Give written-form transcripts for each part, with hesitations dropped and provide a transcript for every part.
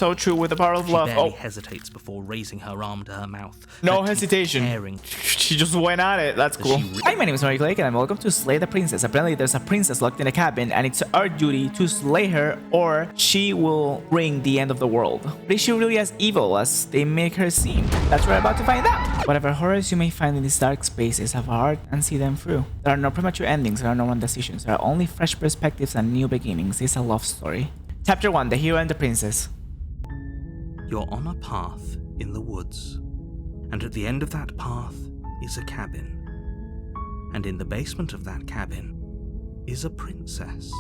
So true with the power of love. She barely hesitates before raising her arm to her mouth. No hesitation. She just went at it. That's cool. Hi, my name is MauriCleric and welcome to Slay the Princess. Apparently there's a princess locked in a cabin and it's our duty to slay her or she will bring the end of the world. But is she really as evil as they make her seem? That's what we're about to find out. Whatever horrors you may find in these dark spaces, have a heart and see them through. There are no premature endings, there are no wrong decisions. There are only fresh perspectives and new beginnings. It's a love story. Chapter 1, The Hero and the Princess. You're on a path in the woods, and at the end of that path is a cabin. And in the basement of that cabin is a princess.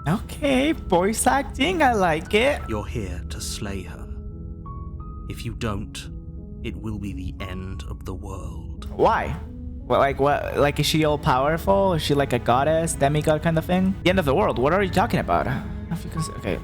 Okay, voice acting, I like it. You're here to slay her. If you don't, it will be the end of the world. Why? Well, like what? Like is she all powerful? Is she like a goddess, demigod kind of thing? The end of the world? What are you talking about? Okay.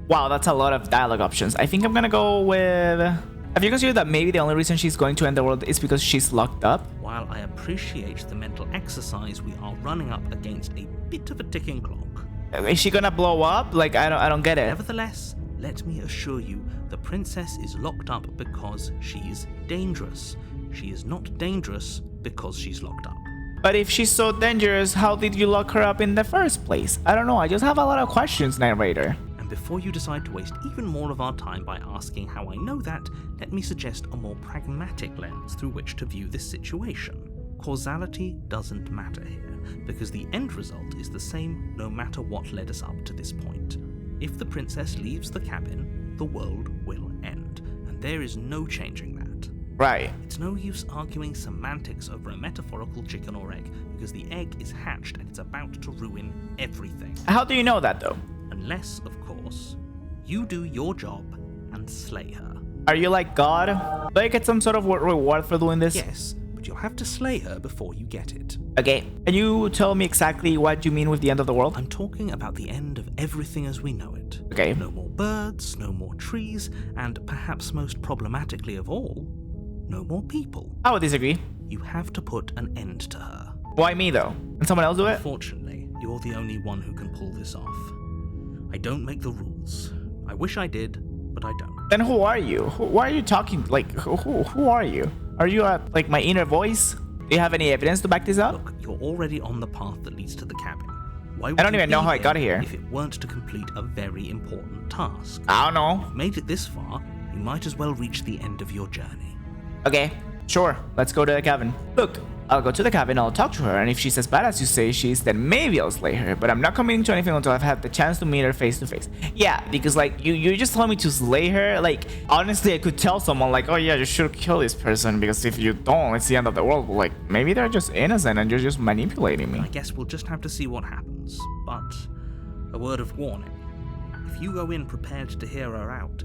Wow, that's a lot of dialogue options. I think I'm gonna go with... Have you considered that maybe the only reason she's going to end the world is because she's locked up? While I appreciate the mental exercise, we are running up against a bit of a ticking clock. Is she gonna blow up? Like, I don't get it. Nevertheless, let me assure you, the princess is locked up because she's dangerous. She is not dangerous because she's locked up. But if she's so dangerous, how did you lock her up in the first place? I don't know, I just have a lot of questions, narrator. And before you decide to waste even more of our time by asking how I know that, let me suggest a more pragmatic lens through which to view this situation. Causality doesn't matter here, because the end result is the same no matter what led us up to this point. If the princess leaves the cabin, the world will end, and there is no changing that. Right. It's no use arguing semantics over a metaphorical chicken or egg, because the egg is hatched and it's about to ruin everything. How do you know that though? Unless, of course, you do your job and slay her. Are you like God? Do I get some sort of reward for doing this? Yes, but you'll have to slay her before you get it. Okay, can you tell me exactly what you mean with the end of the world? I'm talking about the end of everything as we know it. Okay. No more birds, no more trees, and perhaps most problematically of all, no more people. I would disagree. You have to put an end to her. Why me though? Can someone else do it? Unfortunately, you're the only one who can pull this off. I don't make the rules. I wish I did, but I don't. Then who are you? Why are you talking? Like, who are you? Are you like my inner voice? Do you have any evidence to back this up? Look, you're already on the path that leads to the cabin. Why would I don't you even know be how I got here. if it weren't to complete a very important task? I don't know. You've made it this far, you might as well reach the end of your journey. Okay, sure. Let's go to the cabin. Look, I'll go to the cabin, I'll talk to her, and if she's as bad as you say she is, then maybe I'll slay her. But I'm not committing to anything until I've had the chance to meet her face to face. Yeah, because like you just told me to slay her. Like honestly, I could tell someone like, oh yeah, you should kill this person because if you don't, it's the end of the world. But, like maybe they're just innocent and you're just manipulating me. I guess we'll just have to see what happens. But a word of warning: if you go in prepared to hear her out,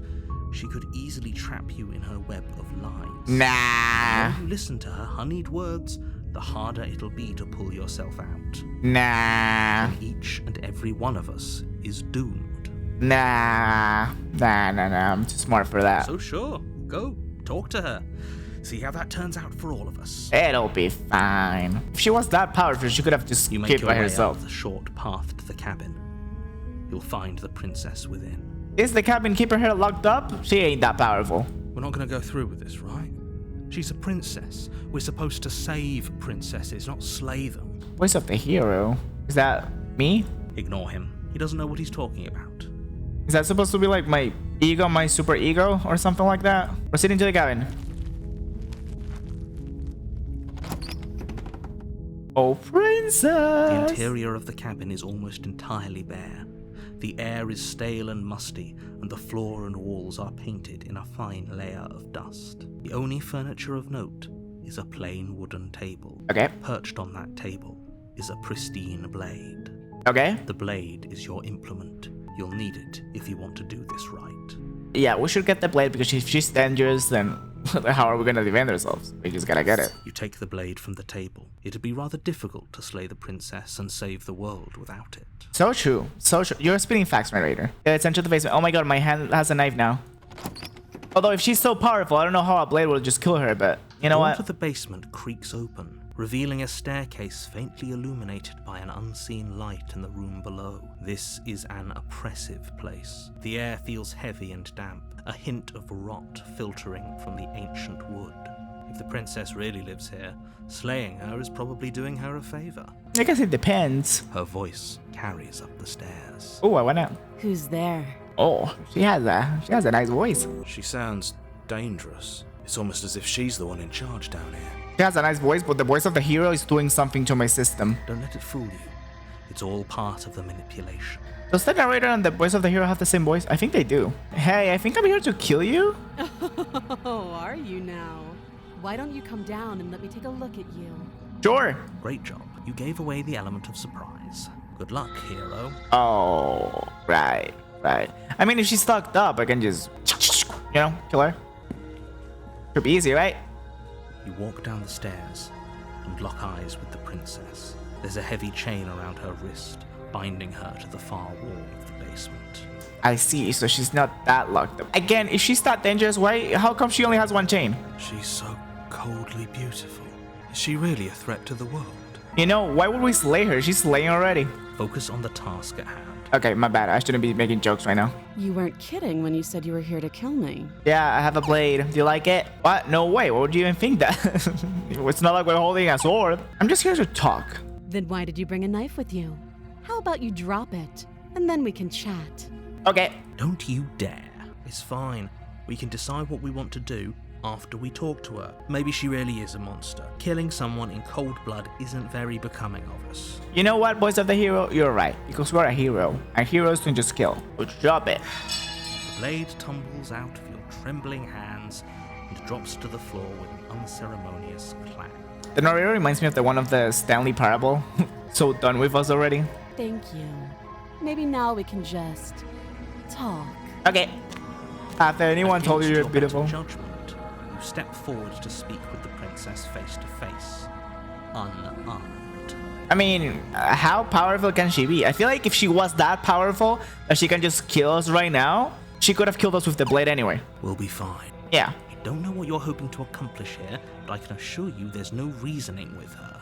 she could easily trap you in her web of lies. Nah. The more you listen to her honeyed words, the harder it'll be to pull yourself out. Nah. And each and every one of us is doomed. Nah. I'm too smart for that. So sure, go, talk to her. See how that turns out for all of us. It'll be fine. If she was that powerful, she could have just You make skipped your by way herself. up the short path to the cabin. You'll find the princess within. Is the cabin keeper her locked up? She ain't that powerful. We're not going to go through with this, right? She's a princess. We're supposed to save princesses, not slay them. Voice of the hero. Is that me? Ignore him. He doesn't know what he's talking about. Is that supposed to be like my ego, my super ego, or something like that? Proceeding to the cabin. Oh, princess! The interior of the cabin is almost entirely bare. The air is stale and musty, and the floor and walls are painted in a fine layer of dust. The only furniture of note is a plain wooden table. Okay. Perched on that table is a pristine blade. Okay. The blade is your implement. You'll need it if you want to do this right. Yeah, we should get the blade because if she's dangerous, then how are we gonna defend ourselves? We just gotta get it. You take the blade from the table. It'd be rather difficult to slay the princess and save the world without it. So true. So true. You're spitting facts, narrator. It's enter the basement. Oh my god, my hand has a knife now. Although if she's so powerful, I don't know how a blade will just kill her, but you know The door what? to the basement creaks open, revealing a staircase faintly illuminated by an unseen light in the room below. This is an oppressive place. The air feels heavy and damp, a hint of rot filtering from the ancient wood. If the princess really lives here, slaying her is probably doing her a favor. I guess it depends. Her voice carries up the stairs. Oh, I wanna. Who's there? Oh, she has a nice voice. She sounds dangerous. It's almost as if she's the one in charge down here. She has a nice voice, but the voice of the hero is doing something to my system. Don't let it fool you. It's all part of the manipulation. Does the narrator and the voice of the hero have the same voice? I think they do. Hey, I think I'm here to kill you. Oh, are you now? Why don't you come down and let me take a look at you? Sure. Great job. You gave away the element of surprise. Good luck, hero. Oh, right. I mean, if she's stuck up, I can just, kill her. Should be easy, right? You walk down the stairs and lock eyes with the princess. There's a heavy chain around her wrist, binding her to the far wall of the basement. I see, so she's not that locked up. Again, if she's that dangerous, how come she only has one chain? She's so coldly beautiful. Is she really a threat to the world? You know, why would we slay her? She's slaying already. Focus on the task at hand. Okay, my bad. I shouldn't be making jokes right now. You weren't kidding when you said you were here to kill me. Yeah, I have a blade. Do you like it? What? No way. What would you even think that? It's not like we're holding a sword. I'm just here to talk. Then why did you bring a knife with you? How about you drop it, and then we can chat. Okay. Don't you dare. It's fine. We can decide what we want to do after we talk to her. Maybe she really is a monster. Killing someone in cold blood isn't very becoming of us. You know what, voice of the hero? You're right. Because we're a hero. And heroes don't just kill. But drop it. The blade tumbles out of your trembling hands and drops to the floor with an unceremonious clang. The narrator reminds me of the one of the Stanley Parable. So done with us already. Thank you. Maybe now we can just talk. Okay. After anyone told you Against you're your beautiful. better judgment, you step forward to speak with the princess face to face, unarmed. I mean, how powerful can she be? I feel like if she was that powerful that she can just kill us right now, she could have killed us with the blade anyway. We'll be fine. Yeah. I don't know what you're hoping to accomplish here, but I can assure you there's no reasoning with her.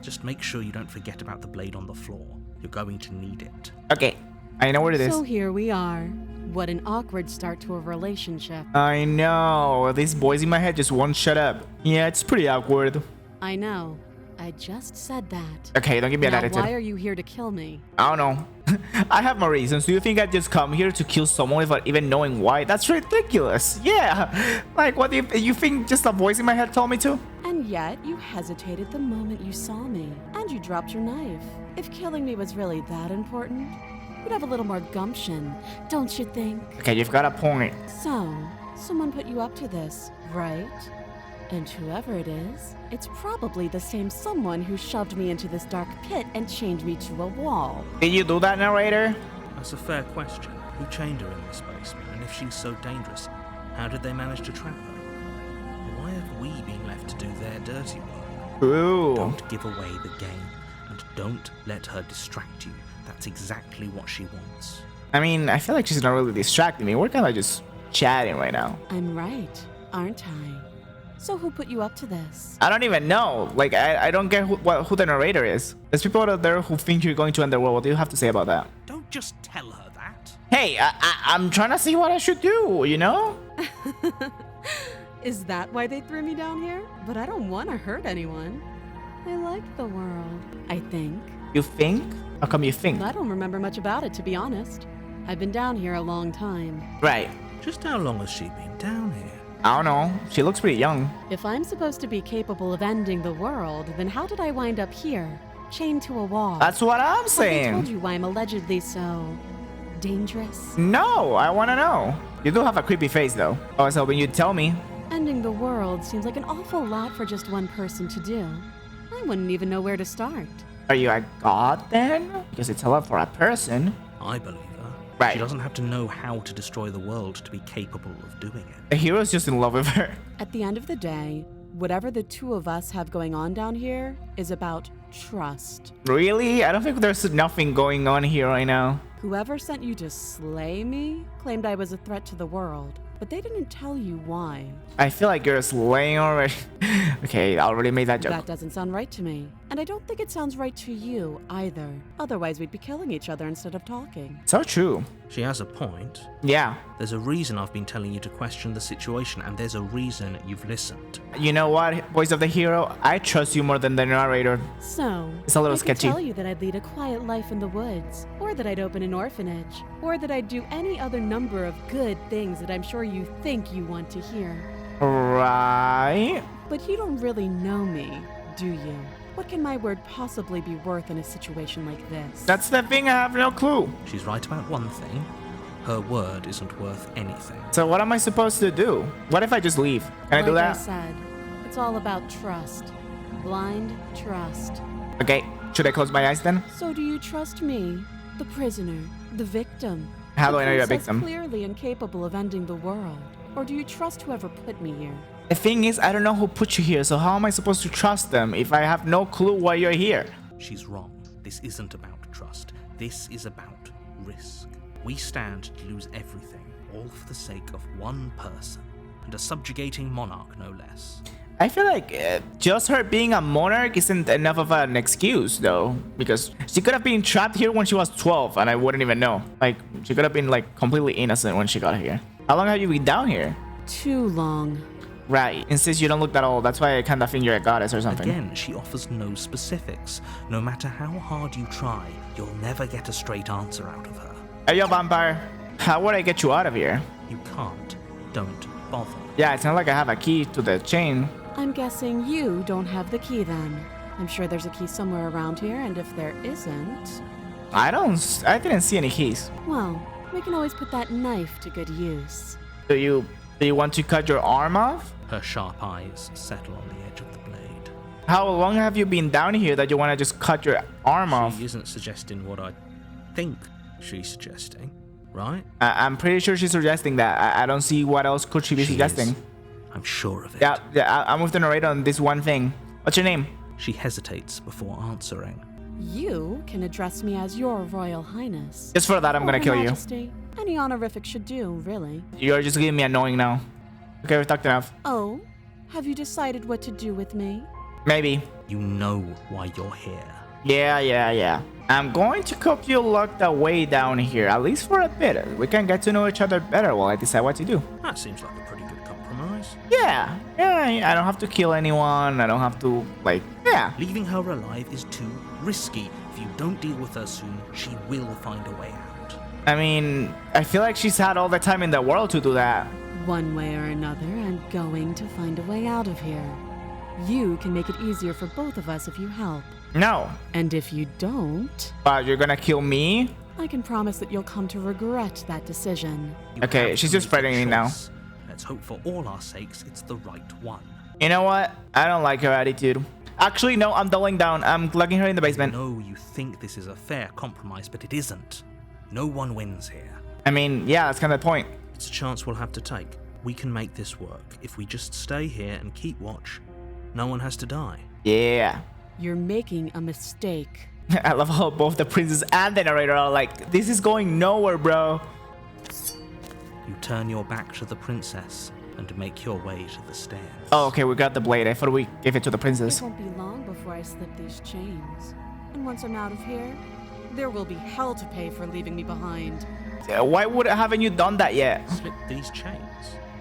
Just make sure you don't forget about the blade on the floor. You're going to need it. Okay. I know what it is. So here we are. What an awkward start to a relationship. I know. These boys in my head just won't shut up. Yeah, it's pretty awkward. I know. I just said that. Okay, don't give me an Now, attitude. why are you here to kill me? I don't know. I have my reasons. Do you think I'd just come here to kill someone without even knowing why? That's ridiculous. Yeah. Like, what if you think just a voice in my head told me to? And yet, you hesitated the moment you saw me. And you dropped your knife. If killing me was really that important, you'd have a little more gumption, don't you think? Okay, you've got a point. So, someone put you up to this, right? And whoever it is, it's probably the same someone who shoved me into this dark pit and chained me to a wall. Did you do that, narrator? That's a fair question. Who chained her in this basement? And if she's so dangerous, how did they manage to trap her? Why have we been left to do their dirty work? Ooh. Don't give away the game, and don't let her distract you. That's exactly what she wants. I mean, I feel like she's not really distracting me. We're kind of just chatting right now. I'm right, aren't I? So who put you up to this? I don't even know. Like, I don't get who the narrator is. There's people out there who think you're going to end the world. What do you have to say about that? Don't just tell her that. Hey, I'm trying to see what I should do, you know? Is that why they threw me down here? But I don't want to hurt anyone. I like the world, I think. You think? How come you think? I don't remember much about it, to be honest. I've been down here a long time. Right. Just how long has she been down here? I don't know. She looks pretty young. If I'm supposed to be capable of ending the world, then how did I wind up here, chained to a wall? That's what I'm Have they told saying. you why I'm allegedly so dangerous? No, I want to know. You do have a creepy face, though. I was hoping you'd tell me. Ending the world seems like an awful lot for just one person to do. I wouldn't even know where to start. Are you a god, then? Because it's a lot for a person. I believe her. Right. She doesn't have to know how to destroy the world to be capable of doing it. The hero's just in love with her. At the end of the day, whatever the two of us have going on down here is about trust. Really? I don't think there's nothing going on here right now. Whoever sent you to slay me claimed I was a threat to the world. but they didn't tell you why. I feel like you're slaying already. Okay, I already made that joke. That doesn't sound right to me. And I don't think it sounds right to you either. Otherwise, we'd be killing each other instead of talking. So true. She has a point. Yeah. There's a reason I've been telling you to question the situation, and there's a reason you've listened. You know what, voice of the hero? I trust you more than the narrator. So, It's a little I could sketchy. tell you that I'd lead a quiet life in the woods, or that I'd open an orphanage, or that I'd do any other number of good things that I'm sure you think you want to hear. Right. But you don't really know me, do you? What can my word possibly be worth in a situation like this? That's the thing, I have no clue. She's right about one thing. Her word isn't worth anything. So what am I supposed to do? What if I just leave? Can I do Like I that? said, it's all about trust. Blind trust. Okay, should I close my eyes then? So do you trust me, the prisoner, the victim? How do I know you're a The victim? princess clearly incapable of ending the world. Or do you trust whoever put me here? The thing is, I don't know who put you here, so how am I supposed to trust them if I have no clue why you're here? She's wrong. This isn't about trust. This is about risk. We stand to lose everything, all for the sake of one person, and a subjugating monarch, no less. I feel like just her being a monarch isn't enough of an excuse, though, because she could have been trapped here when she was 12, and I wouldn't even know. Like, she could have been, like, completely innocent when she got here. How long have you been down here? Too long. Right. And since you don't look that old, that's why I kind of think you're a goddess or something. Again, she offers no specifics. No matter how hard you try, you'll never get a straight answer out of her. Hey, yo, vampire. How would I get you out of here? You can't. Don't bother. Yeah, it's not like I have a key to the chain. I'm guessing you don't have the key then. I'm sure there's a key somewhere around here, and if there isn't, I didn't see any keys. well, we can always put that knife to good use. Do you want to cut your arm off? Her sharp eyes settle on the edge of the blade. How long have you been down here that you want to just cut your arm off? She isn't suggesting what I think she's suggesting, right? I'm pretty sure she's suggesting that. I don't see what else could she be She suggesting. is. I'm sure of it. Yeah, I'm with the narrator on this one thing. What's your name? She hesitates before answering. You can address me as your Royal Highness. Just for that, I'm Or gonna Her kill you. Majesty. Any honorific should do, really. You're just getting me annoying now. Okay, we've talked enough. Oh, have you decided what to do with me? Maybe. You know why you're here. Yeah. I'm going to keep you locked away down here, at least for a bit. We can get to know each other better while I decide what to do. That seems like a pretty good compromise. Yeah, I don't have to kill anyone. I don't have to, like, yeah. Leaving her alive is too risky. If you don't deal with her soon, she will find a way out. I mean, I feel like she's had all the time in the world to do that. One way or another, I'm going to find a way out of here. You can make it easier for both of us if you help. No, And if you don't, but you're gonna kill me? I can promise that you'll come to regret that decision. You Okay, have she's to just make a threatening me now. choice. Let's hope for all our sakes it's the right one. You know what? I don't like her attitude. Actually, no, I'm doubling down. I'm locking her in the basement. No, you think this is a fair compromise, but it isn't. No one wins here. I mean, yeah, that's kind of the point. It's a chance we'll have to take. We can make this work. If we just stay here and keep watch, no one has to die. Yeah. You're making a mistake. I love how both the princess and the narrator are like, this is going nowhere, bro. You turn your back to the princess and make your way to the stairs. Oh, okay, we got the blade. I thought we gave it to the It princess. won't be long before I slip these chains. And once I'm out of here, there will be hell to pay for leaving me behind. Why haven't you done that yet? Slip these chains.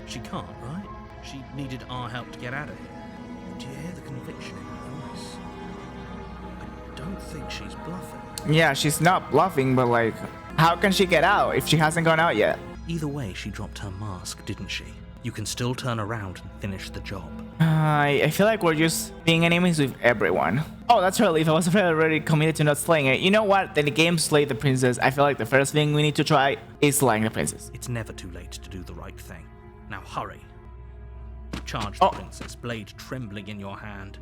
She can't, right? She needed our help to get out of here. Do you hear the conviction in her voice? I don't think she's bluffing. Yeah, she's not bluffing, but like, how can she get out if she hasn't gone out yet? Either way, she dropped her mask, didn't she? You can still turn around and finish the job. I feel like we're just being enemies with everyone. Oh, that's her leaf. I was already committed to not slaying it. You know what? Then the game slayed the princess. I feel like the first thing we need to try is slaying the princess. It's never too late to do the right thing. Now hurry. You charge the princess, blade trembling in your hand,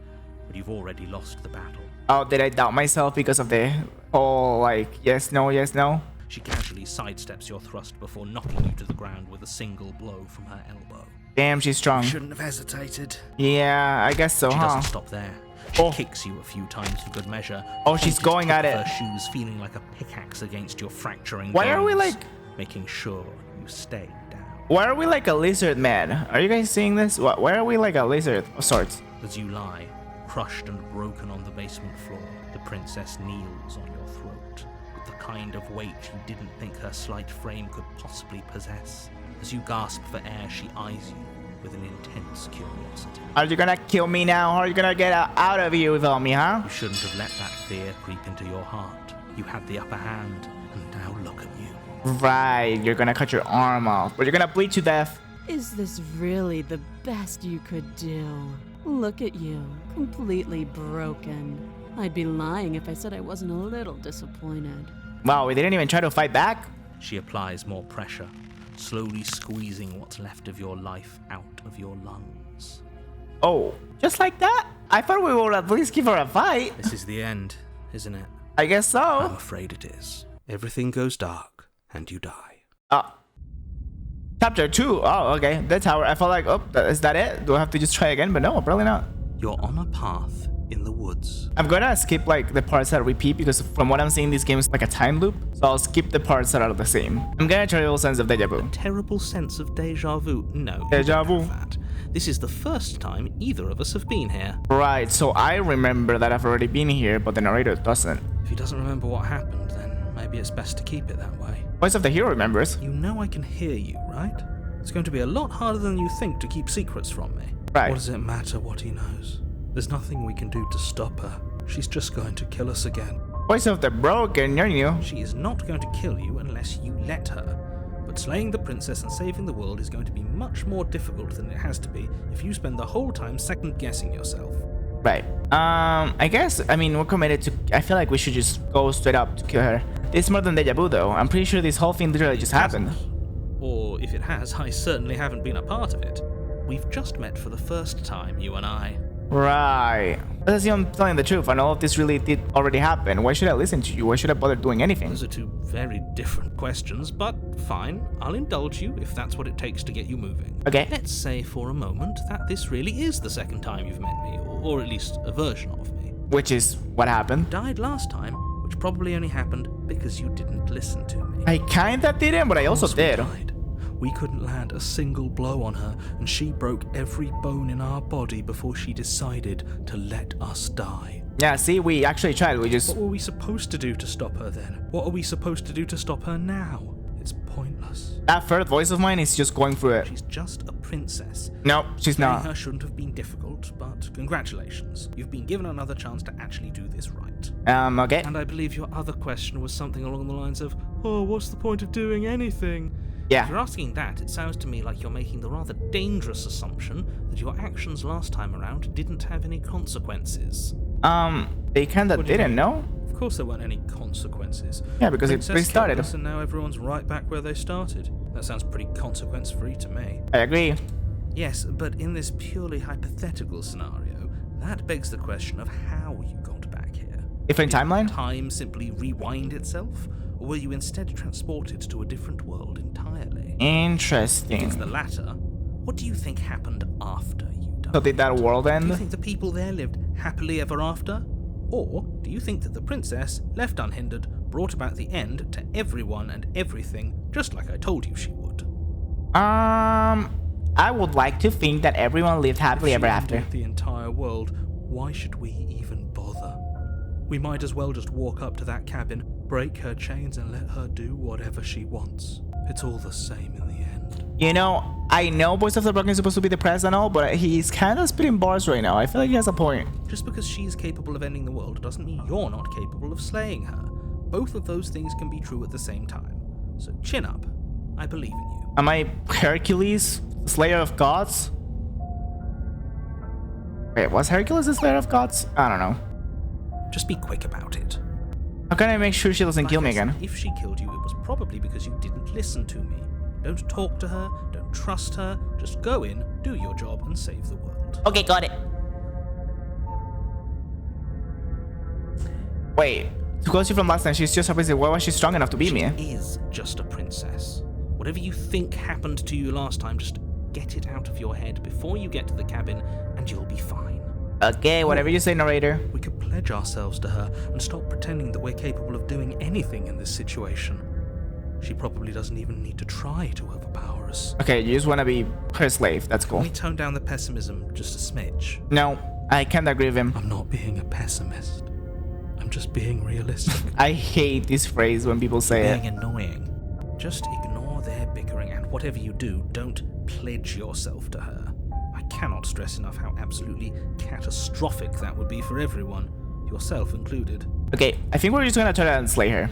but you've already lost the battle. Oh, did I doubt myself because of the whole, like, yes, no, yes, no? She casually sidesteps your thrust before knocking you to the ground with a single blow from her elbow. Damn, she's strong. Shouldn't have hesitated. Yeah, I guess so, She huh? doesn't stop there. She Oh. kicks you a few times for good measure. Oh, she's pointed going tip at of it. Her shoes feeling like a pickaxe against your fracturing Why are we, bones, like- making sure you stay down. Why are we like a lizard man? Are you guys seeing this? Why are we like a lizard of sorts? As you lie, crushed and broken on the basement floor, the princess kneels on your throat, with the kind of weight you didn't think her slight frame could possibly possess. As you gasp for air, she eyes you with an intense curiosity. Are you gonna kill me now? How are you gonna get out of here without me, huh? You shouldn't have let that fear creep into your heart. You had the upper hand, and now look at you. Right, you're gonna cut your arm off, but you're gonna bleed to death. Is this really the best you could do? Look at you, completely broken. I'd be lying if I said I wasn't a little disappointed. Wow, we didn't even try to fight back? She applies more pressure, slowly squeezing what's left of your life out of your lungs. Oh, just like that? I thought we would at least give her a fight. This is the end, isn't it? I guess so. I'm afraid it is. Everything goes dark, and you die. Chapter 2. Oh, okay. That's how I felt like, oh, is that it? Do I have to just try again? But no, probably not. You're on a path in the woods. I'm gonna skip like the parts that repeat because from what I'm seeing, this game is like a time loop. So I'll skip the parts that are the same. I'm gonna try a little sense of deja vu. Terrible sense of deja vu. No. Deja vu. That. This is the first time either of us have been here. Right, so I remember that I've already been here, but the narrator doesn't. If he doesn't remember what happened, then maybe it's best to keep it that way. Voice of the hero remembers. You know I can hear you, right? It's going to be a lot harder than you think to keep secrets from me. Right. What does it matter what he knows? There's nothing we can do to stop her. She's just going to kill us again. Voice of the broken, you're new. She is not going to kill you unless you let her. But slaying the princess and saving the world is going to be much more difficult than it has to be if you spend the whole time second-guessing yourself. Right. I guess, I mean, we're committed to, I feel like we should just go straight up to kill her. This is more than deja vu though. I'm pretty sure this whole thing literally just happened. Or if it has, I certainly haven't been a part of it. We've just met for the first time, you and I. Right. Let's assume I'm telling the truth and all of this really did already happen. Why should I listen to you? Why should I bother doing anything? Those are two very different questions, but fine. I'll indulge you if that's what it takes to get you moving. Okay. Let's say for a moment that this really is the second time you've met me, or at least a version of me. Which is what happened. Died last time, which probably only happened because you didn't listen to me. I kinda didn't, but I also did. We couldn't land a single blow on her, and she broke every bone in our body before she decided to let us die. Yeah, see, we actually tried. We just... What were we supposed to do to stop her then? What are we supposed to do to stop her now? It's pointless. That third voice of mine is just going through it. She's just a princess. No, she's Slaying not. her shouldn't have been difficult, but congratulations. You've been given another chance to actually do this right. Okay. And I believe your other question was something along the lines of, oh, what's the point of doing anything? If Yeah. you're asking that, it sounds to me like you're making the rather dangerous assumption that your actions last time around didn't have any consequences. They kinda What do you didn't, mean? no? Of course there weren't any consequences. Yeah, because it Princess restarted. killed us and now everyone's right back where they started. That sounds pretty consequence-free to me. I agree. Yes, but in this purely hypothetical scenario, that begs the question of how you got back here. Different timeline? Time simply rewind itself? Or were you instead transported to a different world entirely? If Interesting. it's the latter, what do you think happened after you died? So did that world Do you end? think the people there lived happily ever after? Or do you think that the princess, left unhindered, brought about the end to everyone and everything, just like I told you she would? I would like to think that everyone lived happily ever after. The entire world, why should we even bother? We might as well just walk up to that cabin, break her chains and let her do whatever she wants. It's all the same in the end. You know, I know Voice of the Broken is supposed to be depressed and all, but he's kind of spitting bars right now. I feel like he has a point. Just because she's capable of ending the world doesn't mean you're not capable of slaying her. Both of those things can be true at the same time. So chin up. I believe in you. Am I Hercules, Slayer of Gods? Wait, was Hercules the Slayer of Gods? I don't know. Just be quick about it. How can I make sure she doesn't kill me Like I said, again? If she killed you, it was probably because you didn't listen to me. Don't talk to her, don't trust her, just go in, do your job, and save the world. Okay, got it. Wait, to quote you from last time, she's just obviously, why was she strong enough to beat me? She is just a princess. Whatever you think happened to you last time, just get it out of your head before you get to the cabin, and you'll be fine. Okay, whatever you say, narrator. We could pledge ourselves to her and stop pretending that we're capable of doing anything in this situation. She probably doesn't even need to try to overpower us. Okay, you just want to be her slave. That's cool. Can we tone down the pessimism just a smidge? No, I can't agree with him. I'm not being a pessimist. I'm just being realistic. I hate this phrase when people say it. Being annoying. Just ignore their bickering, and whatever you do, don't pledge yourself to her. I cannot stress enough how absolutely catastrophic that would be for everyone, yourself included. Okay, I think we're just gonna try to slay her.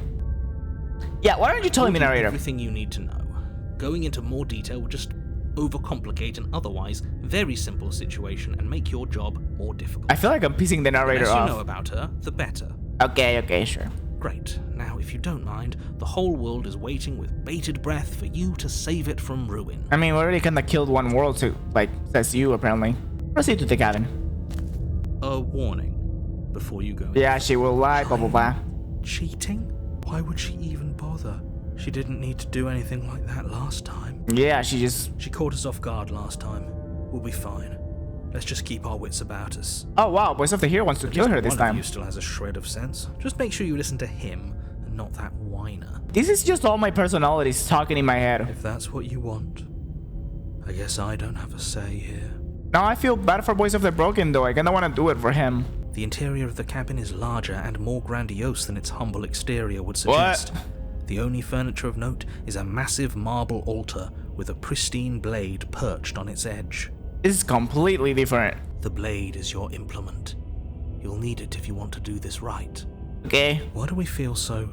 Yeah, why aren't you telling me, narrator? Everything you need to know. Going into more detail would just overcomplicate an otherwise very simple situation and make your job more difficult. I feel like I'm pissing the narrator The less off. you know about her, the better. Okay, sure. Great. Now, if you don't mind, the whole world is waiting with bated breath for you to save it from ruin. I mean, we already kinda killed one world, so, like, says you, apparently. Proceed to the cabin. A warning before you go. Yeah, she will lie, blah, blah, blah. Cheating? Why would she even bother? She didn't need to do anything like that last time. Yeah, she caught us off guard last time. We'll be fine. Let's just keep our wits about us. Oh, wow, Voice of the Hero wants to kill her this One of time. you still has a shred of sense. Just make sure you listen to him and not that whiner. This is just all my personalities talking in my head. If that's what you want, I guess I don't have a say here. Now I feel bad for Voice of the Broken, though. I kinda wanna do it for him. The interior of the cabin is larger and more grandiose than its humble exterior would suggest. The only furniture of note is a massive marble altar with a pristine blade perched on its edge. This is completely different. The blade is your implement. You'll need it if you want to do this right. Okay. Why do we feel so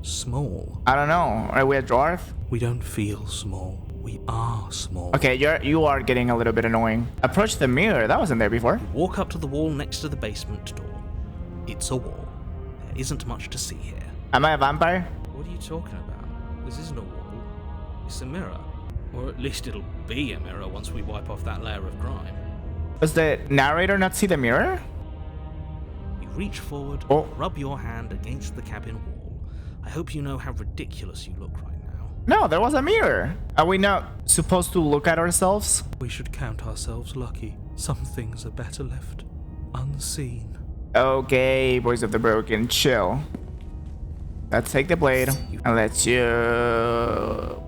small? I don't know. Are we a dwarf? We don't feel small. We are small. Okay, you are getting a little bit annoying. Approach the mirror. That wasn't there before. Walk up to the wall next to the basement door. It's a wall. There isn't much to see here. Am I a vampire? What are you talking about? This isn't a wall. It's a mirror. Or at least it'll be a mirror once we wipe off that layer of grime. Does the narrator not see the mirror? You reach forward, rub your hand against the cabin wall. I hope you know how ridiculous you look right now. No, there was a mirror. Are we not supposed to look at ourselves? We should count ourselves lucky. Some things are better left unseen. Okay, Voice of the Broken, chill. Let's take the blade and let's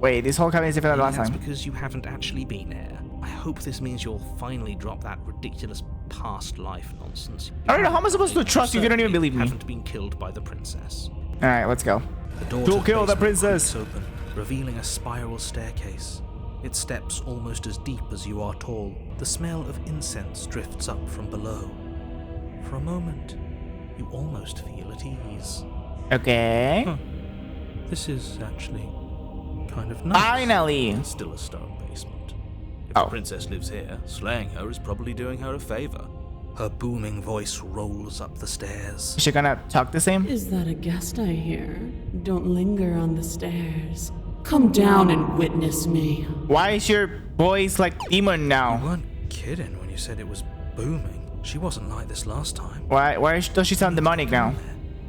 wait, this whole cabin is different than last That's time. because you haven't actually been here. I hope this means you'll finally drop that ridiculous past life nonsense. I don't know, how am I supposed to trust you if you don't even believe me? Haven't been killed by the princess. Alright, let's go. The door To kill the basement princess! creaks open, revealing a spiral staircase. Its steps almost as deep as you are tall. The smell of incense drifts up from below. For a moment, you almost feel at ease. Okay. This is actually kind of nice. Finally! It's still a stone basement. If Oh. the princess lives here, slaying her is probably doing her a favor. Her booming voice rolls up the stairs. Is she gonna talk the same? Is that a guest I hear? Don't linger on the stairs. Come down and witness me. Why is your voice like demon You now? weren't kidding when you said it was booming. She wasn't like this last time. Why does she sound demonic now?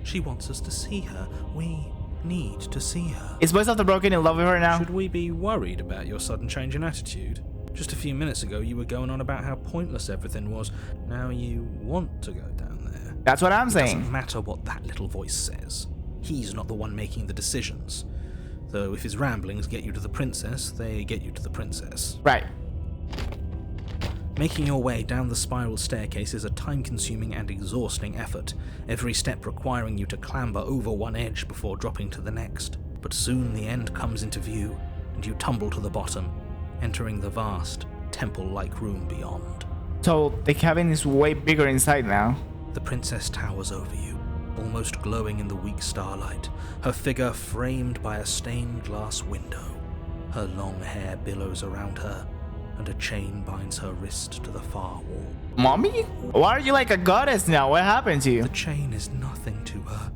She wants us to see her. We need to see her. Is Voice of the Broken in love with her now? Should we be worried about your sudden change in attitude? Just a few minutes ago, you were going on about how pointless everything was. Now you want to go down there. That's what I'm It saying. doesn't matter what that little voice says. He's not the one making the decisions. Though if his ramblings get you to the princess, they get you to the princess. Right. Making your way down the spiral staircase is a time-consuming and exhausting effort, every step requiring you to clamber over one edge before dropping to the next. But soon the end comes into view, and you tumble to the bottom, entering the vast, temple-like room beyond. So the cabin is way bigger inside now. The princess towers over you, almost glowing in the weak starlight, her figure framed by a stained glass window. Her long hair billows around her, and a chain binds her wrist to the far wall. Mommy? Why are you like a goddess now? What happened to you? The chain is nothing to her.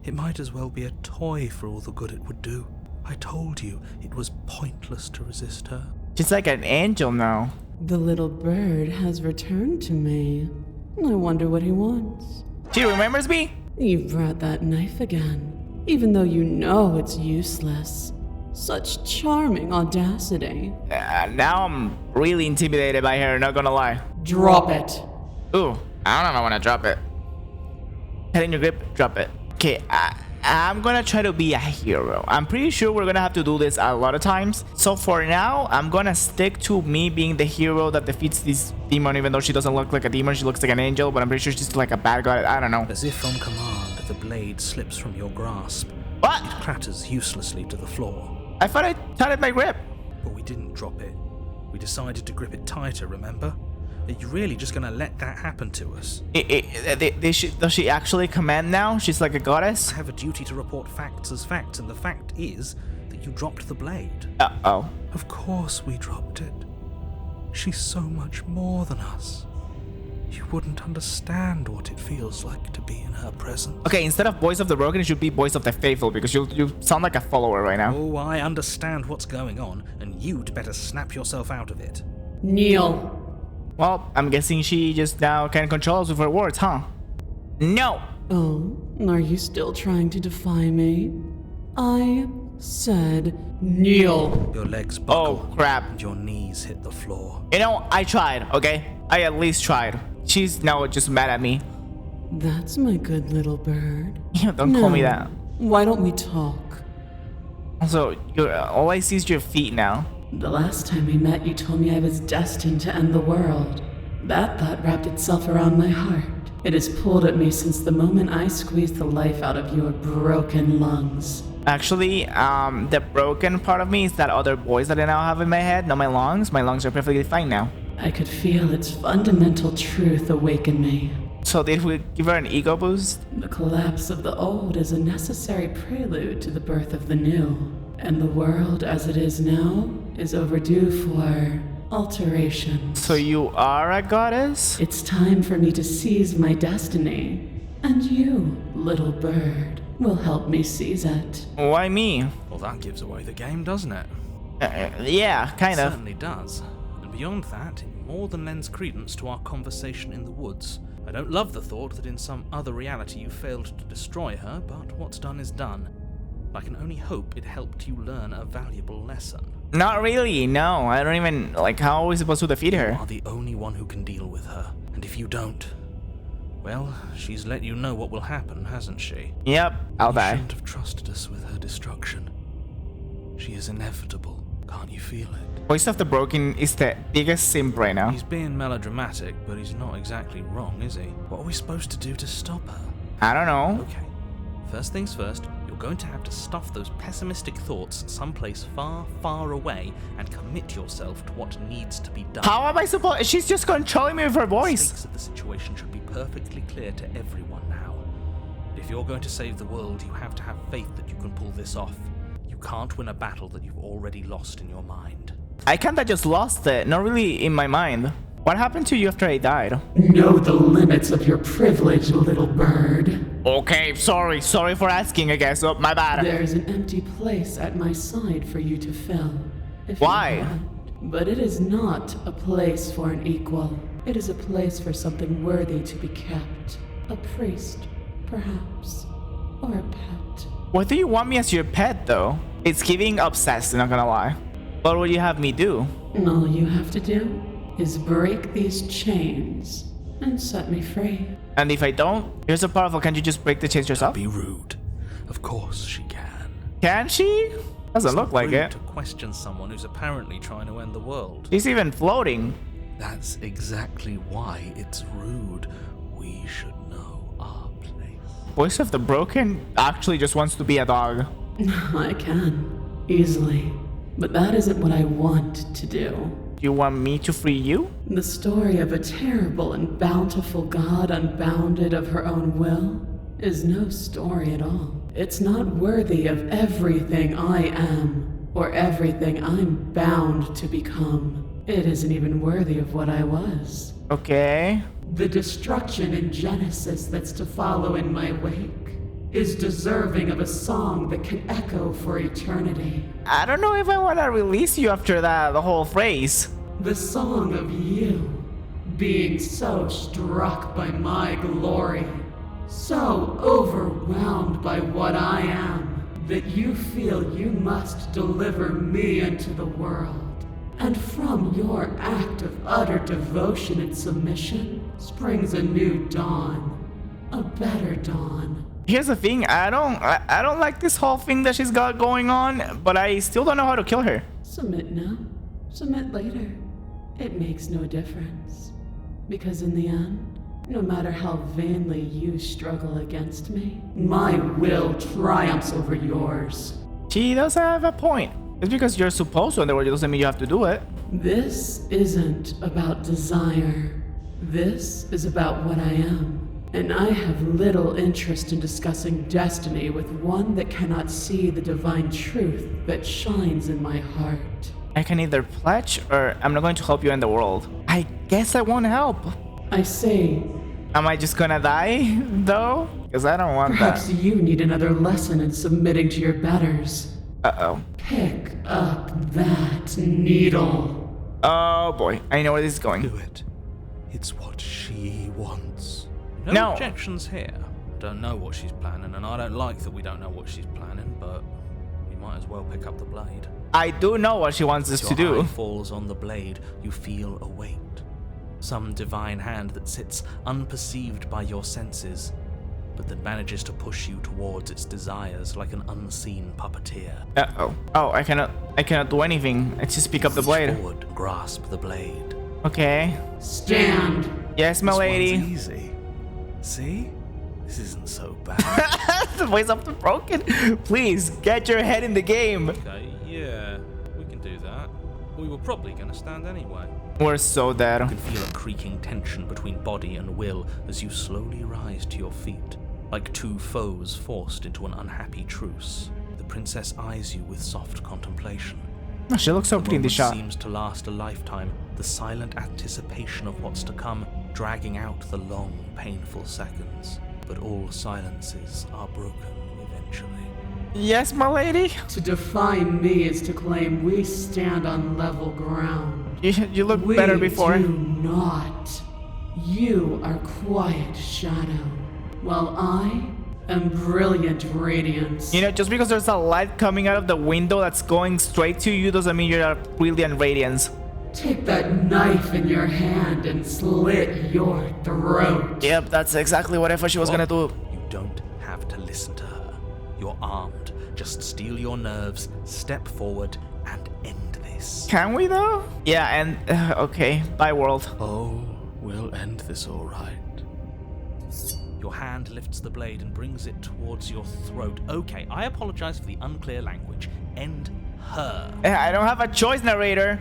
It might as well be a toy for all the good it would do. I told you it was pointless to resist her. She's like an angel now. The little bird has returned to me. I wonder what he wants. She remembers me? You brought that knife again, even though you know it's useless. Such charming audacity. Now I'm really intimidated by her, not gonna lie. Drop it. Ooh, I don't know if I wanna drop it. Head in your grip, drop it. Okay, I'm gonna try to be a hero. I'm pretty sure we're gonna have to do this a lot of times. So for now, I'm gonna stick to me being the hero that defeats this demon, even though she doesn't look like a demon. She looks like an angel, but I'm pretty sure she's like a bad god. I don't know. As if on command, the blade slips from your grasp. What? It clatters uselessly to the floor. I thought I tightened my grip. But we didn't drop it. We decided to grip it tighter, remember? Are you really just gonna let that happen to us? Does she actually command now? She's like a goddess? I have a duty to report facts as facts, and the fact is that you dropped the blade. Uh-oh. Of course we dropped it. She's so much more than us. You wouldn't understand what it feels like to be in her presence. Okay, instead of voice of the broken, it should be voice of the faithful, because you sound like a follower right now. Oh, I understand what's going on, and you'd better snap yourself out of it. Kneel. Well, I'm guessing she just now can control us with her words, huh? No! Oh, are you still trying to defy me? I said kneel. Your legs buckle. Oh, crap. And your knees hit the floor. You know, I tried, okay? I at least tried. She's now just mad at me. That's my good little bird. Don't call me that. Why don't we talk? Also, all I see is your feet now. The last time we met, you told me I was destined to end the world. That thought wrapped itself around my heart. It has pulled at me since the moment I squeezed the life out of your broken lungs. Actually, the broken part of me is that other voice that I now have in my head, not my lungs. My lungs are perfectly fine now. I could feel its fundamental truth awaken me. So did we give her an ego boost? The collapse of the old is a necessary prelude to the birth of the new. And the world as it is now is overdue for alteration. So you are a goddess? It's time for me to seize my destiny. And you, little bird, will help me seize it. Why me? Well, that gives away the game, doesn't it? Yeah, kind It of. certainly does. And beyond that, it more than lends credence to our conversation in the woods. I don't love the thought that in some other reality you failed to destroy her, but what's done is done. I can only hope it helped you learn a valuable lesson. Not really, no. I don't even, how are we supposed to defeat her? You are the only one who can deal with her, and if you don't, well, she's let you know what will happen, hasn't she? Yep, I'll You die. shouldn't have trusted us with her destruction. She is inevitable, can't you feel it? Voice of the Broken is the biggest simp right now. He's being melodramatic, but he's not exactly wrong, is he? What are we supposed to do to stop her? I don't know. Okay, first things first, you're going to have to stuff those pessimistic thoughts someplace far, far away and commit yourself to what needs to be done. How am I supposed? She's just controlling me with her The voice. stakes of the situation should be perfectly clear to everyone now. If you're going to save the world, you have to have faith that you can pull this off. You can't win a battle that you've already lost in your mind. I kinda just lost it, not really in my mind. What happened to you after I died? Know the limits of your privilege, little bird. Okay, sorry for asking, I guess. Oh, my bad. There's an empty place at my side for you to fill. If Why? you want. But it is not a place for an equal. It is a place for something worthy to be kept. A priest, perhaps. Or a pet. What do you want me as your pet, though? It's giving obsessed, not gonna lie. What would you have me do? All you have to do is break these chains and set me free. And if I don't, you're so powerful, can't you just break the chains yourself? Be rude. Of course she can. Can she? Doesn't It's look not like rude it. to question someone who's apparently trying to end the world. She's even floating. That's exactly why it's rude. We should know our place. Voice of the Broken actually just wants to be a dog. I can, easily. But that isn't what I want to do. Do you want me to free you? The story of a terrible and bountiful god unbounded of her own will is no story at all. It's not worthy of everything I am, or everything I'm bound to become. It isn't even worthy of what I was. Okay. The destruction in Genesis that's to follow in my wake is deserving of a song that can echo for eternity. I don't know if I want to release you after that, the whole phrase. The song of you, being so struck by my glory, so overwhelmed by what I am, that you feel you must deliver me into the world. And from your act of utter devotion and submission springs a new dawn, a better dawn. Here's the thing, I don't like this whole thing that she's got going on, but I still don't know how to kill her. Submit now, submit later. It makes no difference. Because in the end, no matter how vainly you struggle against me, my will triumphs over yours. She does have a point. It's because you're supposed to, and it doesn't mean you have to do it. This isn't about desire. This is about what I am. And I have little interest in discussing destiny with one that cannot see the divine truth that shines in my heart. I can either pledge or I'm not going to help you in the world. I guess I won't help. I say, Am I just gonna die, though? Because I don't want perhaps that. you need another lesson in submitting to your betters. Uh-oh. Pick up that needle. Oh boy, I know where this is going. Do it. It's what she wants. No. Objections here. I don't know what she's planning, and I don't like that we don't know what she's planning, but we might as well pick up the blade. I do know what she wants us As to your do. eye falls on the blade, you feel a weight. Some divine hand that sits unperceived by your senses, but that manages to push you towards its desires like an unseen puppeteer. Uh-oh. Oh, I cannot do anything. Let's just pick up the Reach blade. forward, grasp the blade. Okay. Stand. Yes, my This lady. one's easy. See? This isn't so bad. The voice of the broken. Please, get your head in the game. Okay, yeah, we can do that. We were probably going to stand anyway. We're so dead. You can feel a creaking tension between body and will as you slowly rise to your feet, like two foes forced into an unhappy truce. The princess eyes you with soft contemplation. Oh, she looks so The pretty in the moment shot. seems to last a lifetime, the silent anticipation of what's to come, dragging out the long, painful seconds. But all silences are broken eventually. Yes, my lady. To define me is to claim we stand on level ground. You look We better before. do not. You are quiet shadow, while I am brilliant radiance. You know, just because there's a light coming out of the window that's going straight to you doesn't mean you're a brilliant radiance. Take that knife in your hand and slit your throat. Yep, that's exactly what I thought she was gonna do. You don't have to listen to her. You're armed. Just steel your nerves, step forward, and end this. Can we though? Yeah, and okay. Bye, world. Oh, we'll end this all right. Your hand lifts the blade and brings it towards your throat. Okay, I apologize for the unclear language. End her. I don't have a choice, narrator.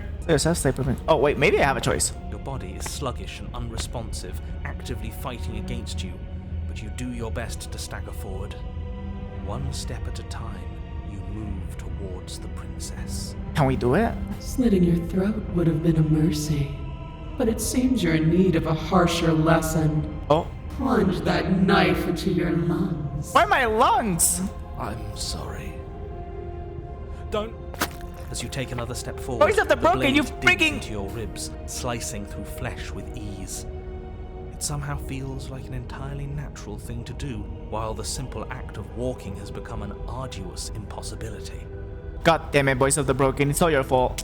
Oh wait, maybe I have a choice. Your body is sluggish and unresponsive, actively fighting against you, but you do your best to stagger forward. One step at a time, you move towards the princess. Can we do it? Slitting your throat would have been a mercy, but it seems you're in need of a harsher lesson. Oh, Plunge that knife into your lungs. why my lungs? I'm sorry. Don't. As you take another step forward, Voice of the broken, blade you digs freaking- into your ribs, slicing through flesh with ease. It somehow feels like an entirely natural thing to do, while the simple act of walking has become an arduous impossibility. God damn it, voice of the broken. It's all your fault.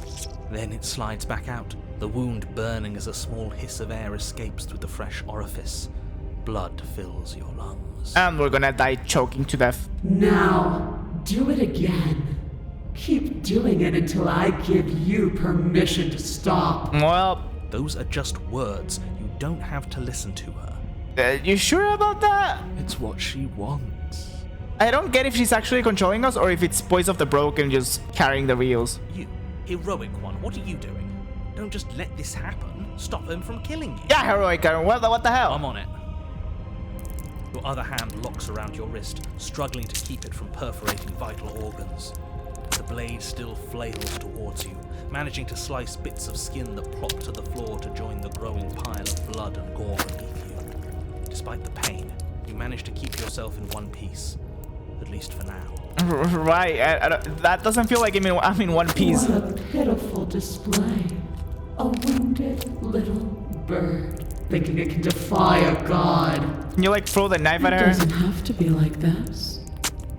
Then it slides back out, the wound burning as a small hiss of air escapes through the fresh orifice. Blood fills your lungs. And we're gonna die choking to death. Now, do it again. Keep doing it until I give you permission to stop. Well, Those are just words. You don't have to listen to her. you sure about that? It's what she wants. I don't get if she's actually controlling us or if it's voice of the broken just carrying the wheels. You, heroic one, what are you doing? Don't just let this happen. Stop them from killing you. Yeah, heroic Karen. What the hell? I'm on it. Your other hand locks around your wrist, struggling to keep it from perforating vital organs. The blade still flails towards you, managing to slice bits of skin that plop to the floor to join the growing pile of blood and gore beneath you. Despite the pain, you manage to keep yourself in one piece, at least for now. Right, that doesn't feel like I'm in one piece. What a pitiful display. A wounded little bird thinking it can defy a god. Can you like throw the knife It at her? doesn't have to be like this.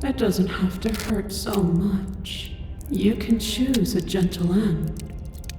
It doesn't have to hurt so much. You can choose a gentle end.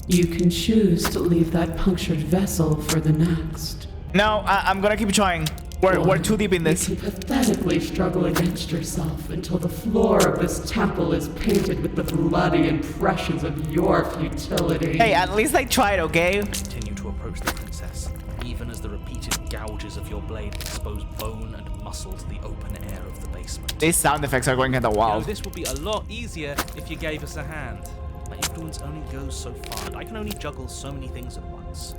You can choose to leave that punctured vessel for the next. No, I'm gonna keep trying. We're too deep in this. You can pathetically struggle against yourself until the floor of this temple is painted with the bloody impressions of your futility. Hey, at least I tried, okay? Continue to approach the princess, even as the repeated gouges of your blade expose bone and muscle to the open air of the basement. These sound effects are going kind of You know, wild. this would be a lot easier if you gave us a hand. My influence only goes so far, and I can only juggle so many things at once.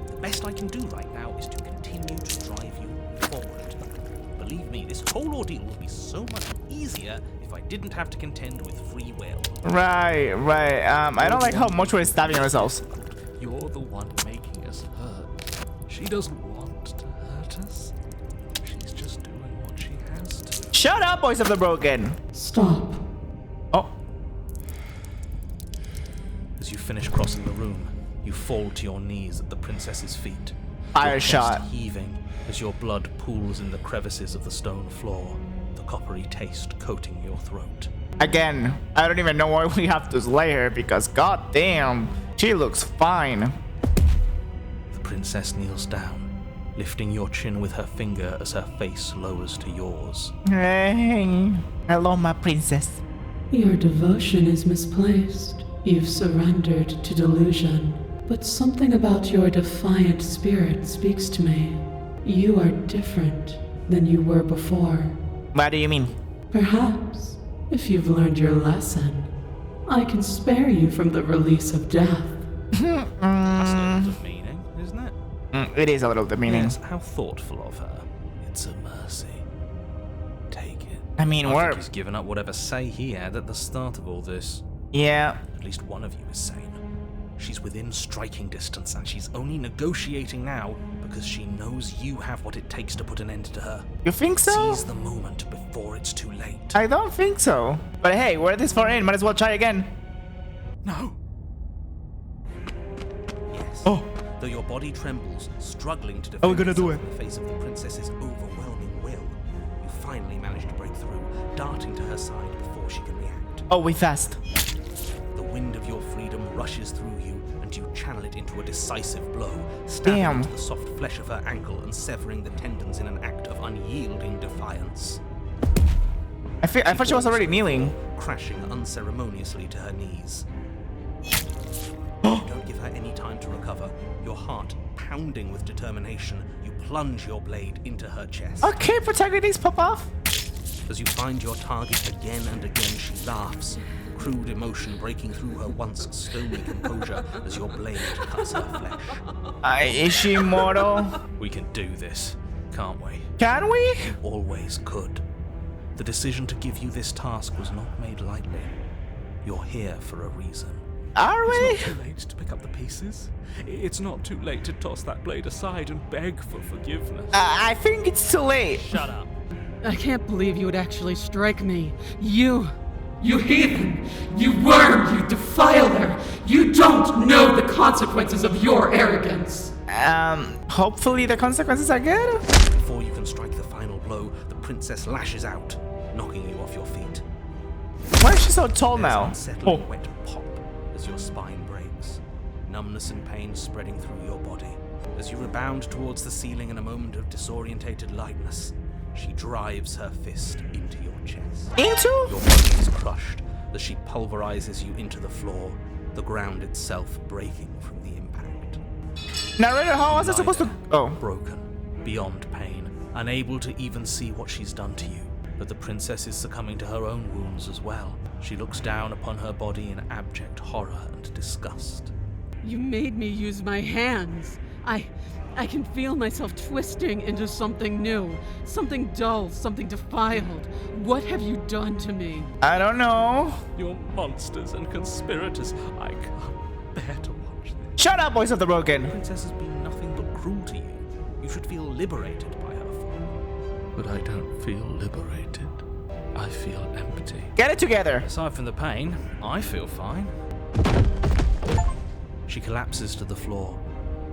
The best I can do right now is to continue to drive you forward. Believe me, this whole ordeal would be so much easier if I didn't have to contend with free will. Right. I don't like how much we're stabbing ourselves. You're the one making us hurt. She doesn't want to hurt us. She's just doing what she has to. Shut up, Voice of the Broken. Stop. Oh, As you finish crossing the room, you fall to your knees at the princess's feet. Fire your chest shot. heaving as your blood pools in the crevices of the stone floor, the coppery taste coating your throat. again, I don't even know why we have to slay her because goddamn, she looks fine. The princess kneels down, lifting your chin with her finger as her face lowers to yours. Hey, hello, my princess. Your devotion is misplaced. You've surrendered to delusion. But something about your defiant spirit speaks to me. You are different than you were before. What do you mean? Perhaps, if you've learned your lesson, I can spare you from the release of death. That's a little demeaning, isn't it? It is a little demeaning. Yes, how thoughtful of her. It's a mercy. Take it. I mean, I we're... think he's given up whatever say he had at the start of all this. Yeah. At least one of you is sane. She's within striking distance, and she's only negotiating now because she knows you have what it takes to put an end to her. You think so? Seize the moment before it's too late. I don't think so. But hey, we're this far in. Might as well try again. No. Yes. Oh. Though your body trembles, struggling to Are we defend gonna do yourself in the face of the princess's overwhelming will, you finally manage to break through, darting to her side before she can react. Oh, we fast. The wind of your freedom rushes through you, and you channel it into a decisive blow, stabbing Damn. into the soft flesh of her ankle and severing the tendons in an act of unyielding defiance. I thought she was already kneeling. Crashing unceremoniously to her knees. You don't give her any time to recover. Your heart pounding with determination, you plunge your blade into her chest. Okay, protagonists pop off. As you find your target again and again, she laughs, crude emotion breaking through her once stony composure as your blade cuts her flesh. Is she immortal? We can do this, can't we? Can we? Always could. The decision to give you this task was not made lightly. You're here for a reason. Are we? It's not too late to pick up the pieces. It's not too late to toss that blade aside and beg for forgiveness. I think it's too late. Shut up. I can't believe you would actually strike me. You heathen! You worm! You defiler! You don't know the consequences of your arrogance! Hopefully the consequences are good. Before you can strike the final blow, the princess lashes out, knocking you off your feet. Why is she so tall There's now? unsettling wet pop as your spine breaks, numbness and pain spreading through your body. As you rebound towards the ceiling in a moment of disorientated lightness, she drives her fist into your chest. Into? Your body is crushed as she pulverizes you into the floor, the ground itself breaking from the impact. Narrator, how was I supposed to... Oh. Broken, beyond pain, unable to even see what she's done to you. But the princess is succumbing to her own wounds as well. She looks down upon her body in abject horror and disgust. You made me use my hands. I can feel myself twisting into something new, something dull, something defiled. What have you done to me? I don't know. You're monsters and conspirators. I can't bear to watch this. Shut up, Voice of the Broken. The princess has been nothing but cruel to you. You should feel liberated by her fall. But I don't feel liberated. I feel empty. Get it together. Aside from the pain, I feel fine. She collapses to the floor.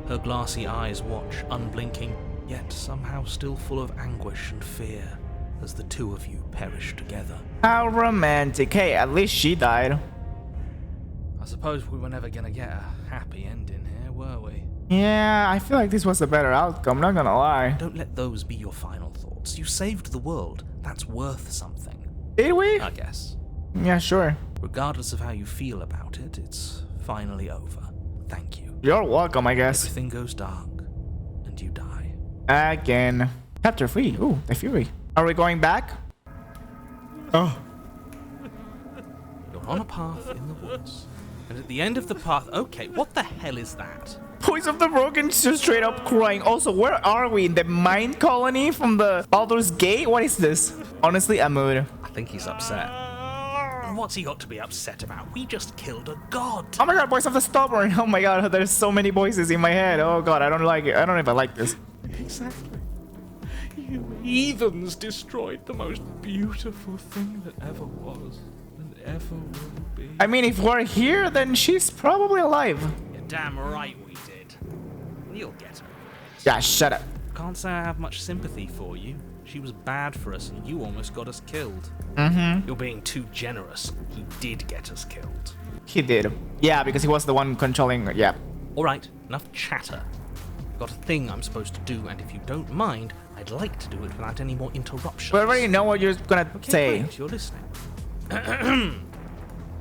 Her glassy eyes watch, unblinking, yet somehow still full of anguish and fear, as the two of you perish together. How romantic. Hey, at least she died. I suppose we were never gonna get a happy ending here, were we? Yeah, I feel like this was a better outcome, not gonna lie. Don't let those be your final thoughts. You saved the world. That's worth something. Did we? I guess. Yeah, sure. Regardless of how you feel about it, it's finally over. Thank you. You're welcome, I guess. Everything goes dark, and you die. Again. Chapter 3. Ooh, the Fury. Are we going back? Oh. You're on a path in the woods. And at the end of the path... Okay, what the hell is that? Voice of the Broken just straight up crying. Also, where are we? In the mine colony from the Baldur's Gate? What is this? Honestly, a mood. I think he's upset. And what's he got to be upset about? We just killed a god. Oh my god, Voice of the Stubborn. Oh my god, there's so many voices in my head. Oh god, I don't like it. I don't even like this. Exactly. You heathens destroyed the most beautiful thing that ever was and ever will be. I mean, if we're here, then she's probably alive. You're damn right we did. You'll get her. Yeah, shut up. Can't say I have much sympathy for you. She was bad for us and you almost got us killed. Mm-hmm. You're being too generous. He did get us killed. He did. Yeah, because he was the one controlling. Yeah. Alright, enough chatter. Got a thing I'm supposed to do, and if you don't mind, I'd like to do it without any more interruptions. We already know what you're gonna say. Great, you're listening.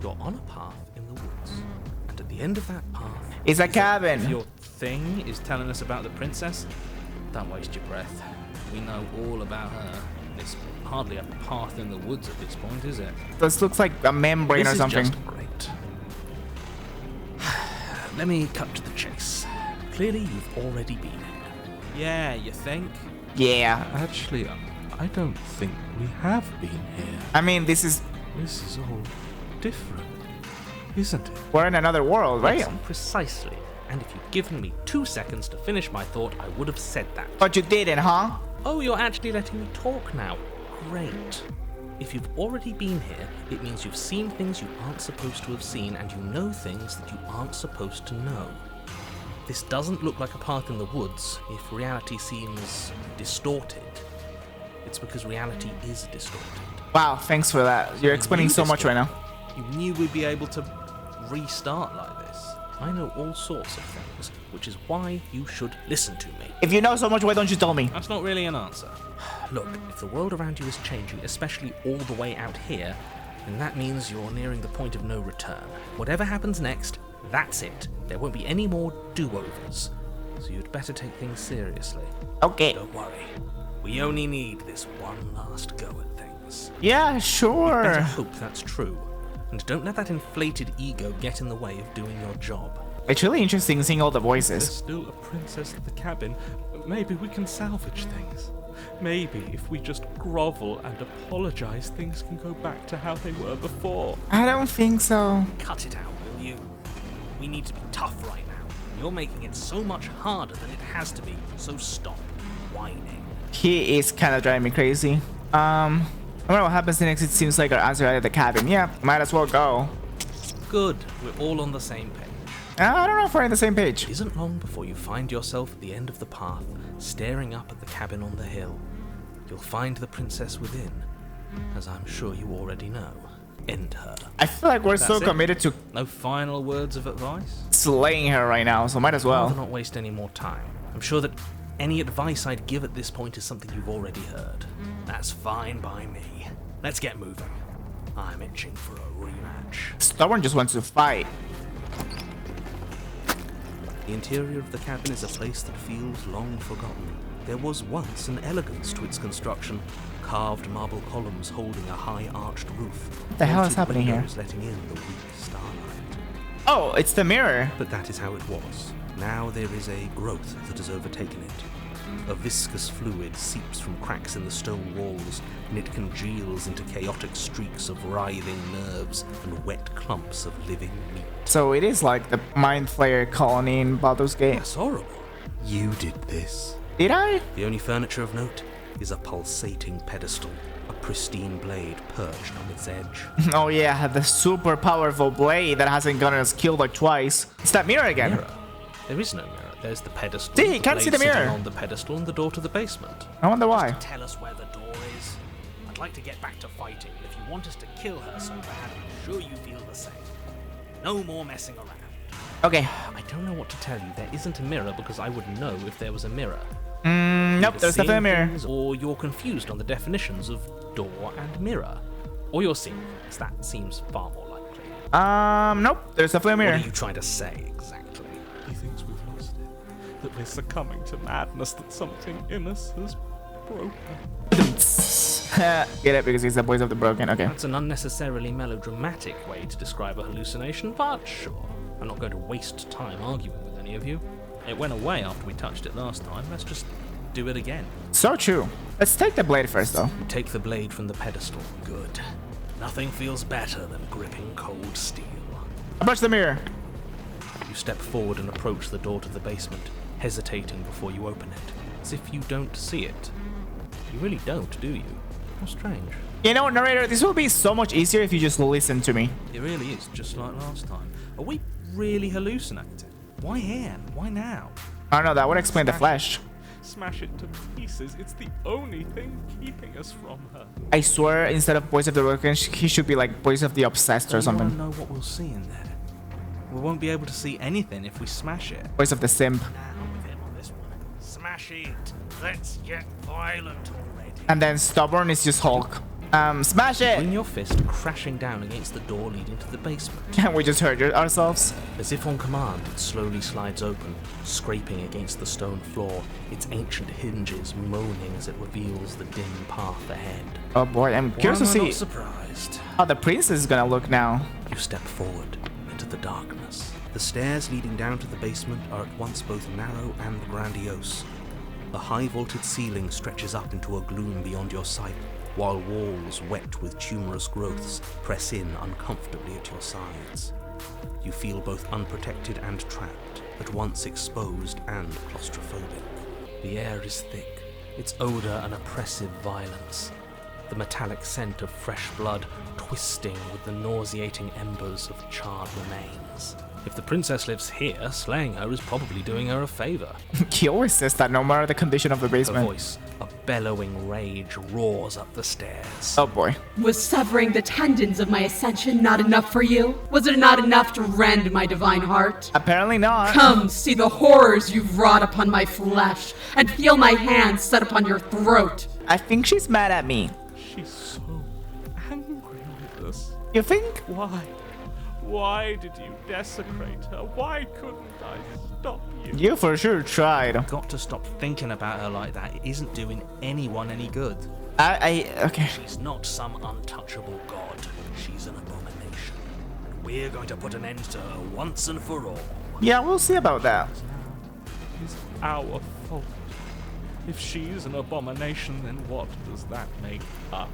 You're on a path in the woods, and at the end of that path... It's a If cabin. your thing is telling us about the princess, don't waste your breath. We know all about her. It's hardly a path in the woods at this point, is it? This looks like a membrane This or is something. just great. Let me cut to the chase. Clearly, you've already been here. Yeah, you think? Yeah. Actually, I don't think we have been here. I mean, this is... This is all different, isn't it? We're in another world, right? Yes, precisely. And if you'd given me 2 seconds to finish my thought, I would have said that. But you didn't, huh? Oh, you're actually letting me talk now. Great. If you've already been here, it means you've seen things you aren't supposed to have seen, and you know things that you aren't supposed to know. This doesn't look like a path in the woods if reality seems distorted. It's because reality is distorted. Wow, thanks for that. You're explaining so much right now. You knew we'd be able to restart like this. I know all sorts of things, which is why you should listen to me. If you know so much, why don't you tell me? That's not really an answer. Look, if the world around you is changing, especially all the way out here, then that means you're nearing the point of no return. Whatever happens next, that's it. There won't be any more do-overs. So you'd better take things seriously. Okay. Don't worry. We only need this one last go at things. Yeah, Better sure. hope that's true. And don't let that inflated ego get in the way of doing your job. It's really interesting seeing all the There's voices. still a princess at the cabin. Maybe we can salvage things. Maybe if we just grovel and apologize, things can go back to how they were before. I don't think so. Cut it out, will you? We need to be tough right now. You're making it so much harder than it has to be, so stop whining. He is kind of driving me crazy. I wonder what happens next. It seems like our answer at the cabin. Yeah, might as well go. Good, we're all on the same page. I don't know if we're on the same page. It isn't long before you find yourself at the end of the path, staring up at the cabin on the hill. You'll find the princess within, as I'm sure you already know. End her. I feel like we're so That's it. committed to No final words of advice? slaying her right now, so might as I'd rather well. not waste any more time. I'm sure that any advice I'd give at this point is something you've already heard. That's fine by me. Let's get moving. I'm itching for a rematch. Stubborn just wants to fight. The interior of the cabin is a place that feels long forgotten. There was once an elegance to its construction, carved marble columns holding a high arched roof. What the hell is vaulted happening here? windows letting in the weak starlight. Oh, it's the mirror. But that is how it was. Now there is a growth that has overtaken it. A viscous fluid seeps from cracks in the stone walls, and it congeals into chaotic streaks of writhing nerves and wet clumps of living meat. So it is like the Mind Flayer colony in Baldur's Gate. That's horrible. You did this. Did I? The only furniture of note is a pulsating pedestal, a pristine blade perched on its edge. Oh yeah, the super powerful blade that hasn't gotten us killed like twice. It's that mirror again. Mirror? There is no mirror. There's the pedestal. See, can't see the blade sitting mirror. on the pedestal and the door to the basement. I wonder why. Tell us where the door is. I'd like to get back to fighting, but if you want us to kill her so bad, I'm sure you feel the same. No more messing around. Okay. I don't know what to tell you. There isn't a mirror because I would know if there was a mirror. Nope, Either there's seeing definitely a mirror. things, or you're confused on the definitions of door and mirror. Or you're seeing things. That seems far more likely. Nope, there's definitely a What mirror. are you trying to say exactly? He thinks we've lost it. That we're succumbing to madness, that something in us has broken. Get it? Because he's the voice of the broken. Okay. That's an unnecessarily melodramatic way to describe a hallucination, but sure. I'm not going to waste time arguing with any of you. It went away after we touched it last time. Let's just do it again. So true. Let's take the blade first, though. You take the blade from the pedestal. Good. Nothing feels better than gripping cold steel. Approach the mirror. You step forward and approach the door to the basement, hesitating before you open it, as if you don't see it. You really don't, do you? How strange. You know, narrator, this will be so much easier if you just listen to me. It really is, just like last time. Are we really hallucinating? Why here? Why now? I don't know, that would explain the flash. Smash it to pieces. It's the only thing keeping us from her. I swear, instead of voice of the broken, he should be like voice of the obsessed or You want to something. know what we'll see in there? We won't be able to see anything if we smash it. Voice of the simp. Now with him on this one. Smash it. Let's get violent already. And then stubborn is just Hulk. Smash Bring it! your fist crashing down against the door leading to the basement. We just hurt ourselves. As if on command, it slowly slides open, scraping against the stone floor, its ancient hinges moaning as it reveals the dim path ahead. Oh boy, I'm curious to Why am I see not surprised? how the princess is gonna look now. You step forward into the darkness. The stairs leading down to the basement are at once both narrow and grandiose. The high-vaulted ceiling stretches up into a gloom beyond your sight, while walls wet with tumorous growths press in uncomfortably at your sides. You feel both unprotected and trapped, at once exposed and claustrophobic. The air is thick, its odor an oppressive violence, the metallic scent of fresh blood twisting with the nauseating embers of charred remains. If the princess lives here, slaying her is probably doing her a favor. He always says that no matter the condition of the Her basement. voice, a bellowing rage, roars up the stairs. Oh boy. Was severing the tendons of my ascension not enough for you? Was it not enough to rend my divine heart? Apparently not. Come, see the horrors you've wrought upon my flesh, and feel my hands set upon your throat. I think she's mad at me. She's so angry with us. You think? Why? Why did you desecrate her? Why couldn't I stop you? You for sure tried. Got to stop thinking about her like that. It isn't doing anyone any good. Okay. She's not some untouchable god. She's an abomination. And we're going to put an end to her once and for all. Yeah, we'll see about that. It's our fault. If she's an abomination, then what does that make us?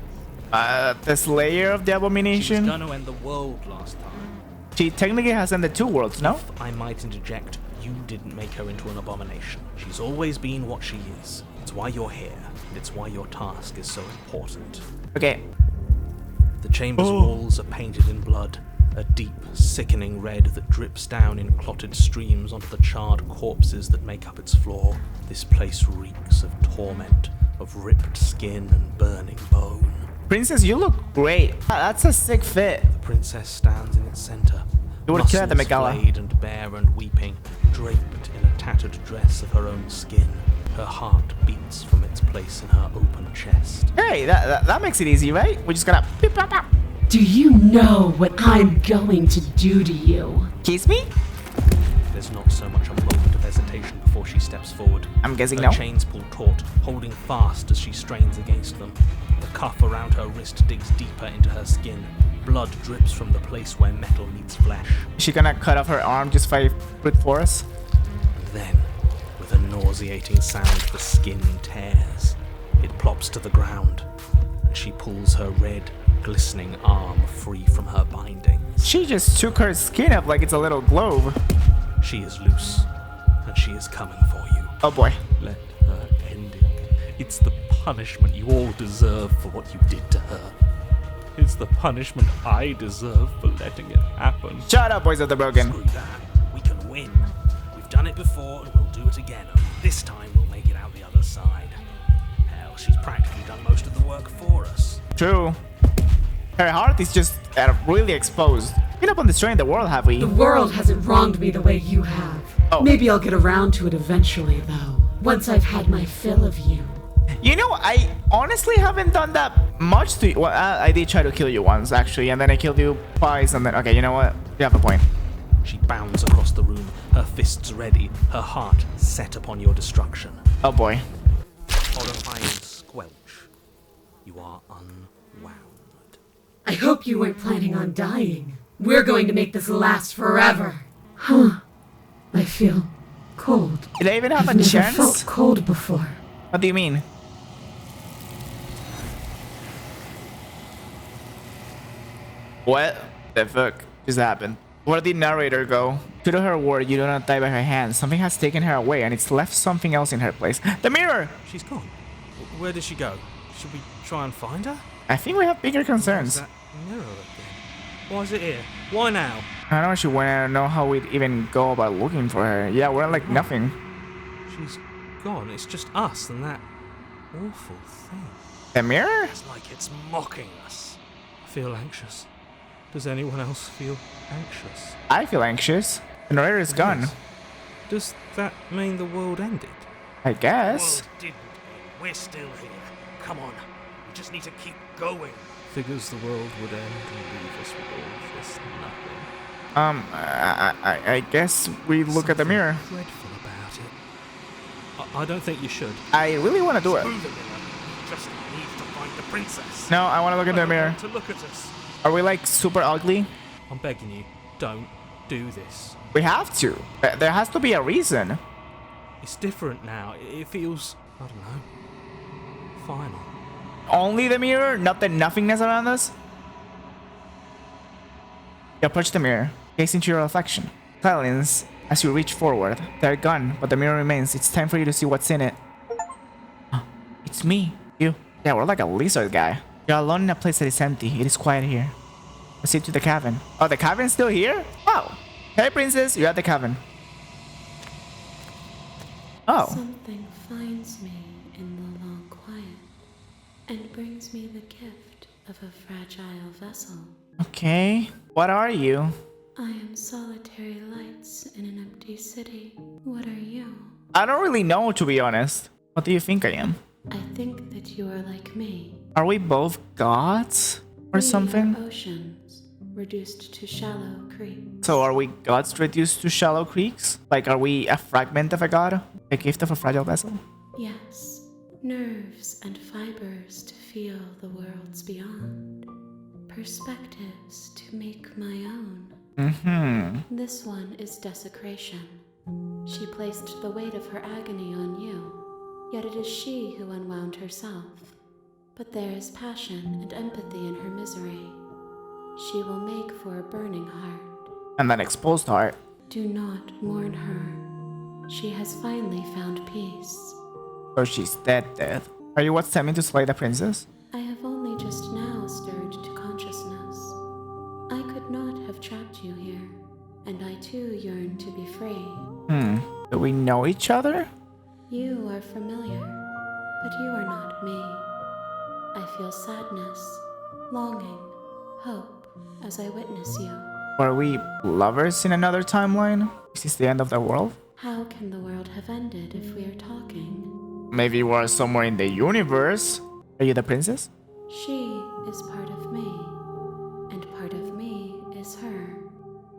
The Slayer of the She was Abomination. going to end the world last time. She technically has ended two worlds, no? If I might interject, you didn't make her into an abomination. She's always been what she is. It's why you're here. And it's why your task is so important. Okay. The chamber's walls are painted in blood, a deep, sickening red that drips down in clotted streams onto the charred corpses that make up its floor. This place reeks of torment, of ripped skin and burning bone. Princess, you look great. That's a sick fit. The princess stands in its center, You would kill at the muscles Megala. flayed and bare and weeping, draped in a tattered dress of her own skin. Her heart beats from its place in her open chest. Hey, that makes it easy, right? We just gotta beep, bop, bop. Do you know what I'm going to do to you? Kiss me? There's not so much a moment of hesitation before she steps forward. I'm guessing Her no. chains pull taut, holding fast as she strains against them. The cuff around her wrist digs deeper into her skin. Blood drips from the place where metal meets flesh. Is she gonna cut off her arm just by brute force? And then, with a nauseating sound, the skin tears. It plops to the ground, and she pulls her red, glistening arm free from her bindings. She just took her skin up like it's a little globe. She is loose, and she is coming for you. Oh boy. Let her end it. It's the punishment you all deserve for what you did to her. It's the punishment I deserve for letting it happen. Shut up, Voice of the Broken. Screw that. We can win. We've done it before, and we'll do it again. Only this time, we'll make it out the other side. Hell, she's practically done most of the work for us. True. Her heart is just really exposed. Been up on destroying the world, have we? The world hasn't wronged me the way you have. Oh. Maybe I'll get around to it eventually, though. Once I've had my fill of you. You know, I honestly haven't done that much to you. Well, I did try to kill you once, actually, and then I killed you twice, and then... Okay, you know what? You have a point. She bounds across the room, her fists ready, her heart set upon your destruction. Oh, boy. Horrifying squelch. You are unwound. I hope you weren't planning on dying. We're going to make this last forever. Huh. I feel cold. Did I even have I've a never chance? felt cold before. What do you mean? What the fuck just happened? Where did the narrator go? True to her word, you do not die by her hands. Something has taken her away and it's left something else in her place. The mirror! She's gone. Where did she go? Should we try and find her? I think we have bigger Where's concerns. that mirror again? Why is it here? Why now? I don't know if she went. I don't know how we'd even go about looking for her. Yeah, we're like nothing. She's gone. It's just us and that awful thing. The mirror? It's like it's mocking us. I feel anxious. Does anyone else feel anxious? I feel anxious. The narrator is gone. Yes. Does that mean the world ended? I guess. World didn't end. We're still here. Come on. We just need to keep going. Figures the world would end and leave us with all this nothing. I guess we look at the mirror. Dreadful about it. I don't think you should. I really want to do it. Through the mirror. We just need to find the princess. No, I want to look at the mirror. To look at us. Are we like super ugly? I'm begging you, don't do this. We have to. There has to be a reason. It's different now. It feels, I don't know, final. Only the mirror, not the nothingness around us? You approach the mirror, gaze into your reflection. Silence as you reach forward. They're gone, but the mirror remains. It's time for you to see what's in it. It's me. You. Yeah, we're like a lizard guy. You're alone in a place that is empty. It is quiet here. Proceed to the cabin. Oh, the cabin's still here? Wow. Hey, princess, you're at the cabin. Oh. Something finds me in the long quiet and brings me the gift of a fragile vessel. Okay. What are you? I am solitary lights in an empty city. What are you? I don't really know, to be honest. What do you think I am? I think that you are like me. Are we both gods? Or We something? are oceans, reduced to shallow creeks. So are we gods reduced to shallow creeks? Like, are we a fragment of a god? A gift of a fragile vessel? Yes, nerves and fibers to feel the worlds beyond. Perspectives to make my own. This one is desecration. She placed the weight of her agony on you, yet it is she who unwound herself. But there is passion and empathy in her misery. She will make for a burning heart. And then exposed heart. Do not mourn her. She has finally found peace. So she's dead. Are you what's tempting to slay the princess? I have only just now stirred to consciousness. I could not have trapped you here, and I too yearn to be free. Do we know each other? You are familiar, but you are not me. I feel sadness, longing, hope as I witness you. Were we lovers in another timeline? Is this the end of the world? How can the world have ended if we are talking? Maybe we're somewhere in the universe. Are you the princess? She is part of me, and part of me is her.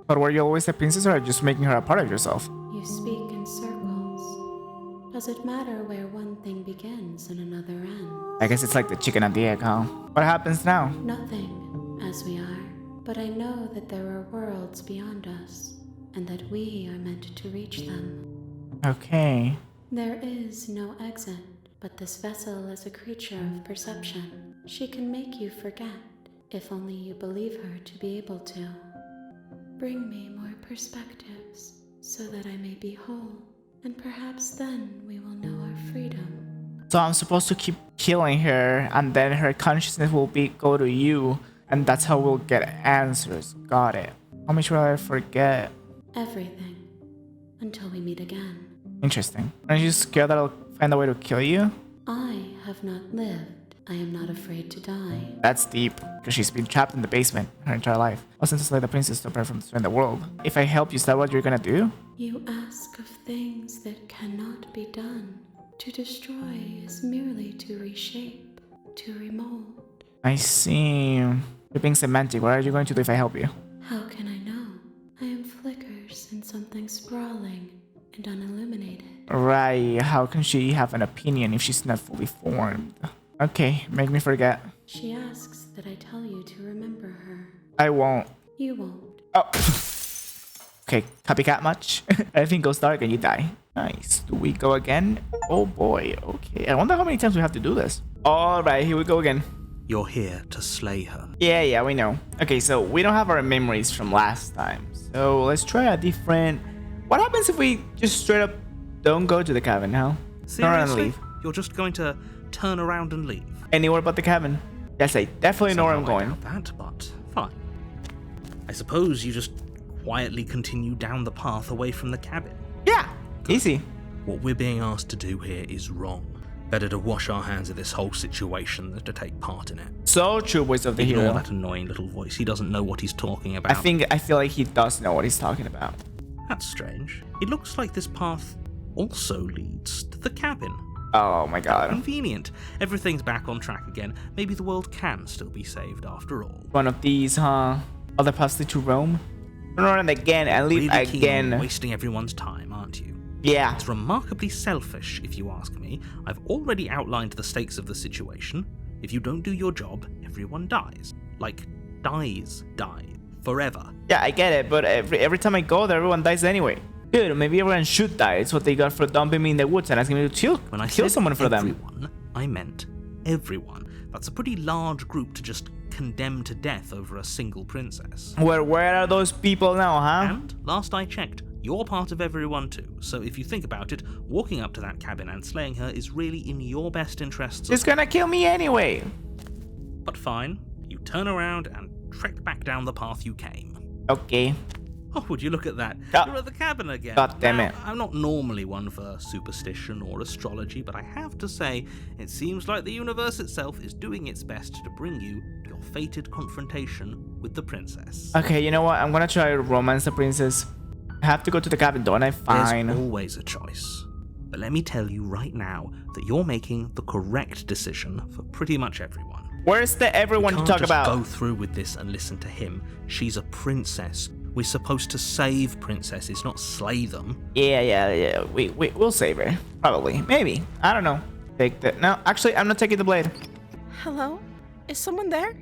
But were you always the princess, or just making her a part of yourself? You speak in circles. Does it matter where one thing begins and another ends? I guess it's like the chicken and the egg, huh? What happens now? Nothing, as we are. But I know that there are worlds beyond us, and that we are meant to reach them. Okay. There is no exit, but this vessel is a creature of perception. She can make you forget, if only you believe her to be able to. Bring me more perspectives, so that I may be whole, and perhaps then we will know our freedom. So I'm supposed to keep killing her, and then her consciousness will go to you, and that's how we'll get answers. Got it. How much will I forget? Everything. Until we meet again. Interesting. Aren't you scared that I'll find a way to kill you? I have not lived. I am not afraid to die. That's deep, because she's been trapped in the basement her entire life. I was sent to slay the princess to prevent from destroying the world. If I help you, is that what you're gonna do? You ask of things that cannot be done. To destroy is merely to reshape, to remold. I see. You're being semantic. What are you going to do if I help you? How can I know? I am flickers in something sprawling and unilluminated. Right. How can she have an opinion if she's not fully formed? Okay, make me forget. She asks that I tell you to remember her. I won't. You won't. Oh. Okay, copycat much? Everything goes dark and you die. Nice. Do we go again? Oh boy. Okay. I wonder how many times we have to do this. Alright, here we go again. You're here to slay her. Yeah, we know. Okay, so we don't have our memories from last time. So let's try a different... What happens if we just straight up don't go to the cabin, huh? Turn around and Seriously? leave. You're just going to turn around and leave? Anywhere but the cabin. Yes, I definitely know where I'm Somehow I going. doubt that, but fine. I suppose you just quietly continue down the path away from the cabin. Yeah, easy. What we're being asked to do here is wrong. Better to wash our hands of this whole situation than to take part in it. So true, voice of the Ignore hero. that annoying little voice. He doesn't know what he's talking about. I feel like he does know what he's talking about. That's strange. It looks like this path also leads to the cabin. Oh my god. Convenient. Everything's back on track again. Maybe the world can still be saved after all. One of these, huh? Other paths lead to Rome? Turn around again and leave Really keen on again. wasting everyone's time, aren't you? Yeah. It's remarkably selfish, if you ask me. I've already outlined the stakes of the situation. If you don't do your job, everyone dies. Like, dies. Forever. Yeah, I get it, but every time I go there, everyone dies anyway. Dude, maybe everyone should die. It's what they got for dumping me in the woods and asking me to When I kill said someone for them. everyone, I meant everyone. That's a pretty large group to just condemn to death over a single princess. Where are those people now, huh? And, last I checked, you're part of everyone too. So if you think about it, walking up to that cabin and slaying her is really in your best interests. She's gonna kill me anyway. But fine, you turn around and trek back down the path you came. Okay. Oh, would you look at that? Ah. You're at the cabin again. God damn Now, it. I'm not normally one for superstition or astrology, but I have to say, it seems like the universe itself is doing its best to bring you to your fated confrontation with the princess. Okay, you know what? I'm gonna try to romance the princess. I have to go to the cabin, don't I? Fine. There's always a choice. But let me tell you right now that you're making the correct decision for pretty much everyone. Where's the everyone You to can't talk just about? go through with this and listen to him. She's a princess. We're supposed to save princesses, not slay them. Yeah. We'll save her. Probably. Maybe. I don't know. Take the... No, actually, I'm not taking the blade. Hello? Is someone there?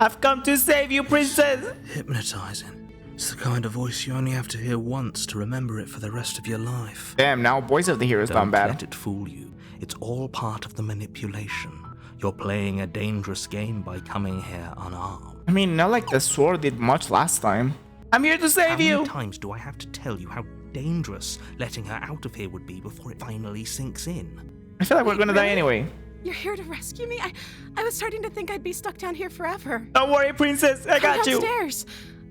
I've come to save you, princess! Hypnotizing. It's the kind of voice you only have to hear once to remember it for the rest of your life. Damn, now voice of the hero's Don't gone bad. let it fool you. It's all part of the manipulation. You're playing a dangerous game by coming here unarmed. I mean, not like the sword did much last time. I'm here to How save many you! times do I have to tell you how dangerous letting her out of here would be before it finally sinks in? I feel like we're Wait, gonna die really? anyway. You're here to rescue me? I was starting to think I'd be stuck down here forever. Don't worry, princess. I got Come you. downstairs.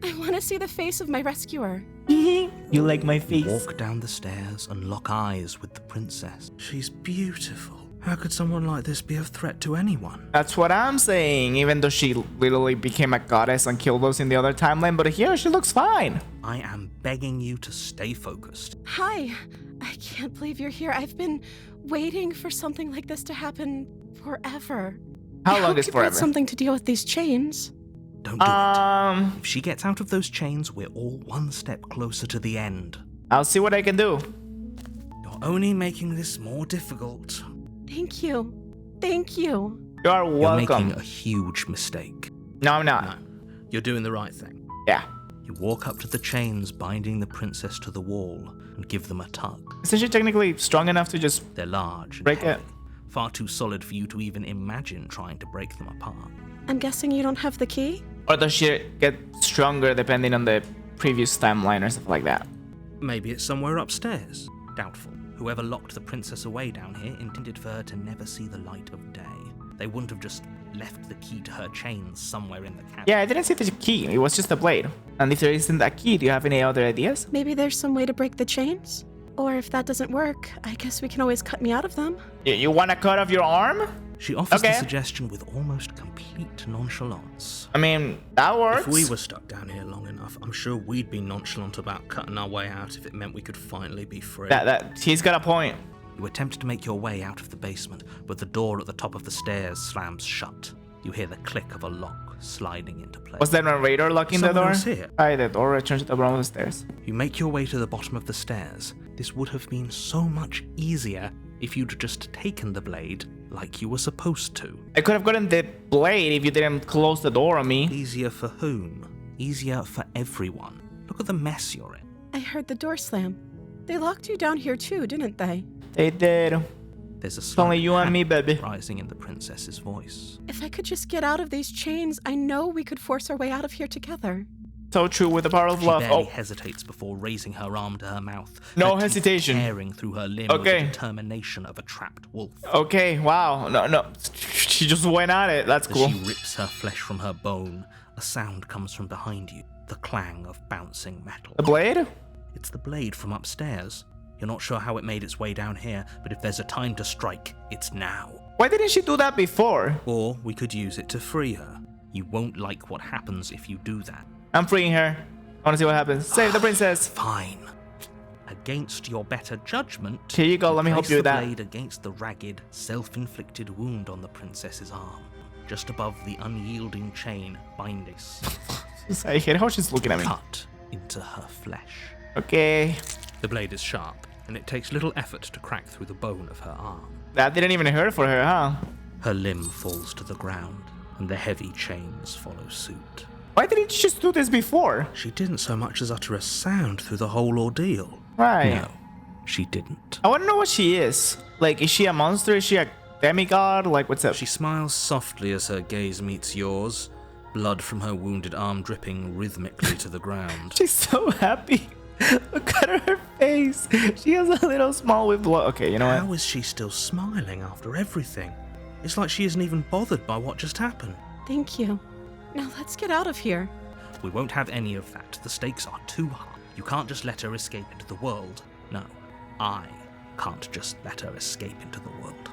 I want to see the face of my rescuer. You like my face? Walk down the stairs and lock eyes with the princess. She's beautiful. How could someone like this be a threat to anyone? That's what I'm saying, even though she literally became a goddess and killed us in the other timeline, but here she looks fine. I am begging you to stay focused. Hi. I can't believe you're here. I've been waiting for something like this to happen forever. How I long hope is you brought forever? something to deal with these chains. Don't do it. If she gets out of those chains, we're all one step closer to the end. I'll see what I can do. You're only making this more difficult. Thank you. Thank you. You are You're welcome. making a huge mistake. No, I'm not. No, you're doing the right thing. Yeah. You walk up to the chains binding the princess to the wall and give them a tug. Isn't she technically strong enough to just... They're large and Break it. heavy, far too solid for you to even imagine trying to break them apart. I'm guessing you don't have the key? Or does she get stronger depending on the previous timeline or stuff like that? Maybe it's somewhere upstairs. Doubtful. Whoever locked the princess away down here intended for her to never see the light of day. They wouldn't have just left the key to her chains somewhere in the cabin. Yeah, I didn't see the key. It was just a blade. And if there isn't a key, do you have any other ideas? Maybe there's some way to break the chains? Or if that doesn't work, I guess we can always cut me out of them. You want to cut off your arm? She offers Okay. the suggestion with almost complete nonchalance. I mean, that works. If we were stuck down here long enough, I'm sure we'd be nonchalant about cutting our way out if it meant we could finally be free. He's got a point. You attempt to make your way out of the basement, but the door at the top of the stairs slams shut. You hear the click of a lock sliding into place. Was that narrator locking the Someone door? else here. Alright, the door returns to the bottom of the stairs. You make your way to the bottom of the stairs. This would have been so much easier if you'd just taken the blade like you were supposed to. I could have gotten the blade if you didn't close the door on me. Easier for whom? Easier for everyone. Look at the mess you're in. I heard the door slam. They locked you down here too, didn't they? They did. There's a It's only you and me, baby. rising in the princess's voice. If I could just get out of these chains, I know we could force our way out of here together. So true with the power of She love. barely Oh, hesitates before raising her arm to her mouth. No her teeth hesitation. tearing through her limb with Okay. the determination of a trapped wolf. okay, wow. No. She just went at it. That's As cool. she rips her flesh from her bone, a sound comes from behind you, the clang of bouncing metal. The blade? It's the blade from upstairs. You're not sure how it made its way down here, but if there's a time to strike, it's now. Why didn't she do that before? Or we could use it to free her. You won't like what happens if you do that. I'm freeing her. I want to see what happens. Save the princess. Fine. Against your better judgment, Here you go. Let me help place you with the that. blade against the ragged, self-inflicted wound on the princess's arm, just above the unyielding chain binding. I hate how she's looking at me. Cut into her flesh. Okay. The blade is sharp, and it takes little effort to crack through the bone of her arm. That didn't even hurt for her, huh? Her limb falls to the ground, and the heavy chains follow suit. Why didn't you just do this before? She didn't so much as utter a sound through the whole ordeal. Right. No, she didn't. I want to know what she is. Like, is she a monster? Is she a demigod? Like, what's up? She smiles softly as her gaze meets yours, blood from her wounded arm dripping rhythmically to the ground. She's so happy. Look at her face. She has a little small with blood. Okay, you know what? How is she still smiling after everything? It's like she isn't even bothered by what just happened. Thank you. Now let's get out of here. We won't have any of that. The stakes are too high. You can't just let her escape into the world. No, I can't just let her escape into the world.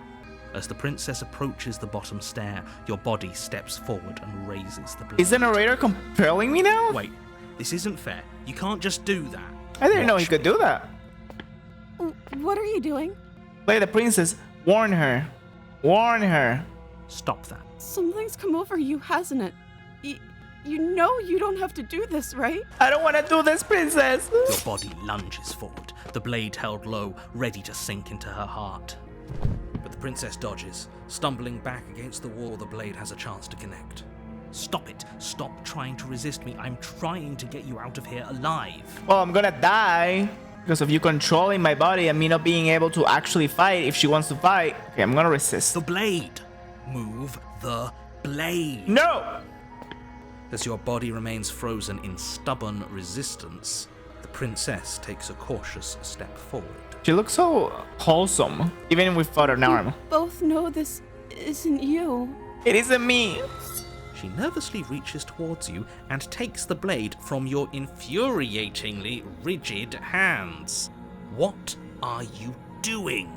As the princess approaches the bottom stair, your body steps forward and raises the blade. Is the narrator compelling me now? Wait, this isn't fair. You can't just do that. I didn't know he Watch could do that. What are you doing? Play the princess. Warn her. Warn her. Stop that. Something's come over you, hasn't it? You know you don't have to do this, right? I don't want to do this, princess. Your body lunges forward, the blade held low, ready to sink into her heart. But the princess dodges, stumbling back against the wall. The blade has a chance to connect. Stop it. Stop trying to resist me. I'm trying to get you out of here alive. Well, I'm gonna die because of you controlling my body and me not being able to actually fight if she wants to fight. Okay, I'm gonna resist. The blade. Move the blade. No! As your body remains frozen in stubborn resistance, the princess takes a cautious step forward. She looks so wholesome, even without an arm. Both know this isn't you. It isn't me. She nervously reaches towards you and takes the blade from your infuriatingly rigid hands. What are you doing?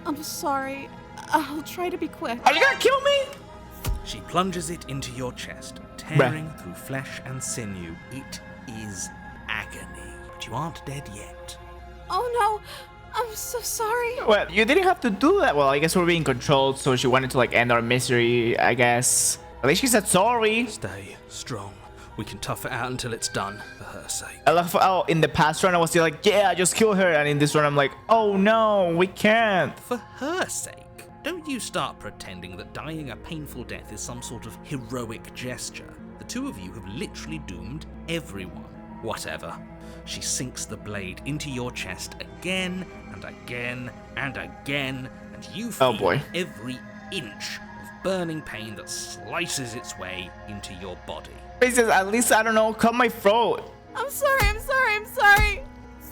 I'm sorry. I'll try to be quick. Are you gonna kill me? She plunges it into your chest, tearing through flesh and sinew. It is agony, but you aren't dead yet. Oh no, I'm so sorry. Well, you didn't have to do that. Well, I guess we're being controlled, so she wanted to like end our misery, I guess. At least she said sorry. Stay strong. We can tough it out until it's done, for her sake. I love how in the past run I was still like, yeah, just kill her. And in this run I'm like, oh no, we can't. For her sake. Don't you start pretending that dying a painful death is some sort of heroic gesture. The two of you have literally doomed everyone. Whatever. She sinks the blade into your chest again and again and again, and you feel boy. every inch of burning pain that slices its way into your body. Princess, at least, I don't know, cut my throat. I'm sorry.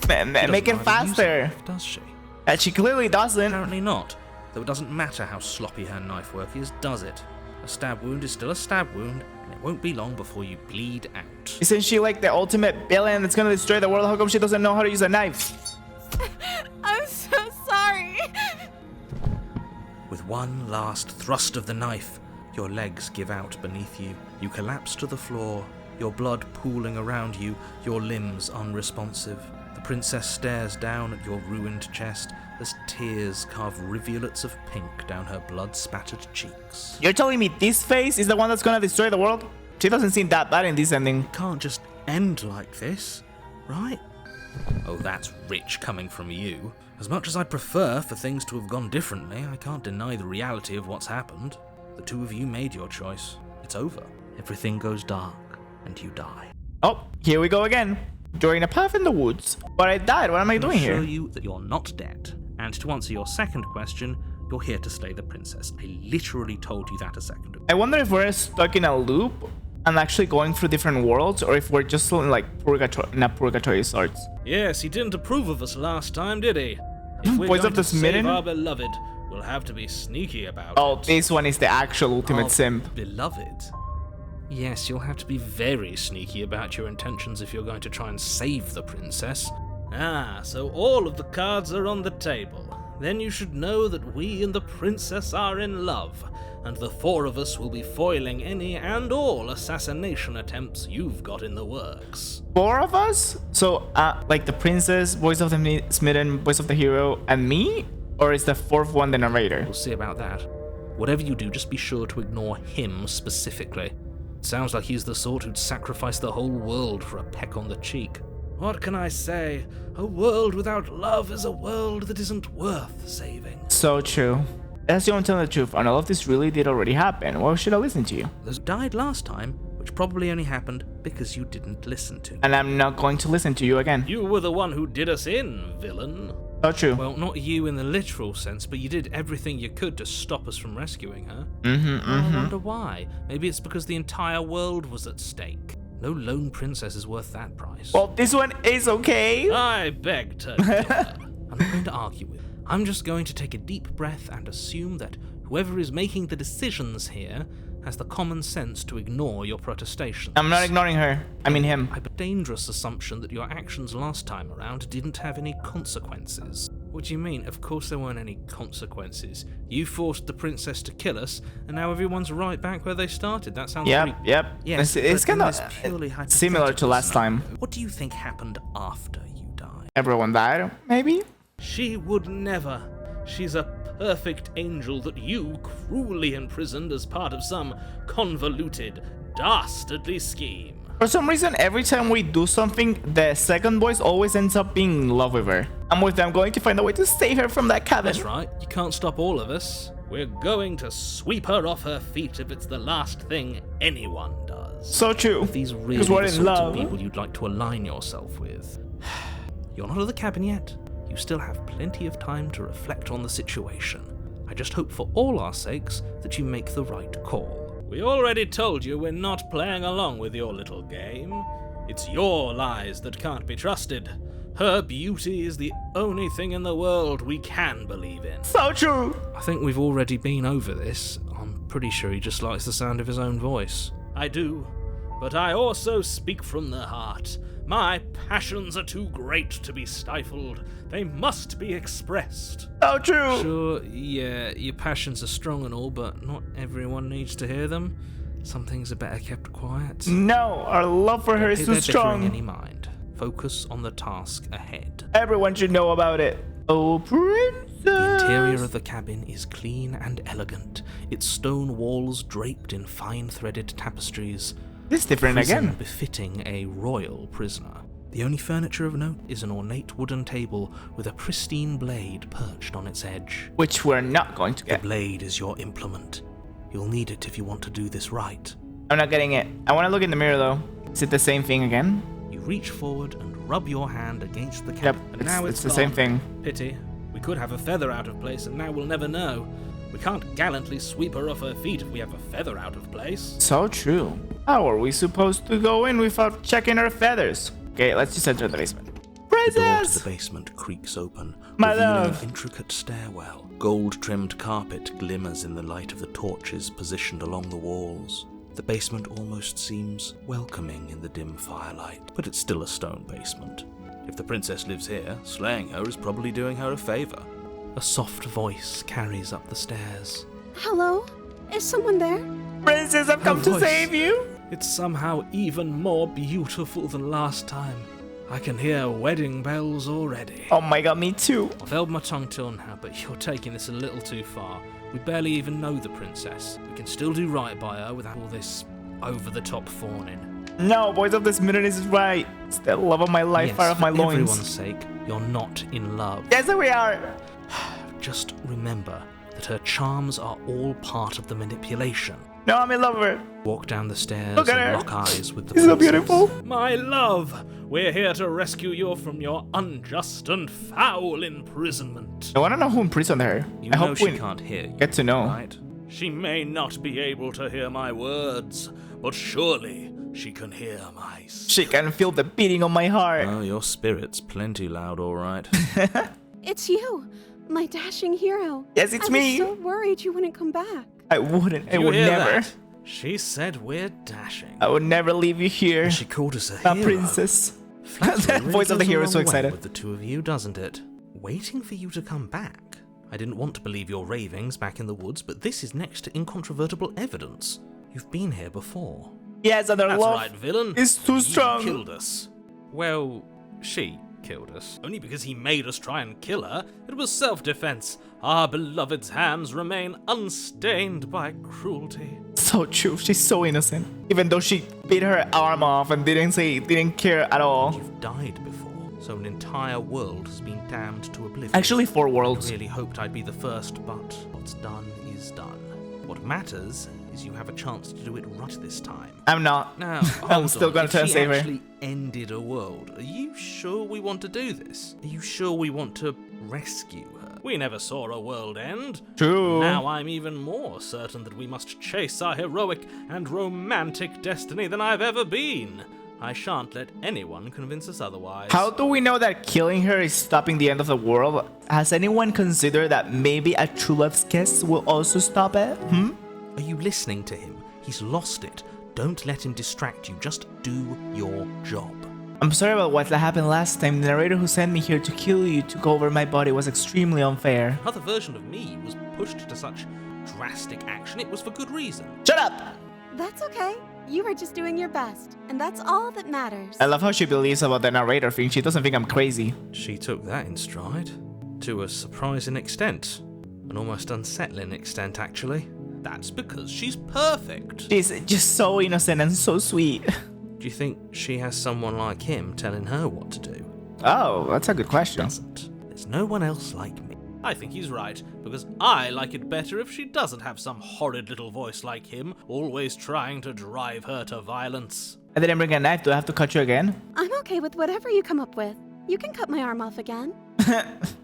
Make it faster. Does she? And she clearly doesn't. Apparently not. Though it doesn't matter how sloppy her knife work is, does it? A stab wound is still a stab wound, and it won't be long before you bleed out. Isn't she like the ultimate villain that's gonna destroy the world? How come she doesn't know how to use a knife? I'm so sorry. With one last thrust of the knife, your legs give out beneath you. You collapse to the floor, your blood pooling around you, your limbs unresponsive. The princess stares down at your ruined chest as tears carve rivulets of pink down her blood-spattered cheeks. You're telling me this face is the one that's gonna destroy the world? She doesn't seem that bad in this ending. Can't just end like this, right? Oh, that's rich coming from you. As much as I'd prefer for things to have gone differently, I can't deny the reality of what's happened. The two of you made your choice. It's over. Everything goes dark, and you die. Oh, here we go again. During a path in the woods. But I died. What am I doing here? I'll show you that you're not dead. And to answer your second question, you're here to slay the princess. I literally told you that a second ago. I wonder if we're stuck in a loop and actually going through different worlds, or if we're just in like purgatory sorts. Yes, he didn't approve of us last time, did he? If we're Voice going of the to save Smitten? our beloved, we'll have to be sneaky about Oh, it. this one is the actual ultimate Our simp. beloved? Yes, you'll have to be very sneaky about your intentions if you're going to try and save the princess. Ah, so all of the cards are on the table. Then you should know that we and the princess are in love, and the four of us will be foiling any and all assassination attempts you've got in the works. 4 of us? So, like the princess, voice of the Smitten, voice of the hero, and me? Or is the 4th one the narrator? We'll see about that. Whatever you do, just be sure to ignore him specifically. It sounds like he's the sort who'd sacrifice the whole world for a peck on the cheek. What can I say? A world without love is a world that isn't worth saving. So true. That's the only telling the truth, and all of this really did already happen. Why should I listen to you? Those died last time, which probably only happened because you didn't listen to me. And I'm not going to listen to you again. You were the one who did us in, villain. So true. Well, not you in the literal sense, but you did everything you could to stop us from rescuing her. I wonder why. Maybe it's because the entire world was at stake. No lone princess is worth that price. Well, this one is okay. I beg to differ. I'm not going to argue with you. I'm just going to take a deep breath and assume that whoever is making the decisions here has the common sense to ignore your protestations. I'm not ignoring her. I mean him. I have a dangerous assumption that your actions last time around didn't have any consequences. What do you mean? Of course there weren't any consequences. You forced the princess to kill us, and now everyone's right back where they started. That sounds Yep, pretty... yep. Yes, It's but in kind of this purely similar to hypothetical last scenario, time. What do you think happened after you died? Everyone died, maybe? She would never. She's a perfect angel that you cruelly imprisoned as part of some convoluted, dastardly scheme. For some reason, every time we do something, the second voice always ends up being in love with her. I'm with them going to find a way to save her from that cabin. That's right, you can't stop all of us. We're going to sweep her off her feet if it's the last thing anyone does. So true. These really Because we're the in sorts love. of people you'd like to align yourself with. You're not at the cabin yet. You still have plenty of time to reflect on the situation. I just hope for all our sakes that you make the right call. We already told you we're not playing along with your little game. It's your lies that can't be trusted. Her beauty is the only thing in the world we can believe in. So true. I think we've already been over this. I'm pretty sure he just likes the sound of his own voice. I do, but I also speak from the heart. My passions are too great to be stifled. They must be expressed. So true. Sure, yeah, your passions are strong and all, but not everyone needs to hear them. Some things are better kept quiet. No, our love for her Don't is pay too their bickering any strong. mind. Focus on the task ahead. Everyone should know about it. Oh, princess. The interior of the cabin is clean and elegant, its stone walls draped in fine-threaded tapestries. This is different Prison again. befitting a royal prisoner. The only furniture of note is an ornate wooden table with a pristine blade perched on its edge. Which we're not going to The get. blade is your implement. You'll need it if you want to do this right. I'm not getting it. I want to look in the mirror though. Is it the same thing again? You reach forward and rub your hand against the Yep, cabin. And now it's the same gone. thing. Pity. We could have a feather out of place, and now we'll never know. We can't gallantly sweep her off her feet if we have a feather out of place. So true. How are we supposed to go in without checking our feathers? Okay, let's just enter the basement. The door to Princess! the basement creaks open, My revealing love. an intricate stairwell. Gold-trimmed carpet glimmers in the light of the torches positioned along the walls. The basement almost seems welcoming in the dim firelight, but it's still a stone basement. If the princess lives here, slaying her is probably doing her a favor. A soft voice carries up the stairs. Hello? Is someone there? Princess, I've come to voice. save you. It's somehow even more beautiful than last time. I can hear wedding bells already. Oh my god, me too. I've held my tongue till now, but you're taking this a little too far. We barely even know the princess. We can still do right by her without all this over-the-top fawning. No, Voice of the Smitten is right. It's the love of my life, Yes, fire of my for loins. everyone's sake, you're not in love. Yes, we are. Just remember that her charms are all part of the manipulation. No, I'm in love with her. Walk down the stairs Look at and her. lock eyes with the She's so princess. beautiful. My love, we're here to rescue you from your unjust and foul imprisonment. I want to know who imprisoned her. You I know hope she we can't hear you, get to know. right? She may not be able to hear my words, but surely she can hear my... She can feel the beating of my heart. Oh, your spirit's plenty loud, all right. It's you, my dashing hero. Yes, it's I me. was so worried you wouldn't come back. I wouldn't. I You would hear never. that? She said we're dashing. I would never leave you here. She called us a A hero. princess. Flattery That really voice of the goes a hero is so long way excited. with the two of you, doesn't it? Waiting for you to come back. I didn't want to believe your ravings back in the woods, but this is next to incontrovertible evidence. You've been here before. Yes, and their That's love right, villain. is too You strong. killed us. Well, she killed us. Only because he made us try and kill her. It was self-defense. Our beloved's hands remain unstained by cruelty. So true. She's so innocent. Even though she bit her arm off and didn't care at all. You've died before, so an entire world has been damned to oblivion. Actually, 4 I worlds. really hoped I'd be the first, but what's done is done. What matters is you have a chance to do it right this time. I'm not. Now, I'm hold still on. gonna If try and she save her. actually ended a world, are you sure we want to do this? Are you sure we want to rescue her? We never saw a world end. True. Now I'm even more certain that we must chase our heroic and romantic destiny than I've ever been. I shan't let anyone convince us otherwise. How do we know that killing her is stopping the end of the world? Has anyone considered that maybe a true love's kiss will also stop it? Are you listening to him? He's lost it. Don't let him distract you. Just do your job. I'm sorry about what happened last time. The narrator who sent me here to kill you took over my body was extremely unfair. Another version of me was pushed to such drastic action. It was for good reason. Shut up! That's okay. You were just doing your best, and that's all that matters. I love how she believes about the narrator thing. She doesn't think I'm crazy. She took that in stride. To a surprising extent. An almost unsettling extent, actually. That's because she's perfect. She's just so innocent and so sweet. Do you think she has someone like him telling her what to do? Oh, that's a good question. Doesn't. There's no one else like me. I think he's right, because I like it better if she doesn't have some horrid little voice like him, always trying to drive her to violence. I didn't bring a knife. Do I have to cut you again? I'm okay with whatever you come up with. You can cut my arm off again.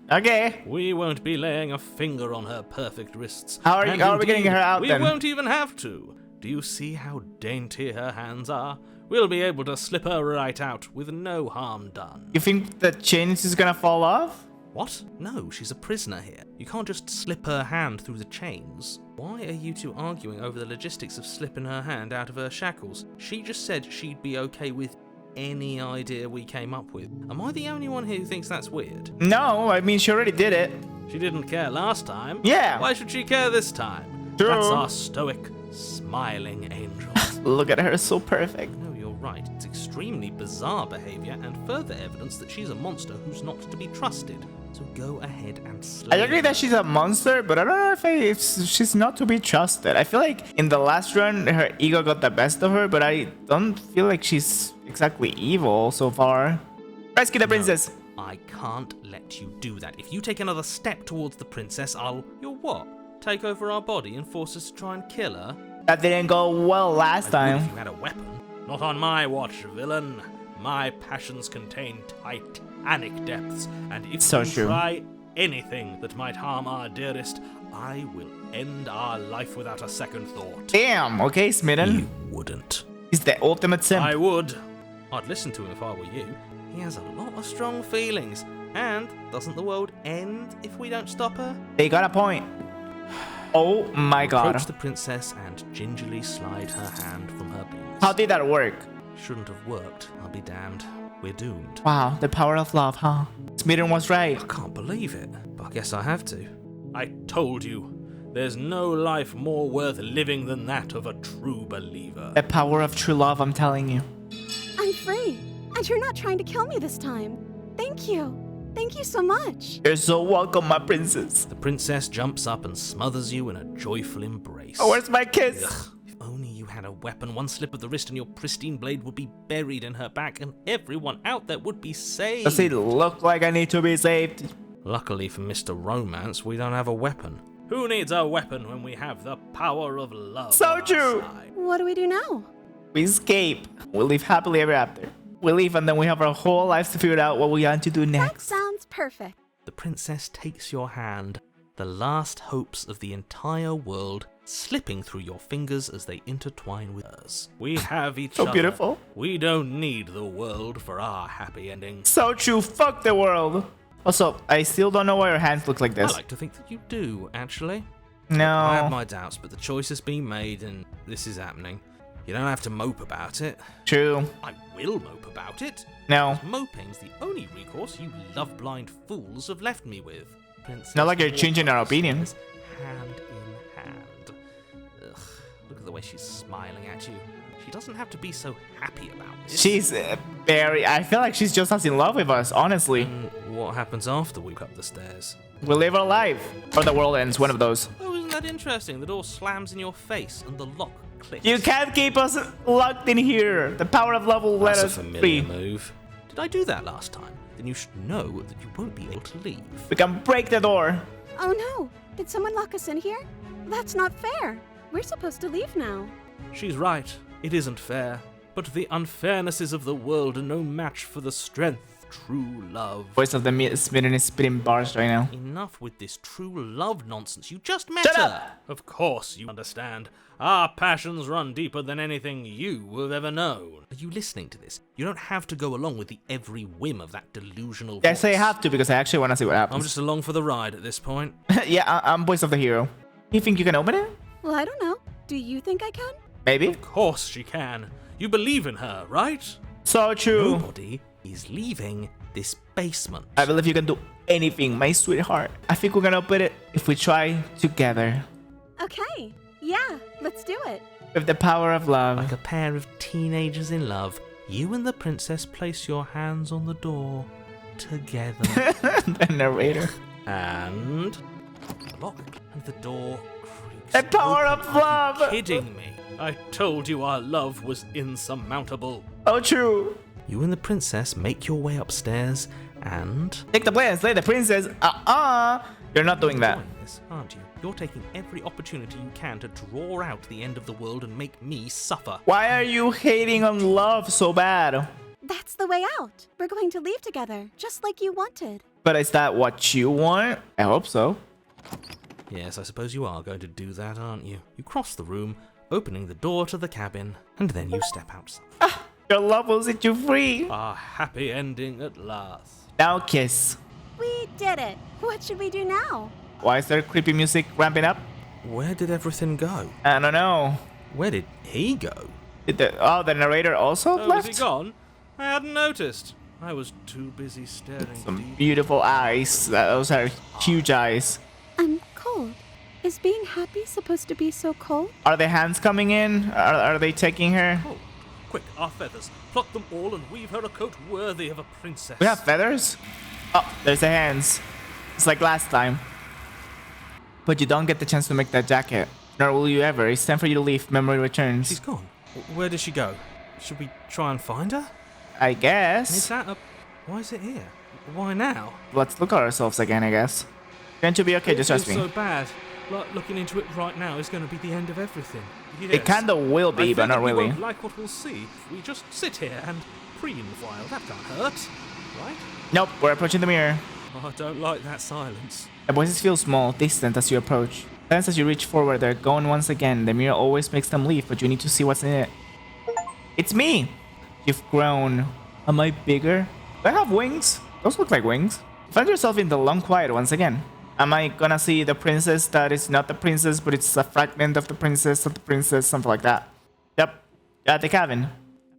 Okay. We won't be laying a finger on her perfect wrists. How are And we getting indeed, her out we then? won't even have to. Do you see how dainty her hands are? We'll be able to slip her right out with no harm done. You think the chains is gonna fall off? What? No, she's a prisoner here. You can't just slip her hand through the chains. Why are you two arguing over the logistics of slipping her hand out of her shackles? She just said she'd be okay with any idea we came up with. Am I the only one here who thinks that's weird? No, I mean she already did it. She didn't care last time. Yeah. Why should she care this time? True. That's our stoic, smiling angel. Look at her, so perfect. No, you're right. It's extremely bizarre behavior and further evidence that she's a monster who's not to be trusted. So go ahead and slay I agree her. that she's a monster, but I don't know if she's not to be trusted. I feel like in the last run, her ego got the best of her, but I don't feel like she's exactly evil so far. Rescue the princess. I can't let you do that. If you take another step towards the princess, You'll what? Take over our body and force us to try and kill her? That didn't go well last I would if time. you had a weapon. Not on my watch, villain. My passions contain titanic depths, and if So you true. try anything that might harm our dearest, I will end our life without a second thought. Damn, okay, Smitten. You wouldn't. He's the ultimate simp. I would. I'd listen to him if I were you. He has a lot of strong feelings. And doesn't the world end if we don't stop her? They got a point. Oh my god. Approach the princess and gingerly slide her hand from her beans. How did that work? Shouldn't have worked, I'll be damned. we're doomed. Wow, the power of love, huh? Smitten was right. I can't believe it, but I guess I have to. I told you, there's no life more worth living than that of a true believer. The power of true love, I'm telling you. I'm free, and you're not trying to kill me this time. Thank you. Thank you so much. You're so welcome, my princess. The princess jumps up and smothers you in a joyful embrace. Oh, where's my kiss? Ugh, if only you had a weapon, one slip of the wrist and your pristine blade would be buried in her back and everyone out there would be saved. Does it look like I need to be saved? Luckily for Mr. Romance, we don't have a weapon. Who needs a weapon when we have the power of love? So true. What do we do now? We escape. We live happily ever after. We leave and then we have our whole lives to figure out what we want to do That next. sounds perfect. The princess takes your hand, the last hopes of the entire world slipping through your fingers as they intertwine with hers. We have each So other. beautiful. We don't need the world for our happy ending. So true. Fuck the world. Also, I still don't know why your hands look like I this. like to think that you do, actually. No. I have my doubts, but the choice has been made and this is happening. You don't have to mope about it. True. I will mope about it. No. Moping's the only recourse you love-blind fools have left me with. Princess Not like you're walks changing our opinion. upstairs, hand in hand. Ugh, look at the way she's smiling at you. She doesn't have to be so happy about this. She's very... I feel like she's just as in love with us, honestly. And what happens after we go up the stairs? We live our life. Or the world ends, one of those. Oh, isn't that interesting? The door slams in your face and the lock clicks. You can't keep us locked in here. The power of love will let That's us a familiar free. move. Did I do that last time? Then you should know that you won't be able to leave. We can break the door. Oh no, did someone lock us in here? That's not fair. We're supposed to leave now. She's right. It isn't fair. But the unfairnesses of the world are no match for the strength, true love. Voice of the Smitten is spitting bars right now. Enough with this true love nonsense. You just met Shut her. up! Of course you understand. Our passions run deeper than anything you have ever known. Are you listening to this? You don't have to go along with the every whim of that delusional Yes, I voice. have to because I actually want to see what I'm happens. just along for the ride at this point. Yeah, I'm voice of the hero. You think you can open it? Well, I don't know. Do you think I can? Maybe. Of course she can. You believe in her, right? So true. Nobody is leaving this basement. I believe you can do anything, my sweetheart. I think we're gonna open it if we try together. Okay. Yeah, let's do it. With the power of love. Like a pair of teenagers in love, you and the princess place your hands on the door together. The narrator. And the lock and the door creaks. The power open. of love. Are you kidding me? I told you our love was insurmountable. Oh, true. You and the princess make your way upstairs and... Take the plan, slay the princess. You're not doing that. Enjoying this, aren't you? You're taking every opportunity you can to draw out the end of the world and make me suffer. Why are you hating on love so bad? That's the way out. We're going to leave together, just like you wanted. But is that what you want? I hope so. Yes, I suppose you are going to do that, aren't you? You cross the room, opening the door to the cabin, and then you step outside. Your love will set you free. Our happy ending at last. Now kiss. We did it. What should we do now? Why is there creepy music ramping up? Where did everything go? I don't know. Where did he go? Did the narrator also Oh, left? was he gone? I hadn't noticed. I was too busy staring Some deep. beautiful eyes. Those are huge eyes. I'm cold. Is being happy supposed to be so cold? Are the hands coming in? Are they taking her? Oh, quick, our feathers. Pluck them all and weave her a coat worthy of a princess. We have feathers? Oh, there's the hands. It's like last time. But you don't get the chance to make that jacket. Nor will you ever. It's time for you to leave. Memory returns. She's gone. Where did she go? Should we try and find her? I Is guess. that a... Why is it here? Why now? Let's look at ourselves again, I guess. Going to be okay, just trust me. so bad. Like, looking into it right now is going to be the end of everything. It Yes. kinda will be, I but think not we really. won't like what we'll see if we just sit here and preen a while. That can't hurt, right? Nope, we're approaching the mirror. Oh, I don't like that silence. The voices feel small, distant as you approach. Then as you reach forward, they're gone once again. The mirror always makes them leave, but you need to see what's in it. It's me! You've grown. Am I bigger? Do I have wings? Those look like wings. Find yourself in the long quiet once again. Am I gonna see the princess that is not the princess, but it's a fragment of the princess, something like that? Yep. At the cabin.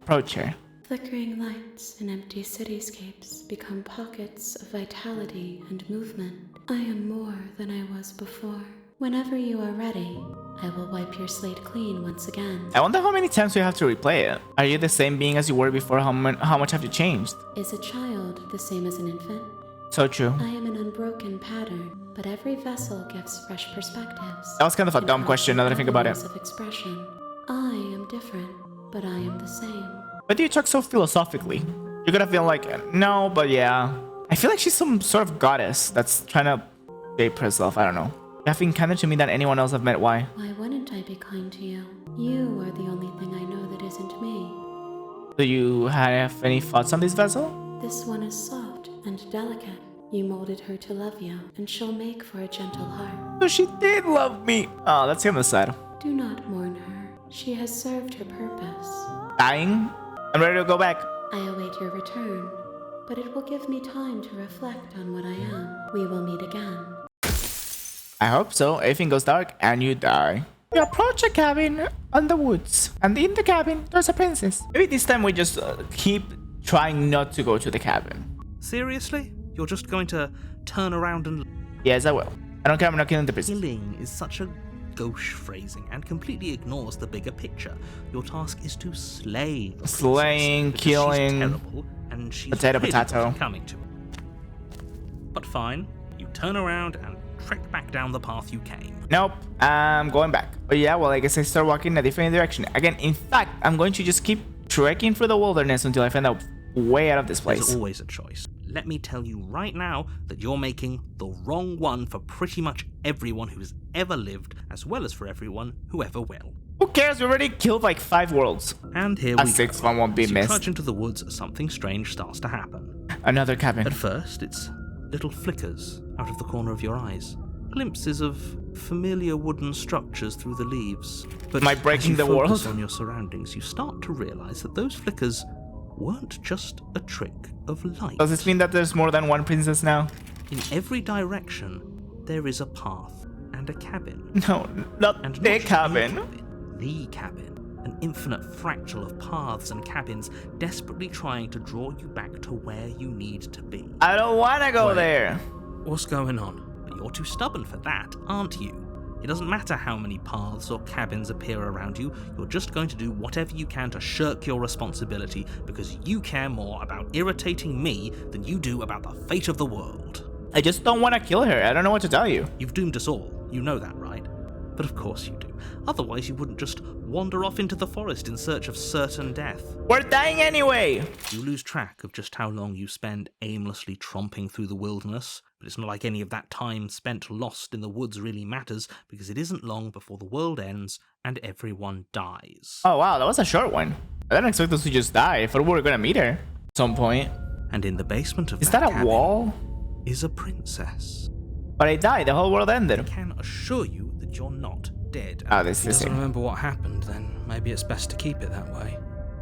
Approach her. Flickering lights and empty cityscapes become pockets of vitality and movement. I am more than I was before. Whenever you are ready, I will wipe your slate clean once again. I wonder how many times we have to replay it. Are you the same being as you were before? How much have you changed? Is a child the same as an infant? So true. I am an unbroken pattern, but every vessel gives fresh perspectives. That was kind of a dumb question now that I think about it. Of expression. I am different, but I am the same. Why do you talk so philosophically? You're gonna feel like, no, but yeah. I feel like she's some sort of goddess that's trying to shape herself. I don't know. You have been kinder to me than anyone else I've met. Why? Why wouldn't I be kind to you? You are the only thing I know that isn't me. Do you have any thoughts on this vessel? This one is soft and delicate. You molded her to love you, and she'll make for a gentle heart. So she did love me. Oh, let's see on the side. Do not mourn her. She has served her purpose. Dying? I'm ready to go back. I await your return, but it will give me time to reflect on what I am. We will meet again. I hope so. Everything goes dark and you die. You approach a cabin on the woods, and in the cabin there's a princess. Maybe this time we just keep trying not to go to the cabin. Seriously? You're just going to turn around and... Yes, I will. I don't care. I'm not killing the princess. Killing is such a gauche phrasing and completely ignores the bigger picture. Your task is to slay the princess, Slaying, because killing, she's terrible and she's potato, really potato. not coming to it. But fine, you turn around and trek back down the path you came. Nope, I'm going back. But yeah, well, I guess I start walking in a different direction. Again, in fact, I'm going to just keep trekking through the wilderness until I find a way out of this place. There's always a choice. Let me tell you right now that you're making the wrong one for pretty much everyone who's ever lived, as well as for everyone who ever will. Who cares? We already killed like 5 worlds. And here A we sixth go. one won't be As you missed. trudge into the woods, something strange starts to happen. Another cabin. At first, it's little flickers out of the corner of your eyes. Glimpses of familiar wooden structures through the leaves. But Am I breaking as you the world? focus on your surroundings, you start to realize that those flickers weren't just a trick of light. Does this mean that there's more than one princess now? In every direction, there is a path and a cabin. No, not And the not just a cabin. the cabin. An infinite fractal of paths and cabins desperately trying to draw you back to where you need to be. I don't want to go Wait. there. What's going on? But you're too stubborn for that, aren't you? It doesn't matter how many paths or cabins appear around you, you're just going to do whatever you can to shirk your responsibility because you care more about irritating me than you do about the fate of the world. I just don't want to kill her. I don't know what to tell you. You've doomed us all, you know that, right? But of course you do. Otherwise you wouldn't just wander off into the forest in search of certain death. We're dying anyway. You lose track of just how long you spend aimlessly tromping through the wilderness, but it's not like any of that time spent lost in the woods really matters, because it isn't long before the world ends and everyone dies. Oh wow, that was a short one. I didn't expect us to just die. I thought we were gonna meet her at some point. And in the basement of Is that a cabin wall? is a princess. But I died. The whole world I ended. can assure you that you're not dead. Oh, this is Doesn't it. remember what happened, then maybe it's best to keep it that way.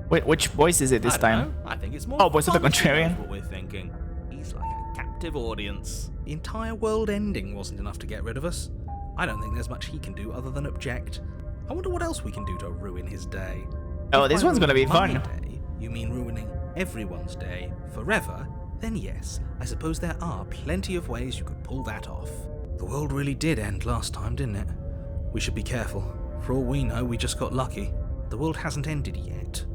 Wait, which voice is it this I don't time? know. I think it's more Oh, voice of the fun to know Contrarian. what we're thinking. He's like a captive audience. The entire world ending wasn't enough to get rid of us. I don't think there's much he can do other than object. I wonder what else we can do to ruin his day. Oh, If this by one's gonna be ruining my fun. Day, you mean ruining everyone's day forever? Then yes, I suppose there are plenty of ways you could pull that off. The world really did end last time, didn't it? We should be careful. For all we know, we just got lucky. The world hasn't ended yet,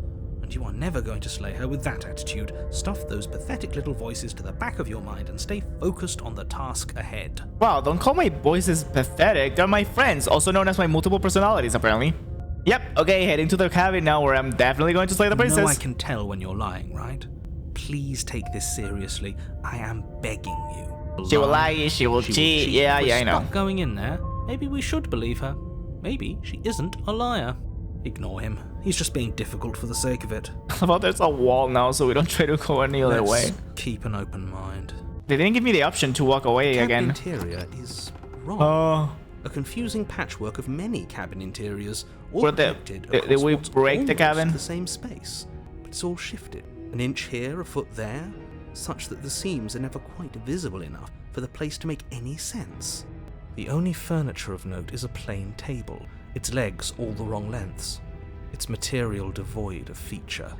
and you are never going to slay her with that attitude. Stuff those pathetic little voices to the back of your mind and stay focused on the task ahead. Wow, don't call my voices pathetic. They're my friends, also known as my multiple personalities, apparently. Yep, okay, heading to the cabin now where I'm definitely going to slay the princess. You know I can tell when you're lying, right? Please take this seriously. I am begging you. She will lie, she will cheat. Yeah, If we're I know. stuck going in there, maybe we should believe her. Maybe she isn't a liar. Ignore him. He's just being difficult for the sake of it. How about there's a wall now so we don't try to go any other way? Let's keep an open mind. They didn't give me the option to walk away Cabin again. interior is wrong. Oh, A confusing patchwork of many cabin interiors, all Were they- connected did across we what's break the almost cabin? the same space, but it's all shifted. An inch here, a foot there, such that the seams are never quite visible enough for the place to make any sense. The only furniture of note is a plain table, its legs all the wrong lengths, its material devoid of feature.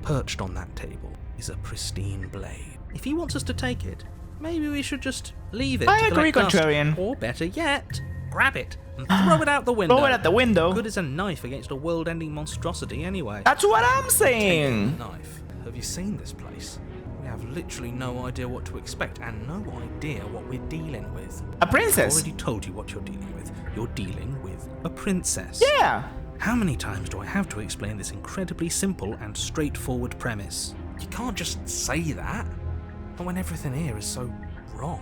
Perched on that table is a pristine blade. If he wants us to take it, maybe we should just leave it I to agree, collect dust. Contrarian. Or better yet, grab it and throw it out the window. Throw it at the window? Good as a knife against a world-ending monstrosity anyway. That's what I'm Take saying. the knife. Have you seen this place? We have literally no idea what to expect and no idea what we're dealing with. A princess? I've already told you what you're dealing with. You're dealing with a princess. Yeah. How many times do I have to explain this incredibly simple and straightforward premise? You can't just say that. Not when everything here is so wrong.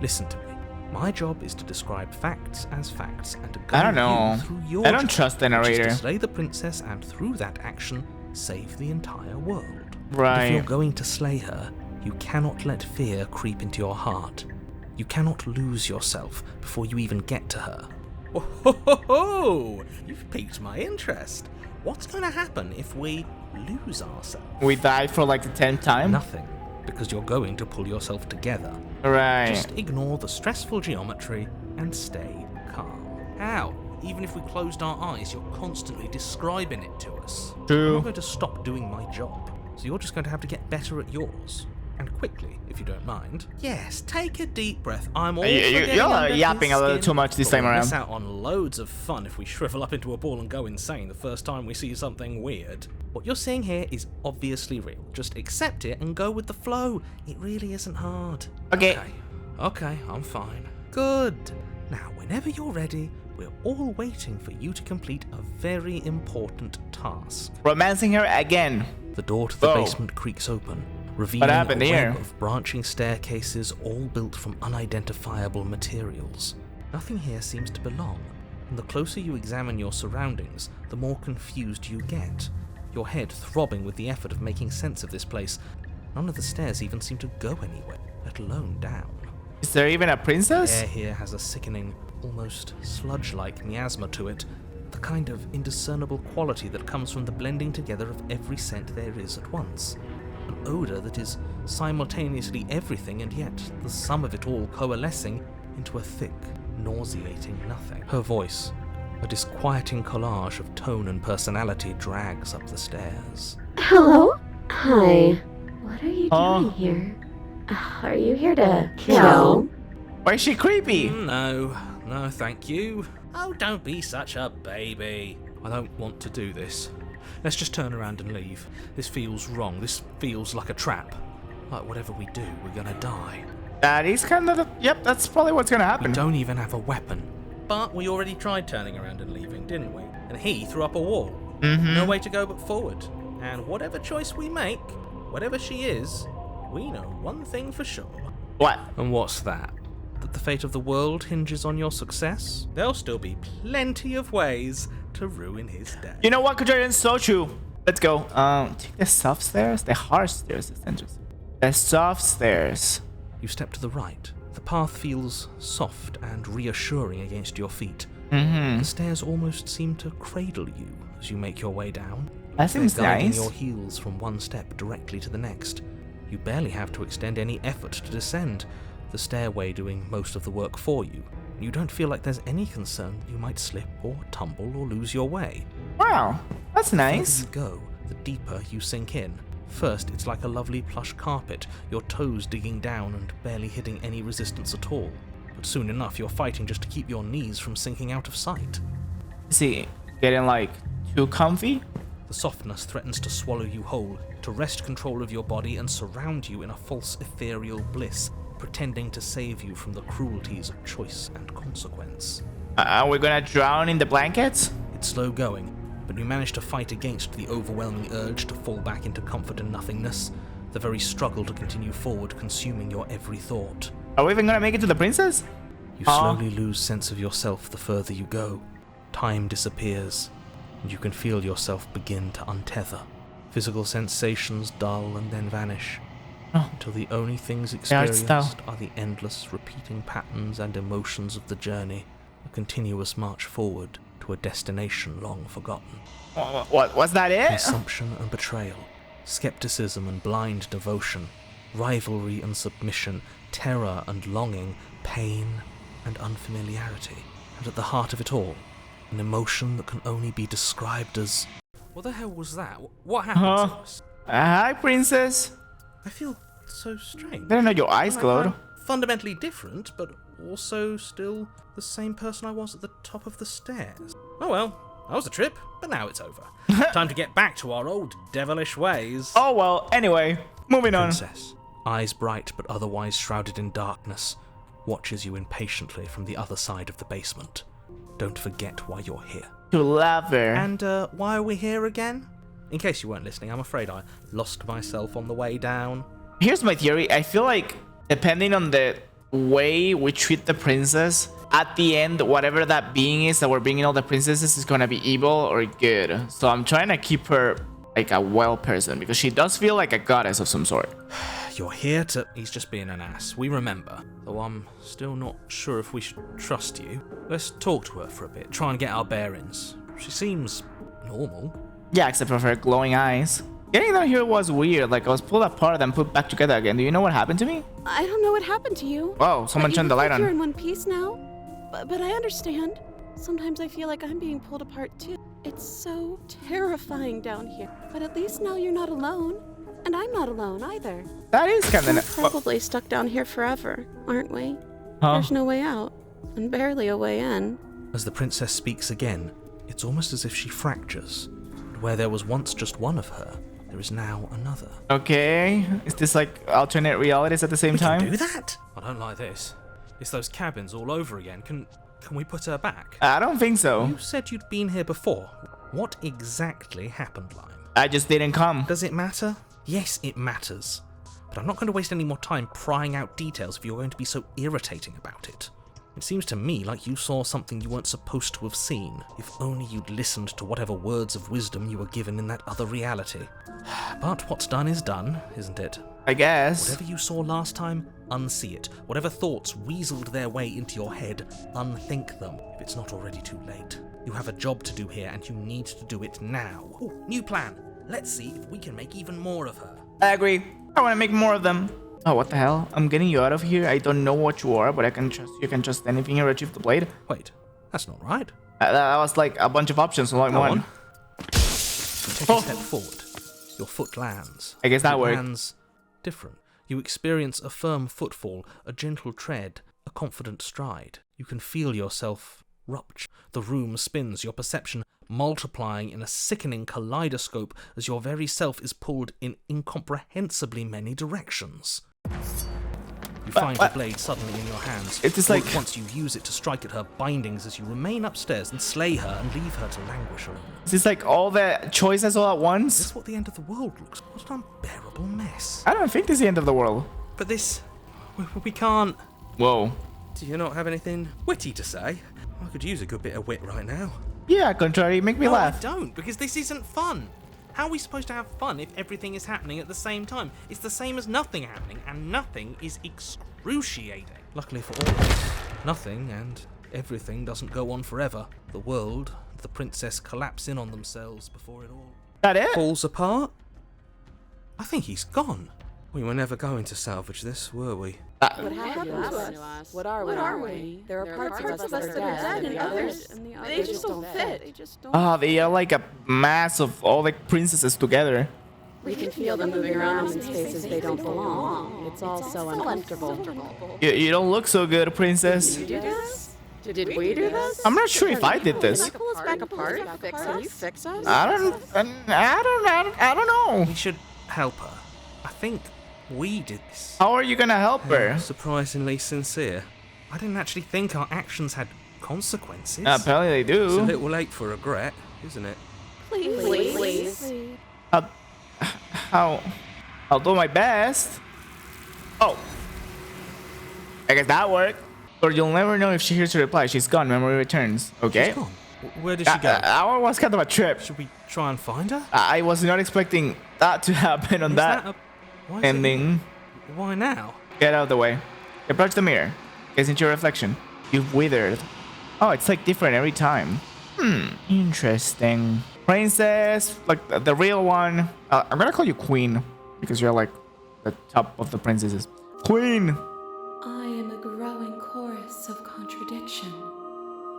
Listen to me. My job is to describe facts as facts and to I don't guide know. you through your I don't job, trust the which is narrator. to slay the princess and through that action save the entire world. Right. If you're going to slay her, you cannot let fear creep into your heart. You cannot lose yourself before you even get to her. Oh, ho, ho, ho. You've piqued my interest. What's going to happen if we lose ourselves? We died for like the 10th time? Nothing, because you're going to pull yourself together. Right. Just ignore the stressful geometry and stay calm. How? Even if we closed our eyes, you're constantly describing it to us. True. I'm not going to stop doing my job, so you're just going to have to get better at yours. And quickly, if you don't mind. Yes, take a deep breath. I'm all for getting You're under yapping his a little skin, too much this but time we'll around. miss out on loads of fun if we shrivel up into a ball and go insane the first time we see something weird. What you're seeing here is obviously real. Just accept it and go with the flow. It really isn't hard. Okay. Okay, I'm fine. Good. Now, whenever you're ready, we're all waiting for you to complete a very important task. Romancing her again. The door to the Whoa. basement creaks open, revealing a happened here? web of branching staircases all built from unidentifiable materials. Nothing here seems to belong, and the closer you examine your surroundings, the more confused you get, your head throbbing with the effort of making sense of this place. None of the stairs even seem to go anywhere, let alone down. Is there even a princess? The air here has a sickening, almost sludge-like miasma to it, the kind of indiscernible quality that comes from the blending together of every scent there is at once. An odour that is simultaneously everything and yet the sum of it all coalescing into a thick, nauseating nothing. Her voice, a disquieting collage of tone and personality, drags up the stairs. Hello? Hi. What are you Oh. doing here? Are you here to kill? Why is she creepy? No, thank you. Oh, don't be such a baby. I don't want to do this. Let's just turn around and leave. This feels wrong. This feels like a trap. Like whatever we do, we're gonna die. That is kind of the... Yep, that's probably what's gonna We happen. don't even have a weapon. But we already tried turning around and leaving, didn't we? And he threw up a wall. No way to go but forward. And whatever choice we make, whatever she is, we know one thing for sure. What? And what's that? That the fate of the world hinges on your success? There'll still be plenty of ways to ruin his day. You know what, Contrarian? So true. Let's go. Take the soft stairs? The hard stairs, it's interesting. The soft stairs. You step to the right. The path feels soft and reassuring against your feet. Mm-hmm. The stairs almost seem to cradle you as you make your way down. That seems They're guiding nice. your heels from one step directly to the next. You barely have to extend any effort to descend, the stairway doing most of the work for you. You don't feel like there's any concern that you might slip or tumble or lose your way. Wow, that's The nice. further you go, the deeper you sink in. First, it's like a lovely plush carpet, your toes digging down and barely hitting any resistance at all. But soon enough, you're fighting just to keep your knees from sinking out of sight. See, getting like too comfy? The softness threatens to swallow you whole, to wrest control of your body and surround you in a false ethereal bliss, pretending to save you from the cruelties of choice and consequence. Are we gonna drown in the blankets? It's slow going, but you manage to fight against the overwhelming urge to fall back into comfort and nothingness, the very struggle to continue forward consuming your every thought. Are we even gonna make it to the princess? You slowly lose sense of yourself the further you go. Time disappears, and you can feel yourself begin to untether. Physical sensations dull and then vanish, until the only things experienced are the endless repeating patterns and emotions of the journey, a continuous march forward to a destination long forgotten. What was that it? Consumption and betrayal, skepticism and blind devotion, rivalry and submission, terror and longing, pain and unfamiliarity. And at the heart of it all, an emotion that can only be described as... What the hell was that? What happened to us? Hi, princess. I feel so strange. I didn't know your eyes Like glowed. I'm fundamentally different, but also still the same person I was at the top of the stairs. Oh well, that was a trip, but now it's over. Time to get back to our old devilish ways. Oh well, anyway, moving on. Princess, eyes bright but otherwise shrouded in darkness, watches you impatiently from the other side of the basement. Don't forget why you're here. To love her. And why are we here again? In case you weren't listening, I'm afraid I lost myself on the way down. Here's my theory. I feel like depending on the way we treat the princess, at the end, whatever that being is that we're bringing all the princesses is gonna be evil or good. So I'm trying to keep her like a well person because she does feel like a goddess of some sort. You're here to... He's just being an ass. We remember. Though I'm still not sure if we should trust you. Let's talk to her for a bit. Try and get our bearings. She seems normal. Yeah, except for her glowing eyes. Getting down here was weird. Like I was pulled apart and put back together again. Do you know what happened to me? I don't know what happened to you. Whoa, someone turned the light You're in on. one piece now. But I understand. Sometimes I feel like I'm being pulled apart too. It's so terrifying down here. But at least now you're not alone. And I'm not alone either. That is kind We're of... probably stuck down here forever, aren't we? Huh? There's no way out. And barely a way in. As the princess speaks again, it's almost as if she fractures. And where there was once just one of her, there is now another. Okay. Is this like alternate realities at the same We time? can do that? I don't like this. It's those cabins all over again. Can we put her back? I don't think so. You said you'd been here before. What exactly happened, Lime? I just didn't come. Does it matter? Yes, it matters. But I'm not going to waste any more time prying out details if you're going to be so irritating about it. It seems to me like you saw something you weren't supposed to have seen. If only you'd listened to whatever words of wisdom you were given in that other reality. But what's done is done, isn't it? I guess. Whatever you saw last time, unsee it. Whatever thoughts weaseled their way into your head, unthink them, if it's not already too late. You have a job to do here, and you need to do it now. Ooh, new plan. Let's see if we can make even more of her. I agree. I want to make more of them. Oh, what the hell? I'm getting you out of here. I don't know what you are, but I can trust you. Can trust anything and retrieve the blade. Wait, that's not right. That was like a bunch of options, so like Go one. on. Take a step forward. Your foot lands. I guess that It worked. lands different. You experience a firm footfall, a gentle tread, a confident stride. You can feel yourself rupture. The room spins, your perception multiplying in a sickening kaleidoscope as your very self is pulled in incomprehensibly many directions. You find the blade suddenly in your hands. It is All like- at once you use it to strike at her bindings as you remain upstairs and slay her and leave her to languish alone. Is this like all the choices all at Is once? this what the end of the world looks like? What an unbearable mess. I don't think this is the end of the world. But this... we can't... Whoa. Do you not have anything witty to say? I could use a good bit of wit right now. Yeah, Contrary, make me No, laugh. I don't, because this isn't fun. How are we supposed to have fun if everything is happening at the same time? It's the same as nothing happening, and nothing is excruciating. Luckily for all of us, nothing and everything doesn't go on forever. The world and the princess collapse in on themselves before it all That it? falls apart. I think he's gone. We were never going to salvage this, were we? What happened to us? What are we? There are parts of us that are dead, and others, they just don't fit. They just don't. Oh, they are like a mass of all the princesses together. We can feel them moving around in spaces they don't belong. It's all so uncomfortable. You don't look so good, princess. Did you do this? Did we do this? I'm not sure if I did Can this. you pull us back apart? Can you fix us? I don't know. We should help her. I think we did this. How are you gonna help her? Surprisingly sincere. I didn't actually think our actions had consequences. Apparently they It's a do. little late for regret, isn't it? Please. I'll do my best. Oh. I guess that worked. Or you'll never know if she hears her reply. She's gone. Memory returns. Okay. She's gone. Where did she go? That was kind of a trip. Should we try and find her? I was not expecting that to happen on Is that why is ending. Why now? Get out of the way. Approach the mirror. Gaze into your reflection. You've withered. Oh, it's like different every time. Interesting. Princess, like the real one. I'm gonna call you Queen because you're like the top of the princesses. Queen. I am a growing chorus of contradiction,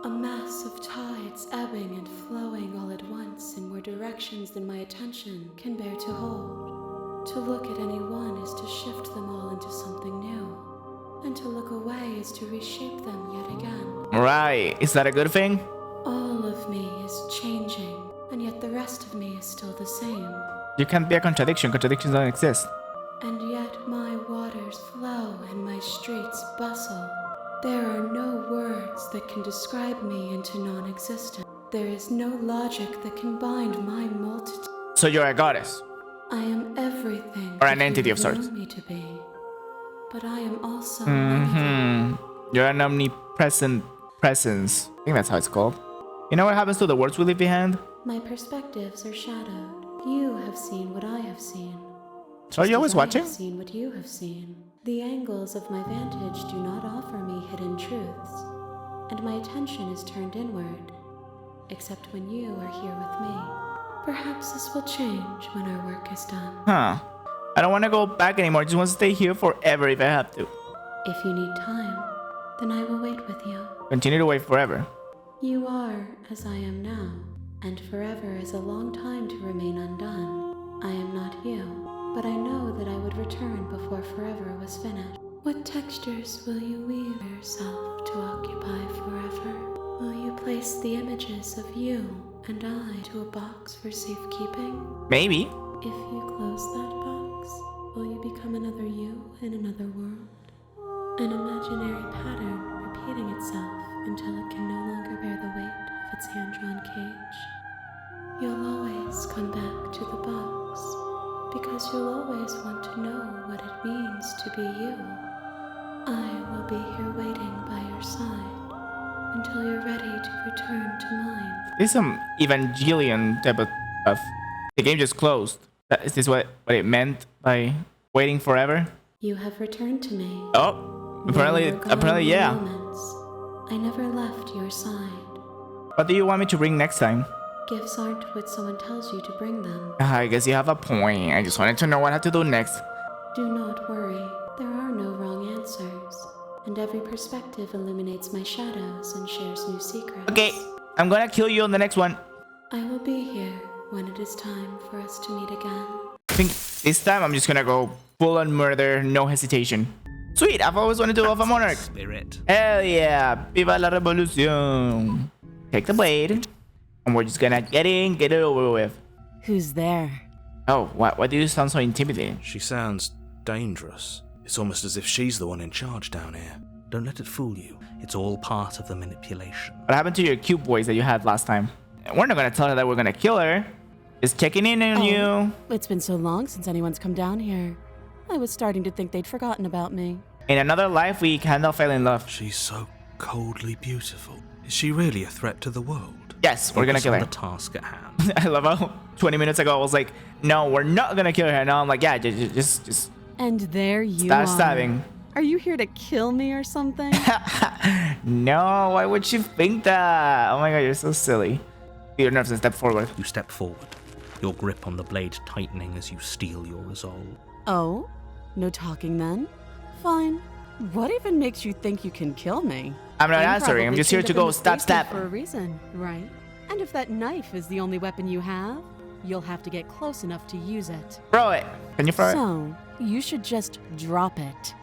a mass of tides ebbing and flowing all at once in more directions than my attention can bear to hold. To look at any one is to shift them all into something new. And to look away is to reshape them yet again. Right. Is that a good thing? All of me is changing, and yet the rest of me is still the same. You can't be a contradiction. Contradictions don't exist. And yet my waters flow and my streets bustle. There are no words that can describe me into non-existence. There is no logic that can bind my multitude. So you're a goddess. I am everything Or an that entity you of sorts. know me to be. But I am also You're an omnipresent presence. I think that's how it's called. You know what happens to the words we leave behind? my perspectives are shadowed. You have seen what I have seen. So are you always Just as I watching? have seen what you have seen. The angles of my vantage do not offer me hidden truths, and my attention is turned inward, except when you are here with me. Perhaps this will change when our work is done. Huh. I don't want to go back anymore. I just want to stay here forever if I have to. If you need time, then I will wait with you. Continue to wait forever. You are as I am now, and forever is a long time to remain undone. I am not you, but I know that I would return before forever was finished. What textures will you weave yourself to occupy forever? Will you place the images of you and I to a box for safekeeping? Maybe. If you close that box, will you become another you in another world? An imaginary pattern repeating itself until it can no longer bear the weight of its hand-drawn cage. You'll always come back to the box, because you'll always want to know what it means to be you. I will be here waiting by your side until you're ready to return to mine. This is some Evangelion type of stuff. The game just closed. Is this what it meant by waiting forever? You have returned to me. Oh, Though you were gone apparently, for yeah. moments, I never left your side. What do you want me to bring next time? Gifts aren't what someone tells you to bring them. I guess you have a point. I just wanted to know what I have to do next. Do not worry, there are no wrong answers, and every perspective illuminates my shadows and shares new secrets. Okay, I'm gonna kill you on the next one. I will be here when it is time for us to meet again. I think this time I'm just gonna go full on murder, no hesitation. Sweet, I've always wanted to do Alpha Monarch. Spirit. Hell yeah, viva la revolution. Take the blade, and we're just gonna get it over with. Who's there? Oh, why do you sound so intimidating? She sounds dangerous. It's almost as if she's the one in charge down here. Don't let it fool you. It's all part of the manipulation. What happened to your cute boys that you had last time? We're not gonna tell her that we're gonna kill her. Just checking in on you. It's been so long since anyone's come down here. I was starting to think they'd forgotten about me. In another life, we kind of fell in love. She's so coldly beautiful. Is she really a threat to the world? Yes, we're gonna Focus kill on her. the task at hand. I love how 20 minutes ago I was like, no, we're not gonna kill her. Now I'm like, yeah, just And there you start are. stabbing. Are you here to kill me or something? No, why would you think that? Oh my god, you're so silly. Your nerves and step forward. You step forward, your grip on the blade tightening as you steel your resolve. Oh? No talking then? Fine. What even makes you think you can kill me? I'm not I'm answering. I'm probably just here chained to up in go this stab, basement stab. for a reason, right? And if that knife is the only weapon you have, you'll have to get close enough to use it. Throw it. Can you throw it? So, you should just drop it.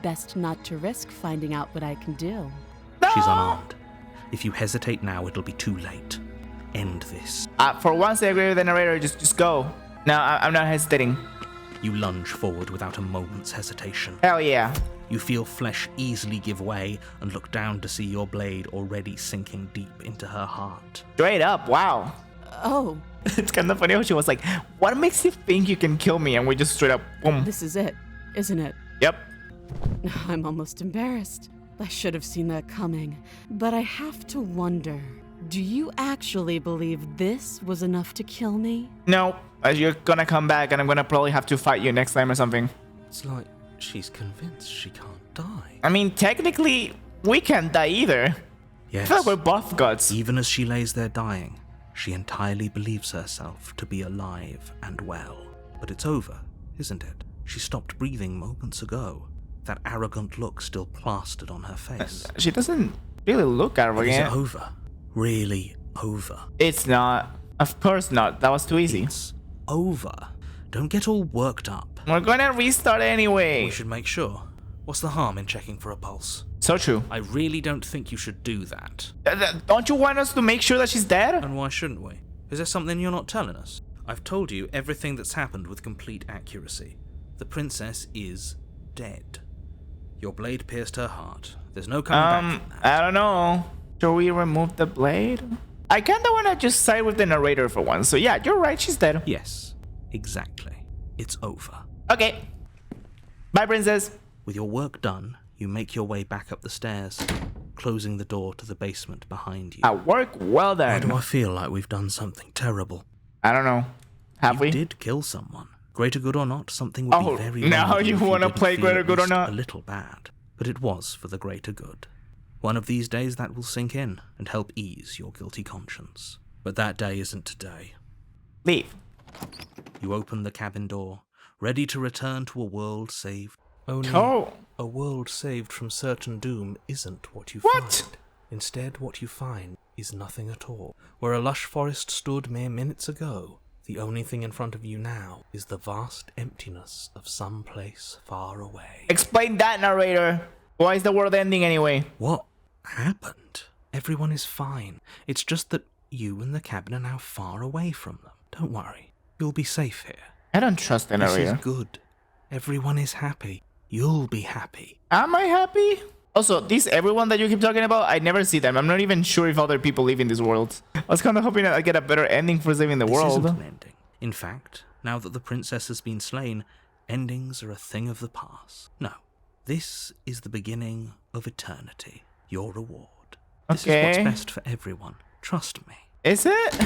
Best not to risk finding out what I can do. She's unarmed. If you hesitate now, it'll be too late. End this. For once, I agree with the narrator. Just go. No, I'm not hesitating. You lunge forward without a moment's hesitation. Hell yeah. You feel flesh easily give way and look down to see your blade already sinking deep into her heart. Straight up. Wow. Oh, It's kind of funny how she was like, what makes you think you can kill me? And we just straight up, boom. this is it, isn't it? Yep. I'm almost embarrassed. I should have seen that coming. But I have to wonder, do you actually believe this was enough to kill me? No, you're gonna come back and I'm gonna probably have to fight you next time or something. It's like she's convinced she can't die. I mean, technically, we can't die either. I Yes, feel like we're both gods. even as she lays there dying, she entirely believes herself to be alive and well. But it's over, isn't it? She stopped breathing moments ago. That arrogant look still plastered on her face. She doesn't really look Is it arrogant. over? Really over? It's not. Of course not. That was too easy. It's over. Don't get all worked up. We're gonna restart anyway. We should make sure. What's the harm in checking for a pulse? So true. I really don't think you should do that. Don't you want us to make sure that she's dead? And why shouldn't we? Is there something you're not telling us? I've told you everything that's happened with complete accuracy. The princess is dead. Your blade pierced her heart. There's no coming back from that. I don't know. Should we remove the blade? I kinda wanna just side with the narrator for once. So yeah, you're right, she's dead. Yes, exactly. It's over. Okay. Bye, princess. With your work done, you make your way back up the stairs, closing the door to the basement behind you. Work well Why done. do I feel like we've done something terrible? I don't know. Have we? You did kill someone. Greater good or not, something would be very wrong now with you if wanna didn't play feel greater at good or least not? A little bad. But it was for the greater good. One of these days that will sink in and help ease your guilty conscience. But that day isn't today. Leave. You open the cabin door, ready to return to a world saved. Only a world saved from certain doom isn't what you find. Instead, what you find is nothing at all. Where a lush forest stood mere minutes ago, the only thing in front of you now is the vast emptiness of some place far away. Explain that, narrator. Why is the world ending anyway? What happened? Everyone is fine. It's just that you and the cabin are now far away from them. Don't worry. You'll be safe here. I don't trust the This is narrator. good. Everyone is happy. You'll be happy. Am I happy? Also, this everyone that you keep talking about, I never see them. I'm not even sure if other people live in this world. I was kind of hoping that I'd get a better ending for saving the This world. isn't an ending. In fact, now that the princess has been slain, endings are a thing of the past. No, this is the beginning of eternity. Your reward. This is what's best for everyone. Trust me. Is it?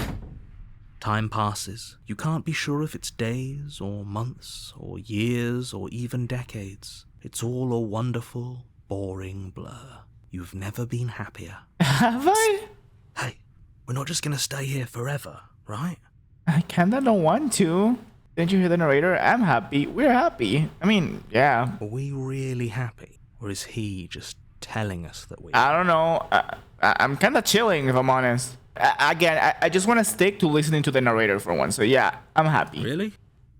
Time passes. You can't be sure if it's days, or months, or years, or even decades. It's all a wonderful, boring blur. You've never been happier. Have I? Hey, we're not just gonna stay here forever, right? I kinda don't want to. Didn't you hear the narrator? I'm happy. We're happy. I mean, yeah. Are we really happy? Or is he just telling us that we I don't know. I'm kinda chilling, if I'm honest. I just want to stick to listening to the narrator for once. So yeah, I'm happy. Really?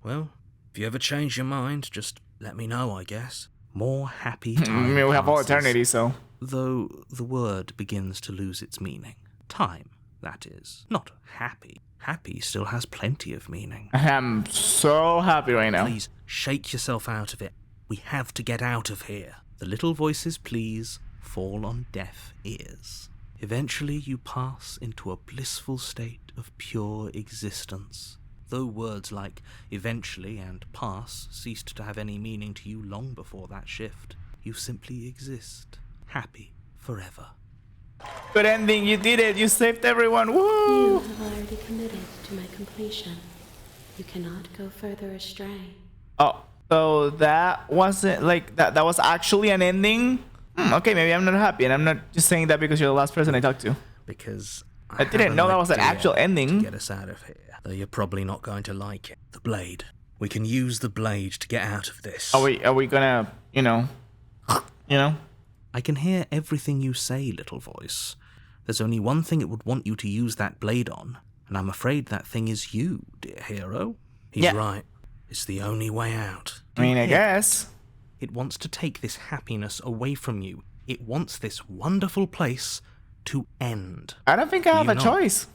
Well, if you ever change your mind, just let me know, I guess. More happy time I mean, we have all passes. eternity, so. Though the word begins to lose its meaning. Time, that is. Not happy. Happy still has plenty of meaning. I'm so happy right now. Please, shake yourself out of it. We have to get out of here. The little voices, please, fall on deaf ears. Eventually you pass into a blissful state of pure existence. Though words like eventually and pass ceased to have any meaning to you long before that shift, you simply exist, happy forever. Good ending, you did it. You saved everyone. Woo! You have already committed to my completion. You cannot go further astray. Oh, so that wasn't like that was actually an ending? Okay, maybe I'm not happy, and I'm not just saying that because you're the last person I talked to. Because I didn't know that was an actual ending. To get us out of here, though you're probably not going to like it. The blade. We can use the blade to get out of this. Are we gonna, you know? I can hear everything you say, little voice. There's only one thing it would want you to use that blade on, and I'm afraid that thing is you, dear hero. He's right. It's the only way out. I mean, I guess. It wants to take this happiness away from you. It wants this wonderful place to end. I don't think I have a choice.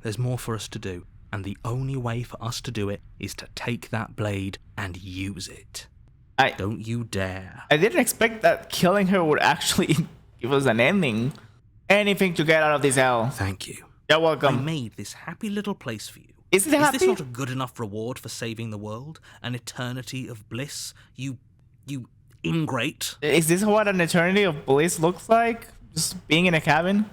There's more for us to do, and the only way for us to do it is to take that blade and use it. Don't you dare. I didn't expect that killing her would actually give us an ending. Anything to get out of this hell. Thank you. You're welcome. I made this happy little place for you. Is it happy? Is this not a good enough reward for saving the world? An eternity of bliss? You ingrate. Is this what an eternity of bliss looks like? Just being in a cabin?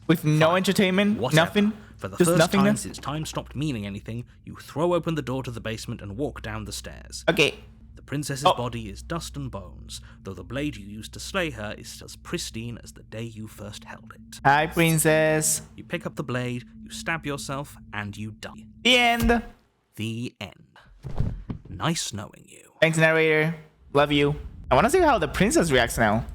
With no entertainment? Whatever. Nothing? For the Just first time nothingness? since time stopped meaning anything, you throw open the door to the basement and walk down the stairs. Okay. The princess's body is dust and bones, though the blade you used to slay her is as pristine as the day you first held it. Hi, princess. You pick up the blade, you stab yourself, and you die. The end. The end. Nice knowing you. Thanks, narrator. Love you. I want to see how the princess reacts now.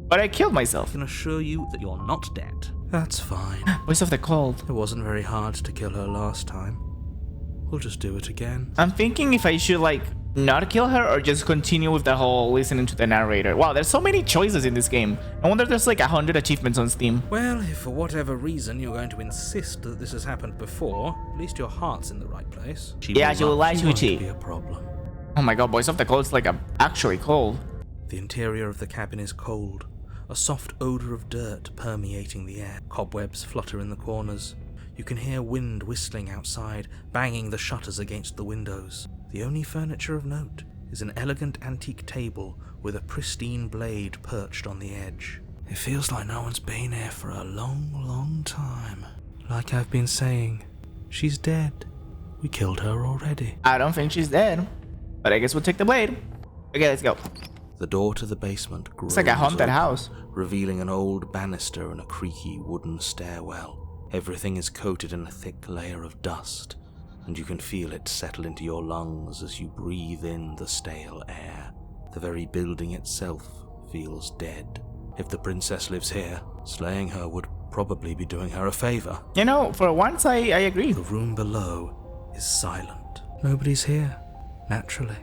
But I killed myself. I can assure you that you're not dead. That's fine. Voice of the cold. It wasn't very hard to kill her last time. We'll just do it again. I'm thinking if I should, like, not kill her or just continue with the whole listening to the narrator? Wow, there's so many choices in this game. I wonder if there's like 100 achievements on Steam. Well, if for whatever reason you're going to insist that this has happened before, at least your heart's in the right place. She will lie to won't you. be a problem. Oh my god, boys of the cold, it's like actually cold. The interior of the cabin is cold, a soft odor of dirt permeating the air. Cobwebs flutter in the corners. You can hear wind whistling outside, banging the shutters against the windows. The only furniture of note is an elegant antique table with a pristine blade perched on the edge. It feels like no one's been here for a long, long time. Like I've been saying, she's dead. We killed her already. I don't think she's dead, but I guess we'll take the blade. Okay, let's go. The door to the basement grows It's like a haunted open, house. revealing an old banister and a creaky wooden stairwell. Everything is coated in a thick layer of dust, and you can feel it settle into your lungs as you breathe in the stale air. The very building itself feels dead. If the princess lives here, slaying her would probably be doing her a favor. You know, for once I agree. The room below is silent. Nobody's here, naturally.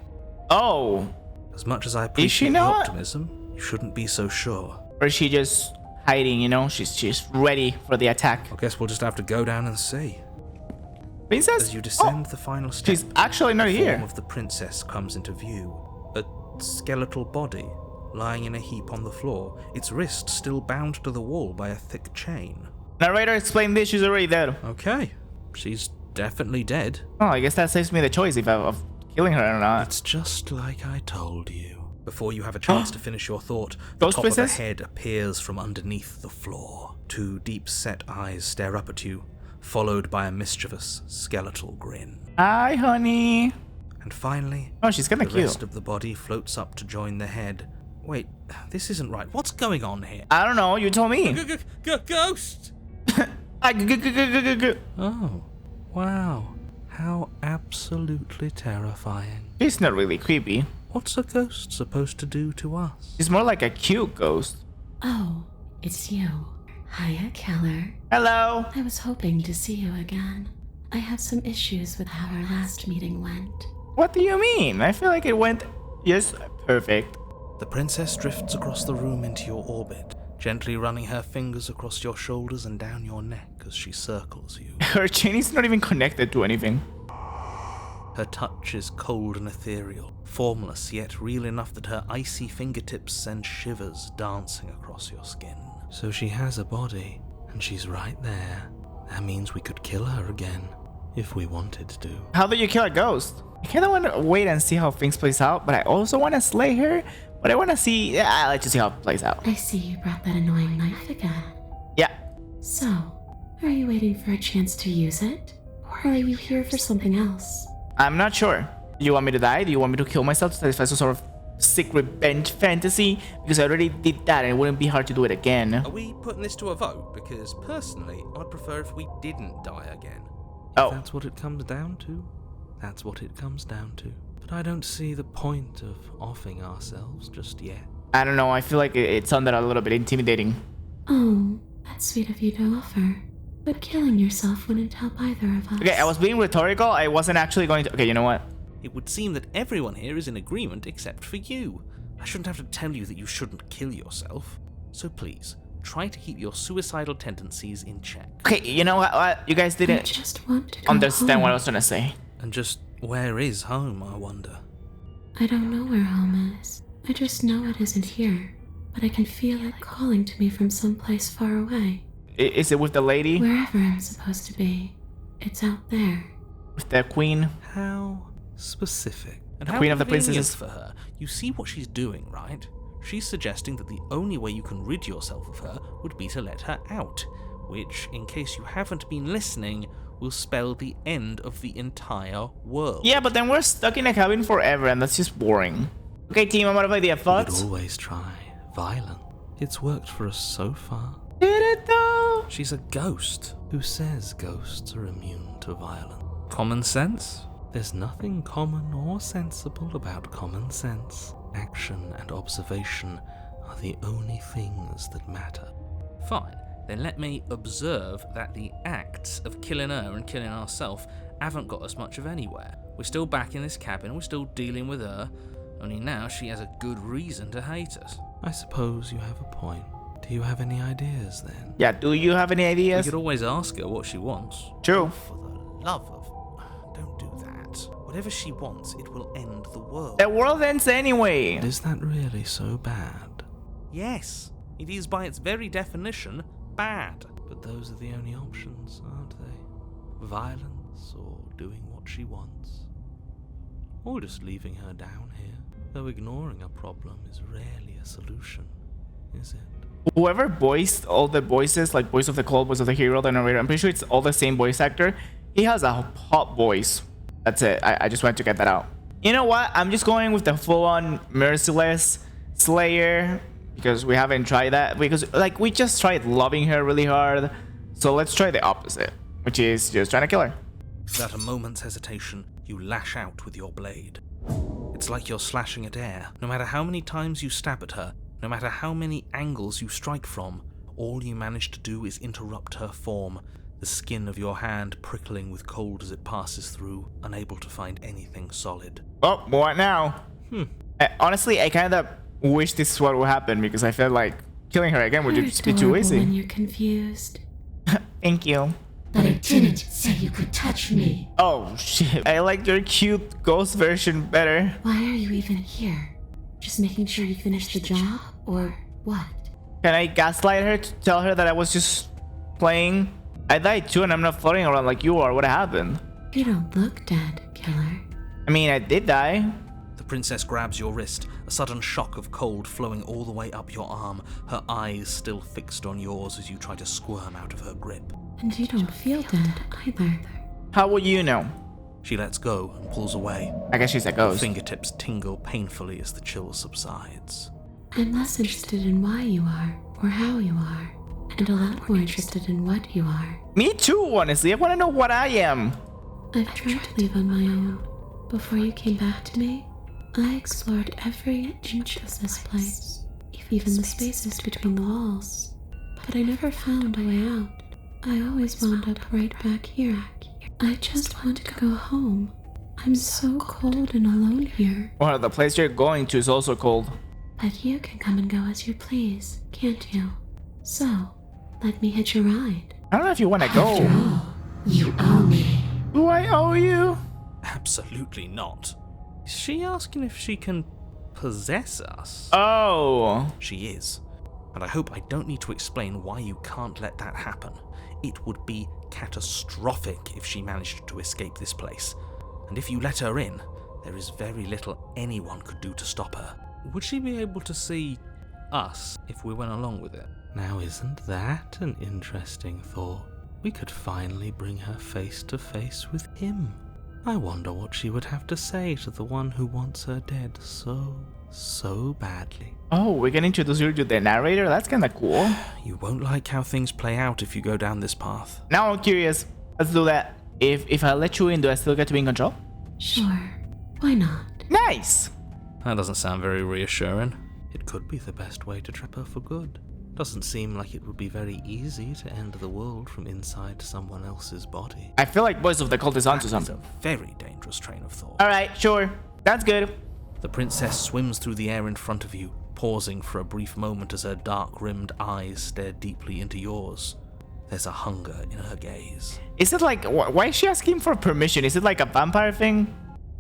Oh, As much as I is she appreciate the not? optimism, you shouldn't be so sure. Or is she just hiding, you know? She's ready for the attack. I guess we'll just have to go down and see. Princess? As you descend the final step, she's actually not the here. form of the princess comes into view. A skeletal body lying in a heap on the floor, its wrist still bound to the wall by a thick chain. Narrator, explain this. She's already dead. Okay, she's definitely dead. Oh, I guess that saves me the choice of killing her or not. It's just like I told you. Before you have a chance to finish your thought, the Ghost top princess? of a head appears from underneath the floor. Two deep-set eyes stare up at you, followed by a mischievous skeletal grin. Hi, honey. And finally, Oh, she's kinda the cute. rest of the body floats up to join the head. Wait, this isn't right. What's going on here? I don't know. You told me. Ghost! Oh, wow. How absolutely terrifying. She's not really creepy. What's a ghost supposed to do to us? She's more like a cute ghost. Oh, it's you. Hiya, Keller. Hello. I was hoping to see you again. I have some issues with how our last meeting went. What do you mean? I feel like it went just perfect. The princess drifts across the room into your orbit, gently running her fingers across your shoulders and down your neck as she circles you. Her chain is not even connected to anything. Her touch is cold and ethereal, formless yet real enough that her icy fingertips send shivers dancing across your skin. So she has a body, and she's right there. That means we could kill her again, if we wanted to. How do you kill a ghost? I kind of want to wait and see how things plays out, but I also want to slay her. But I want to see. Yeah, let's just see how it plays out. I see you brought that annoying knife again. Yeah. So, are you waiting for a chance to use it? Or are you here for something else? I'm not sure. Do you want me to die? Do you want me to kill myself to satisfy some sort of sick revenge fantasy? Because I already did that and it wouldn't be hard to do it again. Are we putting this to a vote? Because personally, I'd prefer if we didn't die again. Oh. If that's what it comes down to, that's what it comes down to. But I don't see the point of offing ourselves just yet. I don't know. I feel like it sounded a little bit intimidating. Oh, that's sweet of you to offer. But killing yourself wouldn't help either of us. Okay, I was being rhetorical. I wasn't actually going to. Okay, you know what? It would seem that everyone here is in agreement except for you. I shouldn't have to tell you that you shouldn't kill yourself. So please, try to keep your suicidal tendencies in check. Okay, you know what? You guys I didn't just want to go understand home. what I was trying to say. And just where is home, I wonder? I don't know where home is. I just know it isn't here. But I can feel it calling to me from someplace far away. Is it with the lady? Wherever I'm supposed to be. It's out there. With the queen? How specific. And how Queen of the convenient Princesses. for her. You see what she's doing, right? She's suggesting that the only way you can rid yourself of her would be to let her out, which, in case you haven't been listening, will spell the end of the entire world. Yeah, but then we're stuck in a cabin forever and that's just boring. Okay, team, I'm out of idea. We could Thoughts? always try violent. It's worked for us so far. Did it though? She's a ghost. Who says ghosts are immune to violence? Common sense? There's nothing common or sensible about common sense. Action and observation are the only things that matter. Fine, then let me observe that the acts of killing her and killing ourselves haven't got us much of anywhere. We're still back in this cabin, we're still dealing with her, only now she has a good reason to hate us. I suppose you have a point. Do you have any ideas then? Yeah, do you have any We ideas? could always ask her what she wants. True. For the love of... Don't do that. Whatever she wants, it will end the world. The world ends anyway. But is that really so bad? Yes, it is by its very definition bad. But those are the only options, aren't they? Violence or doing what she wants. Or just leaving her down here. Though ignoring a problem is rarely a solution, is it? Whoever voiced all the voices, like voice of the cold, voice of the hero, the narrator, I'm pretty sure it's all the same voice actor. He has a pop voice. That's it. I just wanted to get that out. You know what? I'm just going with the full-on merciless Slayer because we haven't tried that. Because like we just tried loving her really hard. So let's try the opposite, which is just trying to kill her. Without a moment's hesitation, you lash out with your blade. It's like you're slashing at air. No matter how many times you stab at her, no matter how many angles you strike from, all you manage to do is interrupt her form, the skin of your hand prickling with cold as it passes through, unable to find anything solid. Oh, what now? Honestly, I kind of wish this is what would happen because I felt like killing her again would just be too Adorable when easy. you're confused. Thank you. But I didn't say you could touch me. Oh shit. I like your cute ghost version better. Why are you even here? Just making sure you finish the job? Or what? Can I gaslight her to tell her that I was just playing? I died too and I'm not floating around like you are. What happened? You don't look dead, killer. I mean, I did die. The princess grabs your wrist, a sudden shock of cold flowing all the way up your arm, her eyes still fixed on yours as you try to squirm out of her grip. And you don't feel dead either. How will you know? She lets go and pulls away. I guess she's a Her ghost. fingertips tingle painfully as the chill subsides. I'm less interested in why you are, or how you are, and a lot more interested in what you are. Me too, honestly. I want to know what I am. I've tried to leave on my own. Before you came back to me, I explored every inch of this place, even the spaces between the walls. But I never found a way out. I always wound up right back here. I just want to go home. I'm so cold and alone here. Well, the place you're going to is also cold. But you can come and go as you please, can't you? So, let me hitch a ride. I don't know if you want to After go. all, you owe me. Do I owe you? Absolutely not. Is she asking if she can possess us? Oh. She is. And I hope I don't need to explain why you can't let that happen. It would be catastrophic if she managed to escape this place. And if you let her in, there is very little anyone could do to stop her. Would she be able to see us if we went along with it? Now isn't that an interesting thought? We could finally bring her face to face with him. I wonder what she would have to say to the one who wants her dead so badly. Oh, we're gonna introduce you to the narrator? That's kinda cool. You won't like how things play out if you go down this path. Now I'm curious. Let's do that. If I let you in, do I still get to be in control? Sure, why not? Nice! That doesn't sound very reassuring. It could be the best way to trap her for good. Doesn't seem like it would be very easy to end the world from inside someone else's body. I feel like Voice of the Cult is onto That is something. a very dangerous train of thought. Alright, sure. That's good. The princess swims through the air in front of you, pausing for a brief moment as her dark-rimmed eyes stare deeply into yours. There's a hunger in her gaze. Is it like, why is she asking for permission? Is it like a vampire thing?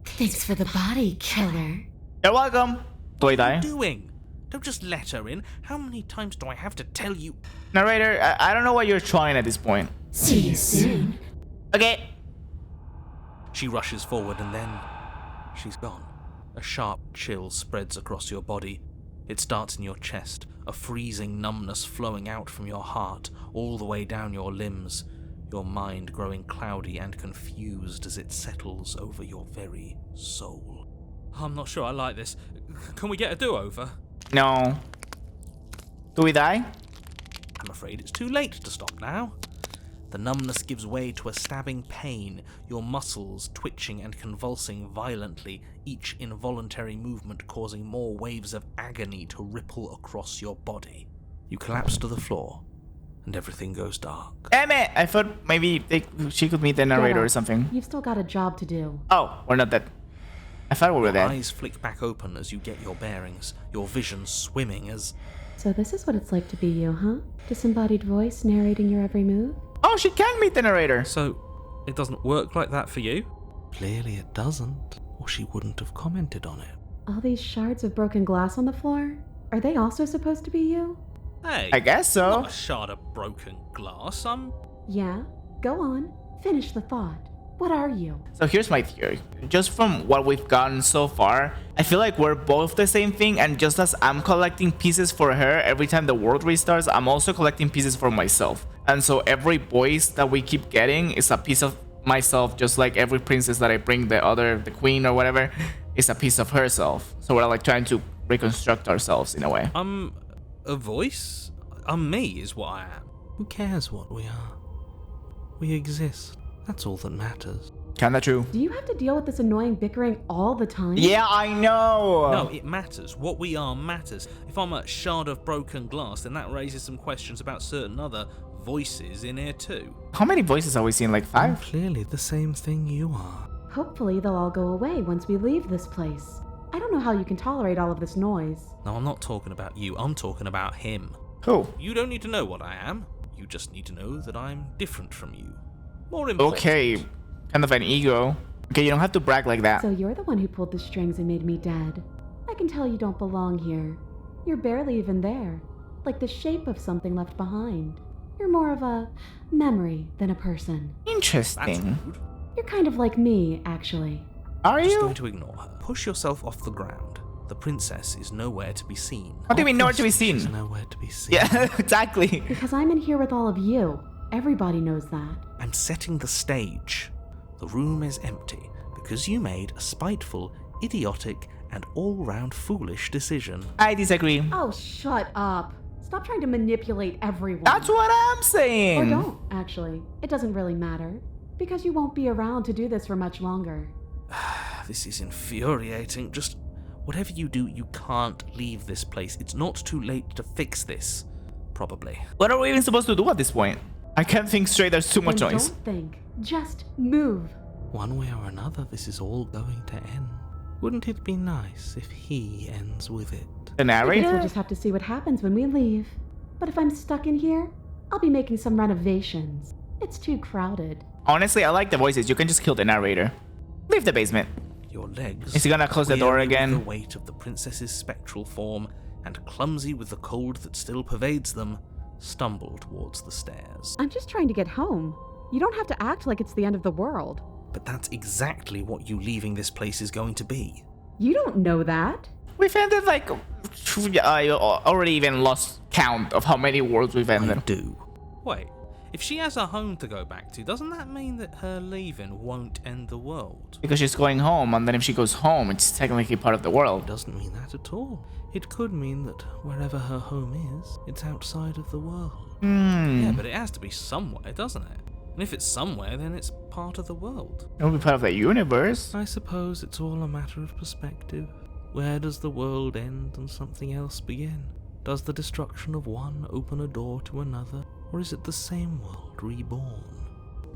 Thanks for the body, killer. You're welcome. Do I What are die? you doing? Don't just let her in. How many times do I have to tell you? Narrator, I don't know what you're trying at this point. See you soon. Okay. She rushes forward and then she's gone. A sharp chill spreads across your body. It starts in your chest, a freezing numbness flowing out from your heart, all the way down your limbs, your mind growing cloudy and confused as it settles over your very soul. I'm not sure I like this. Can we get a do-over? No. Do we die? I'm afraid it's too late to stop now. The numbness gives way to a stabbing pain, your muscles twitching and convulsing violently, each involuntary movement causing more waves of agony to ripple across your body. You collapse to the floor and everything goes dark. Damn it! I thought maybe she could meet the narrator or something. You've still got a job to do. Oh, we're not dead. I thought we were dead. Eyes flick back open as you get your bearings, your vision swimming as... So this is what it's like to be you, huh? Disembodied voice narrating your every move? Oh, she can meet the narrator. So, it doesn't work like that for you? Clearly it doesn't, or she wouldn't have commented on it. All these shards of broken glass on the floor? Are they also supposed to be you? Hey, I guess so. I'm not a shard of broken glass, I'm... Yeah? Go on. Finish the thought. What are you? So here's my theory. Just from what we've gotten so far, I feel like we're both the same thing, and just as I'm collecting pieces for her every time the world restarts, I'm also collecting pieces for myself. And so every voice that we keep getting is a piece of myself, just like every princess that I bring, the queen or whatever, is a piece of herself. So we're like trying to reconstruct ourselves in a way. I'm a voice? I'm me is what I am. Who cares what we are? We exist. That's all that matters. Kinda true. Do you have to deal with this annoying bickering all the time? Yeah, I know. No, it matters. What we are matters. If I'm a shard of broken glass, then that raises some questions about certain other voices in here too. How many voices are we seeing? Like 5? I'm clearly the same thing you are. Hopefully they'll all go away once we leave this place. I don't know how you can tolerate all of this noise. No, I'm not talking about you. I'm talking about him. Who? You don't need to know what I am. You just need to know that I'm different from you. More important. Okay, kind of an ego. Okay, you don't have to brag like that. So you're the one who pulled the strings and made me dead. I can tell you don't belong here. You're barely even there. Like the shape of something left behind. You're more of a memory than a person. That's Interesting. rude. You're kind of like me, actually. Are Just you? going to ignore her. Push yourself off the ground. The princess is nowhere to be seen. What do you mean nowhere to be She's seen? nowhere to be seen. Yeah, exactly. Because I'm in here with all of you. Everybody knows that. I'm setting the stage. The room is empty because you made a spiteful, idiotic, and all-round foolish decision. I disagree. Oh, shut up. Stop trying to manipulate everyone. That's what I'm saying. Or don't, actually. It doesn't really matter. Because you won't be around to do this for much longer. This is infuriating. Just whatever you do, you can't leave this place. It's not too late to fix this. Probably. What are we even supposed to do at this point? I can't think straight. There's too much Then noise. Don't think. Just move. One way or another, this is all going to end. Wouldn't it be nice if he ends with it? The I guess we'll narrator? just have to see what happens when we leave. But if I'm stuck in here, I'll be making some renovations. It's too crowded. Honestly, I like the voices. You can just kill the narrator. Leave the basement. Your legs. Is he gonna close the door weary with again? The weight of the princess's spectral form, and clumsy with the cold that still pervades them, stumble towards the stairs. I'm just trying to get home. You don't have to act like it's the end of the world. But that's exactly what you leaving this place is going to be. You don't know that. We've ended like... I already even lost count of how many worlds we've I ended. do. Wait, if she has a home to go back to, doesn't that mean that her leaving won't end the world? Because she's going home, and then if she goes home, it's technically part of the It world. doesn't mean that at all. It could mean that wherever her home is, it's outside of the world. Yeah, but it has to be somewhere, doesn't it? And if it's somewhere, then it's part of the world. It'll be part of the universe. I suppose it's all a matter of perspective. Where does the world end and something else begin? Does the destruction of one open a door to another, or is it the same world reborn?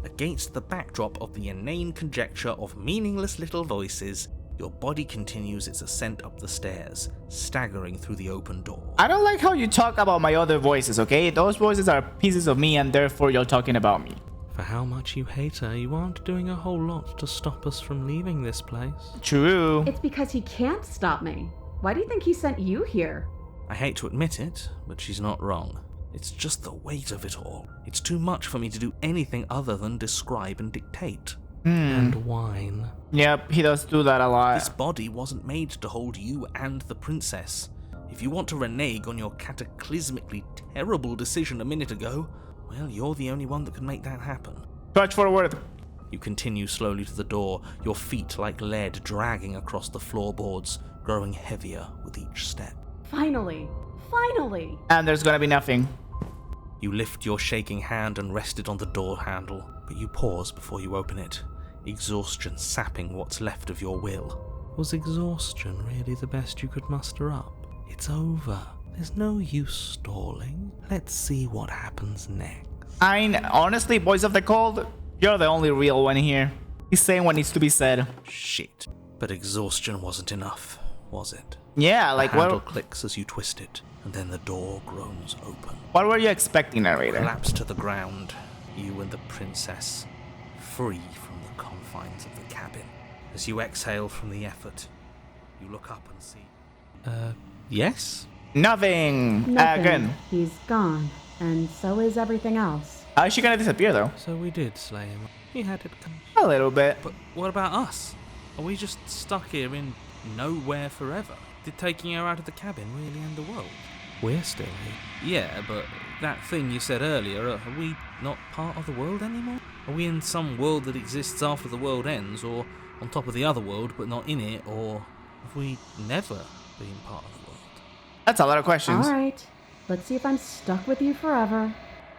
Against the backdrop of the inane conjecture of meaningless little voices, your body continues its ascent up the stairs, staggering through the open door. I don't like how you talk about my other voices, okay? Those voices are pieces of me, and therefore you're talking about me. For how much you hate her, you aren't doing a whole lot to stop us from leaving this place. True. It's because he can't stop me. Why do you think he sent you here? I hate to admit it, but she's not wrong. It's just the weight of it all. It's too much for me to do anything other than describe and dictate. And whine. Yep, he does do that a lot. This body wasn't made to hold you and the princess. If you want to renege on your cataclysmically terrible decision a minute ago, well, you're the only one that can make that happen. Touch forward. You continue slowly to the door, your feet like lead dragging across the floorboards, growing heavier with each step. Finally. Finally. And there's gonna be nothing. You lift your shaking hand and rest it on the door handle, but you pause before you open it, exhaustion sapping what's left of your will. Was exhaustion really the best you could muster up? It's over. There's no use stalling. Let's see what happens next. Honestly, Boys of the Cold, you're the only real one here. He's saying what needs to be said. Shit. But exhaustion wasn't enough, was it? Yeah, like The handle what? clicks as you twist it, and then the door groans open. What were you expecting, narrator? Collapse to the ground, you and the princess, free from the confines of the cabin. As you exhale from the effort, you look up and see... yes? Nothing. Nothing. Again. He's gone, and so is everything else. How is she gonna disappear though? So we did slay him. He had it come. A little bit. But what about us? Are we just stuck here in nowhere forever? Did taking her out of the cabin really end the world? We're still here. Yeah, but that thing you said earlier, are we not part of the world anymore? Are we in some world that exists after the world ends, or on top of the other world but not in it, or have we never been part of the world? That's a lot of questions. All right, let's see if I'm stuck with you forever.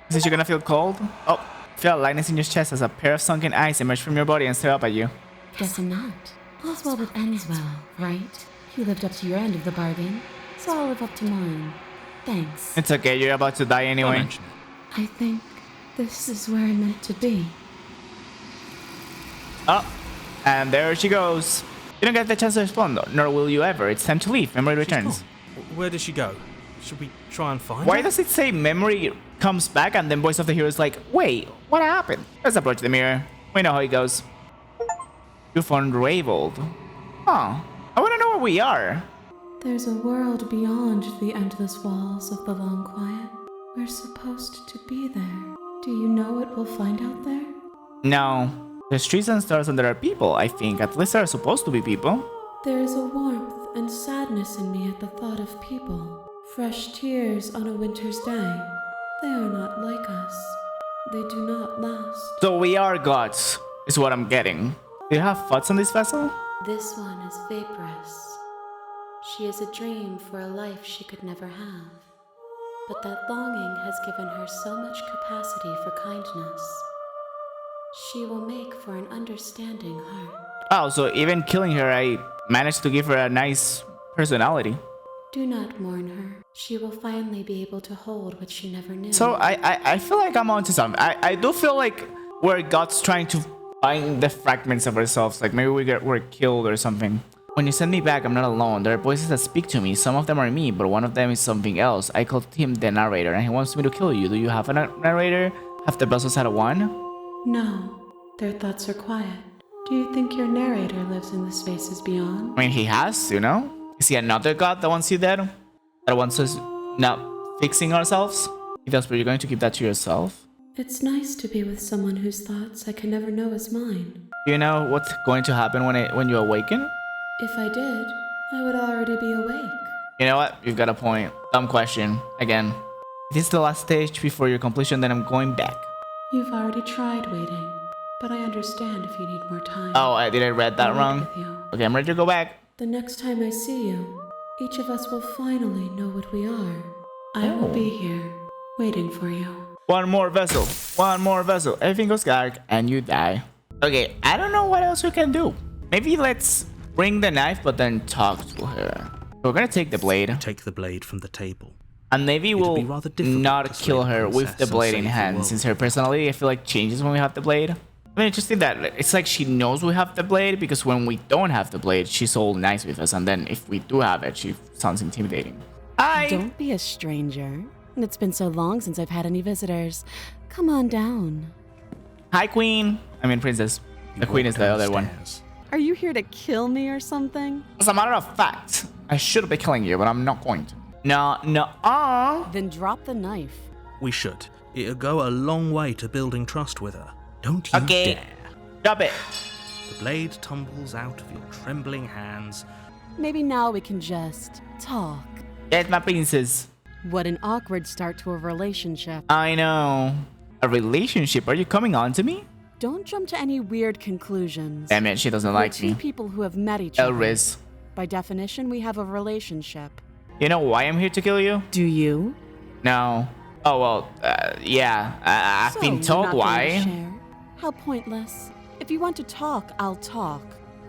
Is it you're gonna feel cold? Oh, feel lightness in your chest as a pair of sunken eyes emerge from your body and stare up at you. Guess I'm not. All's well that ends well, right? You lived up to your end of the bargain, so I'll live up to mine. Thanks. It's okay, you're about to die Don't anyway. mention it. I think this is where I'm meant to be. Oh, and there she goes. You don't get the chance to respond, nor will you ever. It's time to leave. Memory returns. Where does she go? Should we try and find Why her? does it say memory comes back and then voice of the hero is like, wait, what happened? Let's approach the mirror. We know how it goes. You've unraveled. Huh. I want to know where we are. There's a world beyond the endless walls of the long quiet. We're supposed to be there. Do you know what we'll find out there? No. There's trees and stars and there are people, I think. At least there are supposed to be people. There is a warmth and sadness in me at the thought of people. Fresh tears on a winter's day. They are not like us. They do not last. So we are gods, is what I'm getting. Do you have thoughts on this vessel? This one is vaporous. She is a dream for a life she could never have. But that longing has given her so much capacity for kindness. She will make for an understanding heart. Oh, so even killing her, I managed to give her a nice personality. Do not mourn her. She will finally be able to hold what she never knew. So I feel like I'm onto something. I do feel like we're gods trying to find the fragments of ourselves. Like maybe we're killed or something. When you send me back, I'm not alone. There are voices that speak to me. Some of them are me, but one of them is something else. I called him the narrator, and he wants me to kill you. Do you have a narrator? Have the vessels had a one? No, their thoughts are quiet. Do you think your narrator lives in the spaces beyond? I mean, he has, you know? Is he another god that wants you dead? That wants us not fixing ourselves? If that's where you're going to keep that to yourself? It's nice to be with someone whose thoughts I can never know as mine. Do you know what's going to happen when you awaken? If I did, I would already be awake. You know what? You've got a point. Dumb question. Again. If this is the last stage before your completion, then I'm going back. You've already tried waiting, but I understand if you need more time. Oh, did I read that I'll wrong? wait with you. Okay, I'm ready to go back. The next time I see you, each of us will finally know what we are. I will be here, waiting for you. One more vessel. One more vessel. Everything goes dark and you die. Okay, I don't know what else we can do. Maybe let's bring the knife, but then talk to her. We're gonna take the blade. Take the blade from the table. And maybe It'd we'll be rather difficult not to kill slay her the with the princess blade and in save the hand, world. since her personality, I feel like, changes when we have the blade. I mean, interesting that it's like she knows we have the blade, because when we don't have the blade, she's all nice with us, and then if we do have it, she sounds intimidating. Hi! Don't be a stranger. It's been so long since I've had any visitors. Come on down. Hi, queen! I mean, princess. The queen is the other one. Are you here to kill me or something? As a matter of fact, I should be killing you, but I'm not going to. No, Then drop the knife. We should. It'll go a long way to building trust with her. Don't you Okay. dare. Drop it. The blade tumbles out of your trembling hands. Maybe now we can just talk. Get my princess. What an awkward start to a relationship. I know. A relationship? Are you coming on to me? Don't jump to any weird conclusions. Damn it, she doesn't We're like two me. people who have met each other. Elris. By definition, we have a relationship. You know why I'm here to kill you? Do you? No. Oh, well, yeah. I've So been you're told not going to why. share? How pointless. If you want to talk, I'll talk.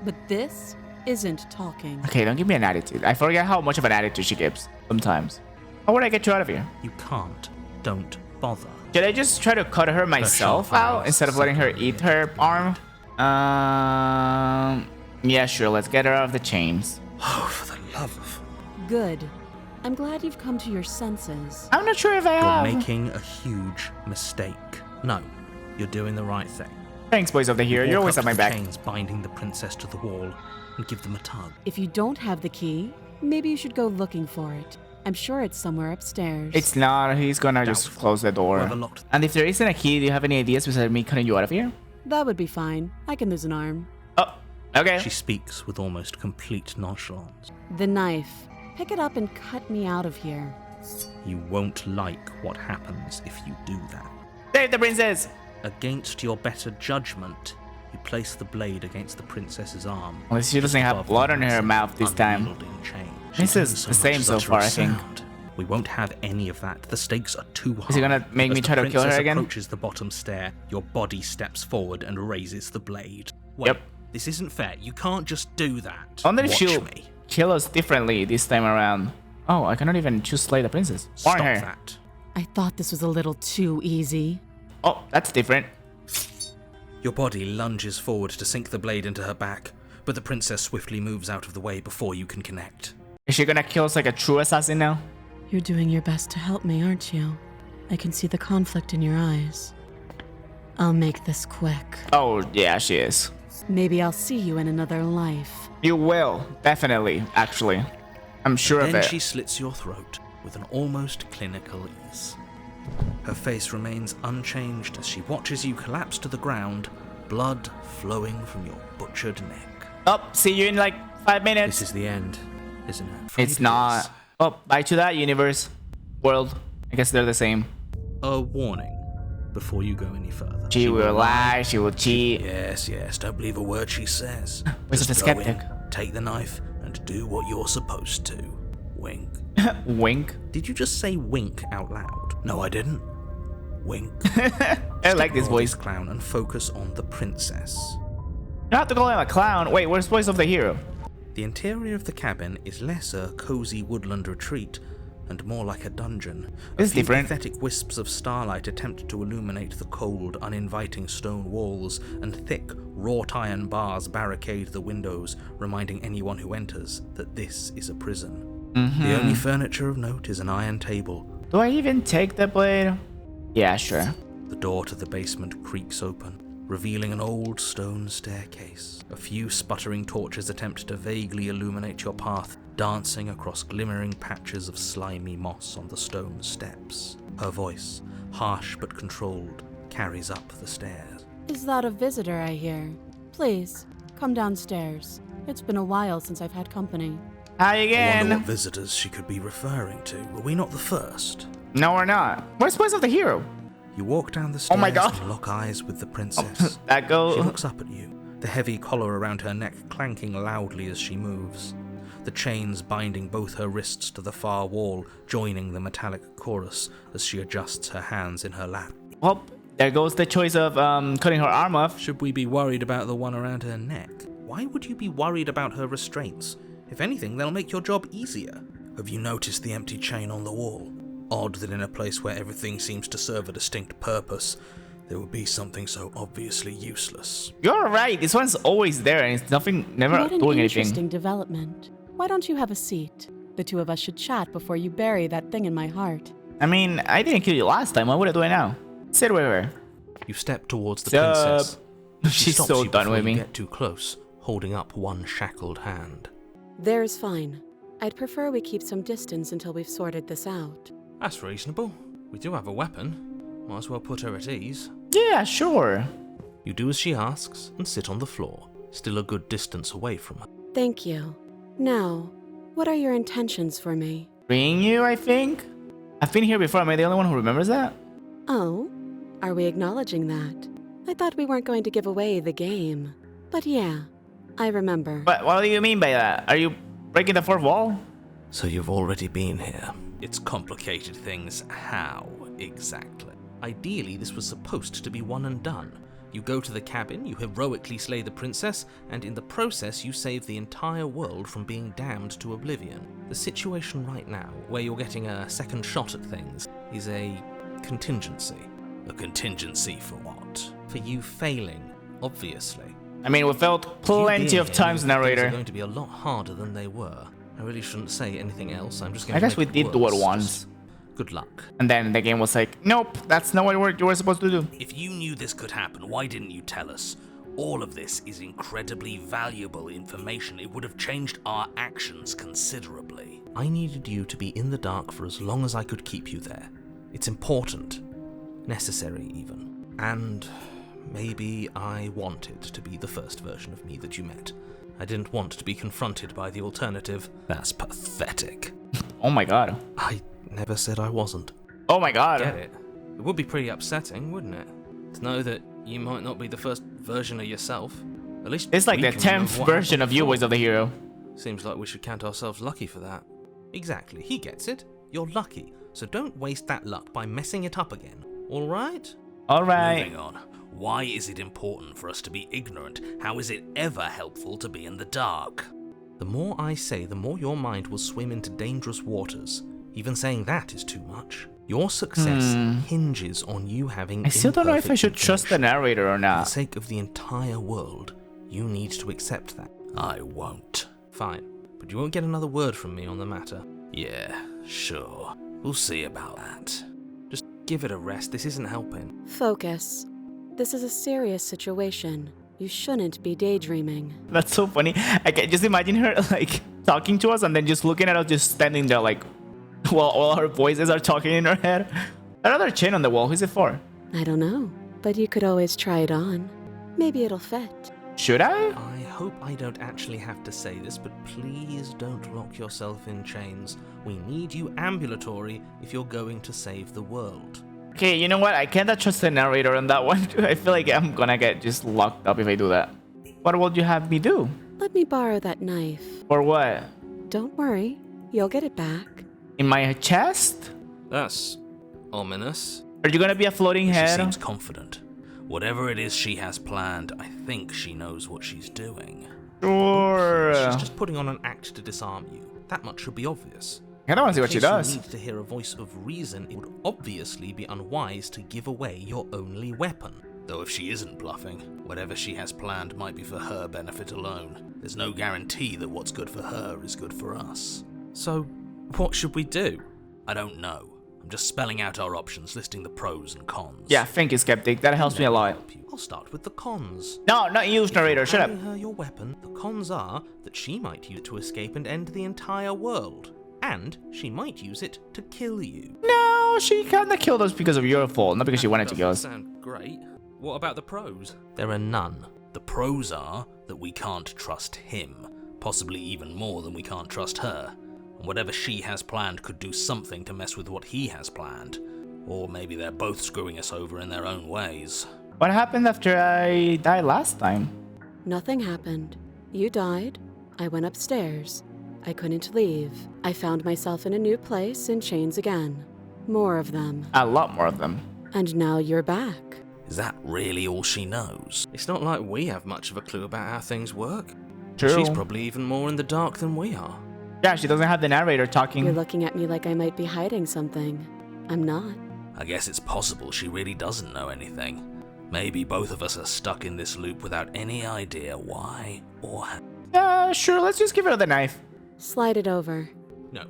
But this isn't talking. Okay, don't give me an attitude. I forget how much of an attitude she gives sometimes. How would I get you out of here? You can't. Don't bother. Should I just try to cut her myself out instead of letting her eat her arm? Yeah, sure. Let's get her out of the chains. Oh, for the love of... Good. I'm glad you've come to your senses. I'm not sure if I have. You're making a huge mistake. No, you're doing the right thing. Thanks, boys of the hero. You're always Walk at up my to the back. chains binding the princess to the wall and give them a tug. If you don't have the key, maybe you should go looking for it. I'm sure it's somewhere upstairs. It's not. He's gonna just Doubtful. close the door. Whoever locked- And if there isn't a key, do you have any ideas besides me cutting you out of here? That would be fine. I can lose an arm. Oh, okay. She speaks with almost complete nonchalance. The knife. Pick it up and cut me out of here. You won't like what happens if you do that. Save the princess! Against your better judgment, you place the blade against the princess's arm. Unless she doesn't just have above blood the on her massive, mouth this time. unyielding chain. This She is doesn't the so same much so as utter far, a I think. sound. We won't have any of that. The stakes are too high. Is he gonna make me As try the to kill her princess again? approaches the bottom stair, your body steps forward and raises the blade. Wait, Yep. this isn't fair. You can't just do that. I wonder if Watch she'll me. kill us differently this time around. Oh, I cannot even choose slay the princess. Stop Warn her. that. I thought this was a little too easy. Oh, that's different. Your body lunges forward to sink the blade into her back, but the princess swiftly moves out of the way before you can connect. Is she gonna kill us like a true assassin now? You're doing your best to help me, aren't you? I can see the conflict in your eyes. I'll make this quick. Oh, yeah, she is. Maybe I'll see you in another life. You will, definitely, actually. I'm sure of Then it. she slits your throat with an almost clinical ease. Her face remains unchanged as she watches you collapse to the ground, blood flowing from your butchered neck. Oh, see you in like 5 minutes. This is the end, isn't it? It's not. Oh, bye to that universe. World. I guess they're the same. A warning before you go any further. She will lie, she will cheat. Yes, don't believe a word she says. Where's Just the go skeptic? in, take the knife, and do what you're supposed to. Wink. Wink. Did you just say wink out loud? No, I didn't. Wink. I like this voice. Clown and focus on the princess. You don't have to call him a clown. Wait, where's voice of the hero? The interior of the cabin is less a cozy woodland retreat and more like a dungeon. It's a few different. pathetic wisps of starlight attempt to illuminate the cold, uninviting stone walls, and thick, wrought iron bars barricade the windows, reminding anyone who enters that this is a prison. The only furniture of note is an iron table. Do I even take the blade? Yeah, sure. The door to the basement creaks open, revealing an old stone staircase. A few sputtering torches attempt to vaguely illuminate your path, dancing across glimmering patches of slimy moss on the stone steps. Her voice, harsh but controlled, carries up the stairs. Is that a visitor I hear? Please, come downstairs. It's been a while since I've had company. Hi I wonder again. what visitors she could be referring to. Were we not the first? No, we're not. Where's voice of the hero? You walk down the stairs Oh my God. and lock eyes with the princess. That She go. looks up at you, the heavy collar around her neck clanking loudly as she moves. The chains binding both her wrists to the far wall, joining the metallic chorus as she adjusts her hands in her lap. Well, there goes the choice of cutting her arm off. Should we be worried about the one around her neck? Why would you be worried about her restraints? If anything, they'll make your job easier. Have you noticed the empty chain on the wall? Odd that in a place where everything seems to serve a distinct purpose, there would be something so obviously useless. You're right. This one's always there, and it's never What an doing interesting anything. development. Why don't you have a seat? The two of us should chat before you bury that thing in my heart. I mean, I didn't kill you last time. Why would I do it now? Sit with her. You step towards the Sup? princess. She She's stops so you done before with you me. get too close, holding up one shackled hand. There's fine. I'd prefer we keep some distance until we've sorted this out. That's reasonable. We do have a weapon. Might as well put her at ease. Yeah, sure. You do as she asks and sit on the floor, still a good distance away from her. Thank you. Now, what are your intentions for me? Freeing you, I think. I've been here before. Am I the only one who remembers that? Oh? Are we acknowledging that? I thought we weren't going to give away the game. But yeah, I remember. But what do you mean by that? Are you breaking the fourth wall? So you've already been here. It's complicated things. How exactly? Ideally, this was supposed to be one and done. You go to the cabin, you heroically slay the princess, and in the process you save the entire world from being damned to oblivion. The situation right now, where you're getting a second shot at things, is a contingency. A contingency for what? For you failing, obviously. I mean, we failed plenty of times, narrator. Things are going to be a lot harder than they were. I really shouldn't say anything else. I'm just going I to guess we did do it once. Good luck. And then the game was like, nope, that's not what you were supposed to do. If you knew this could happen, why didn't you tell us? All of this is incredibly valuable information. It would have changed our actions considerably. I needed you to be in the dark for as long as I could keep you there. It's important. Necessary, even. And maybe I wanted to be the first version of me that you met. I didn't want to be confronted by the alternative. That's pathetic. Oh my god. I never said I wasn't. Oh my god. Get it? It would be pretty upsetting, wouldn't it? To know that you might not be the first version of yourself. At least It's like we the can 10th remember what version of happened you before. was of the hero. Seems like we should count ourselves lucky for that. Exactly, he gets it. You're lucky, so don't waste that luck by messing it up again. Alright? Alright. Moving on. Why is it important for us to be ignorant? How is it ever helpful to be in the dark? The more I say, the more your mind will swim into dangerous waters. Even saying that is too much. Your success hinges on you having I still don't know if I should imperfect trust the information. narrator or For the not. sake of the entire world, you need to accept that. I won't. Fine, but you won't get another word from me on the matter. Yeah, sure. We'll see about that. Just give it a rest, this isn't helping. Focus. This is a serious situation. You shouldn't be daydreaming. That's so funny. I can just imagine her like talking to us and then just looking at us, just standing there like while all her voices are talking in her head. Another chain on the wall. Who's it for? I don't know, but you could always try it on. Maybe it'll fit. Should I? I hope I don't actually have to say this, but please don't lock yourself in chains. We need you ambulatory if you're going to save the world. Okay, you know what? I can't trust the narrator on that one. I feel like I'm gonna get just locked up if I do that. What will you have me do? Let me borrow that knife. Or what? Don't worry, you'll get it back. In my chest? That's ominous. Are you gonna be a floating She head? seems confident. Whatever it is she has planned, I think she knows what she's doing. Sure. She's just putting on an act to disarm you. That much should be obvious. I don't want to see what In she case does. you need to hear a voice of reason, it would obviously be unwise to give away your only weapon. Though if she isn't bluffing, whatever she has planned might be for her benefit alone. There's no guarantee that what's good for her is good for us. So, what should we do? I don't know. I'm just spelling out our options, listing the pros and cons. Yeah, thank you, Skeptic. That helps me a lot. I'll start with the cons. No, not you, narrator. Shut up. Handing her your weapon, the cons are that she might use it to escape and end the entire world. And she might use it to kill you. No, she kinda killed us because of your fault, not because she wanted to kill us. Sound great. What about the pros? There are none. The pros are that we can't trust him, possibly even more than we can't trust her. And whatever she has planned could do something to mess with what he has planned. Or maybe they're both screwing us over in their own ways. What happened after I died last time? Nothing happened. You died. I went upstairs. I couldn't leave. I found myself in a new place in chains again. More of them. A lot more of them. And now you're back. Is that really all she knows? It's not like we have much of a clue about how things work. True. She's probably even more in the dark than we are. Yeah, she doesn't have the narrator You're talking. looking at me like I might be hiding something. I'm not. I guess it's possible she really doesn't know anything. Maybe both of us are stuck in this loop without any idea why or how. Sure, let's just give her the knife. Slide it over. No,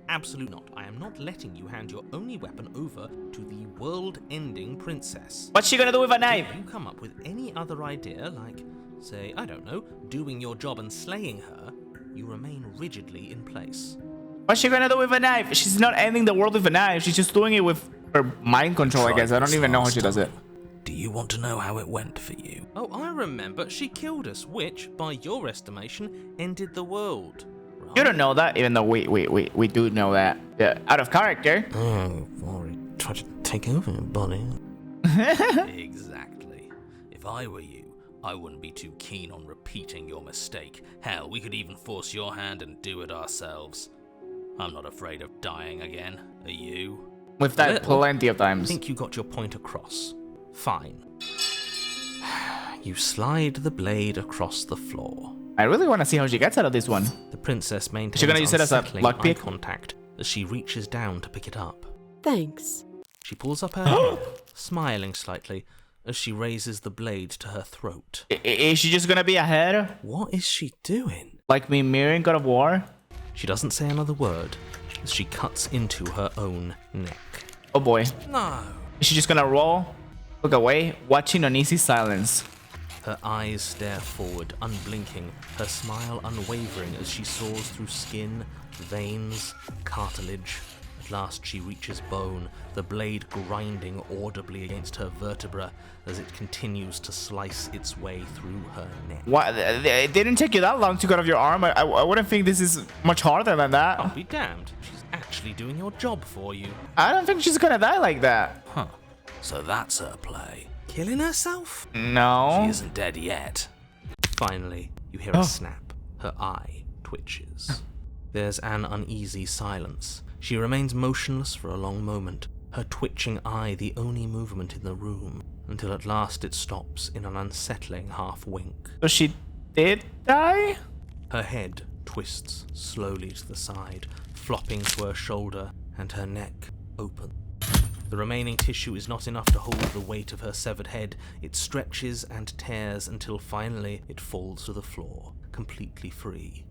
absolutely not. I am not letting you hand your only weapon over to the world-ending princess. What's she gonna do with a knife? If you come up with any other idea, like, say, I don't know, doing your job and slaying her, you remain rigidly in place. What's she gonna do with a knife? She's not ending the world with a knife. She's just doing it with her mind control, I guess. I don't even know how she does it. Do you want to know how it went for you? Oh, I remember. She killed us, which, by your estimation, ended the world. Right? You don't know that, even though we do know that. Yeah, out of character. Oh, Maury tried to take over your body. Exactly. If I were you, I wouldn't be too keen on repeating your mistake. Hell, we could even force your hand and do it ourselves. I'm not afraid of dying again. Are you? We've died Little. plenty of I times. think you got your point across. Fine. You slide the blade across the floor. I really want to see how she gets out of this one. The princess maintains She gonna use it as a unsettling lockpick? eye contact as she reaches down to pick it up. Thanks. She pulls up her head, smiling slightly, as she raises the blade to her throat. Is she just gonna be ahead? What is she doing? Like me mirroring God of War? She doesn't say another word as she cuts into her own neck. Oh boy. No! Is she just gonna roll? Look away, watching uneasy silence. Her eyes stare forward, unblinking, her smile unwavering as she soars through skin, veins, cartilage. At last she reaches bone, the blade grinding audibly against her vertebra as it continues to slice its way through her neck. What? It didn't take you that long to cut off your arm. I wouldn't think this is much harder than that. I'll be damned. She's actually doing your job for you. I don't think she's gonna die like that. Huh. So that's her play. Killing herself? No. She isn't dead yet. Finally, you hear a snap. Her eye twitches. There's an uneasy silence. She remains motionless for a long moment, her twitching eye the only movement in the room, until at last it stops in an unsettling half-wink. So she did die? Her head twists slowly to the side, flopping to her shoulder, and her neck opens. The remaining tissue is not enough to hold the weight of her severed head. It stretches and tears until finally it falls to the floor, completely free.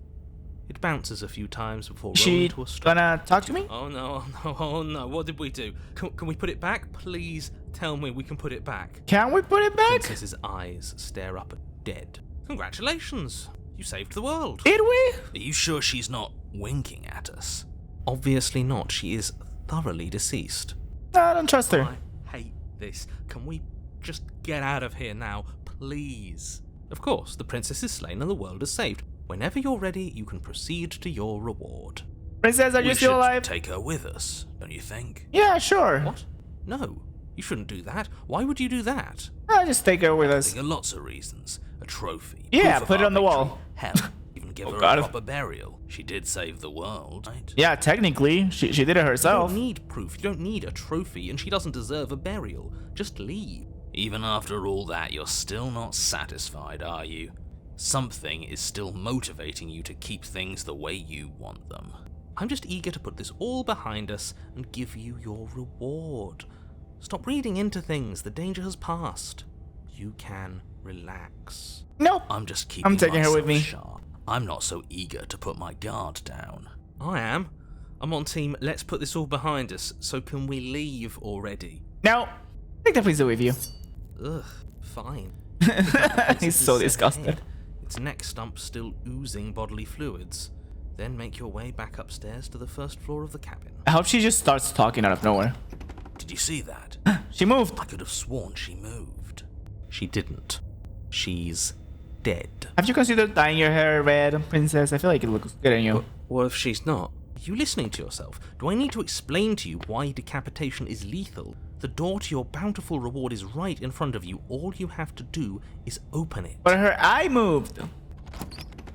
It bounces a few times before rolling to a stop. Gonna talk to me? Oh no, oh no, oh no, what did we do? Can we put it back? Please tell me we can put it back. Can we put it back? Princess's eyes stare up at dead. Congratulations, you saved the world. Did we? Are you sure she's not winking at us? Obviously not, she is thoroughly deceased. No, I don't trust her. I hate this. Can we just get out of here now, please? Of course, the princess is slain and the world is saved. Whenever you're ready, you can proceed to your reward. Princess, are you We still should alive? take her with us, don't you think? Yeah, sure. What? No, you shouldn't do that. Why would you do that? I'll just take her with us. There are lots of reasons. A trophy. Yeah, proof of put it our on the victory. wall. Hell, even give Oh, her God. a proper burial. She did save the world, right? Yeah, technically, she did it You herself. don't need proof, you don't need a trophy, and she doesn't deserve a burial. Just leave. Even after all that, you're still not satisfied, are you? Something is still motivating you to keep things the way you want them. I'm just eager to put this all behind us and give you your reward. Stop reading into things, the danger has passed. You can relax. Nope. I'm just keeping I'm taking her myself with me. sharp. I'm not so eager to put my guard down. I am. I'm on team, let's put this all behind us, so can we leave already? No. Take the princess with you. Ugh, fine. He's so disgusted. Its neck stump still oozing bodily fluids. Then make your way back upstairs to the first floor of the cabin. I hope she just starts talking out of nowhere. Did you see that? She moved. I could have sworn she moved. She didn't. She's dead. Have you considered dyeing your hair red, princess? I feel like it looks good on you. What if she's not? Are you listening to yourself? Do I need to explain to you why decapitation is lethal? The door to your bountiful reward is right in front of you. All you have to do is open it. But her eye moved.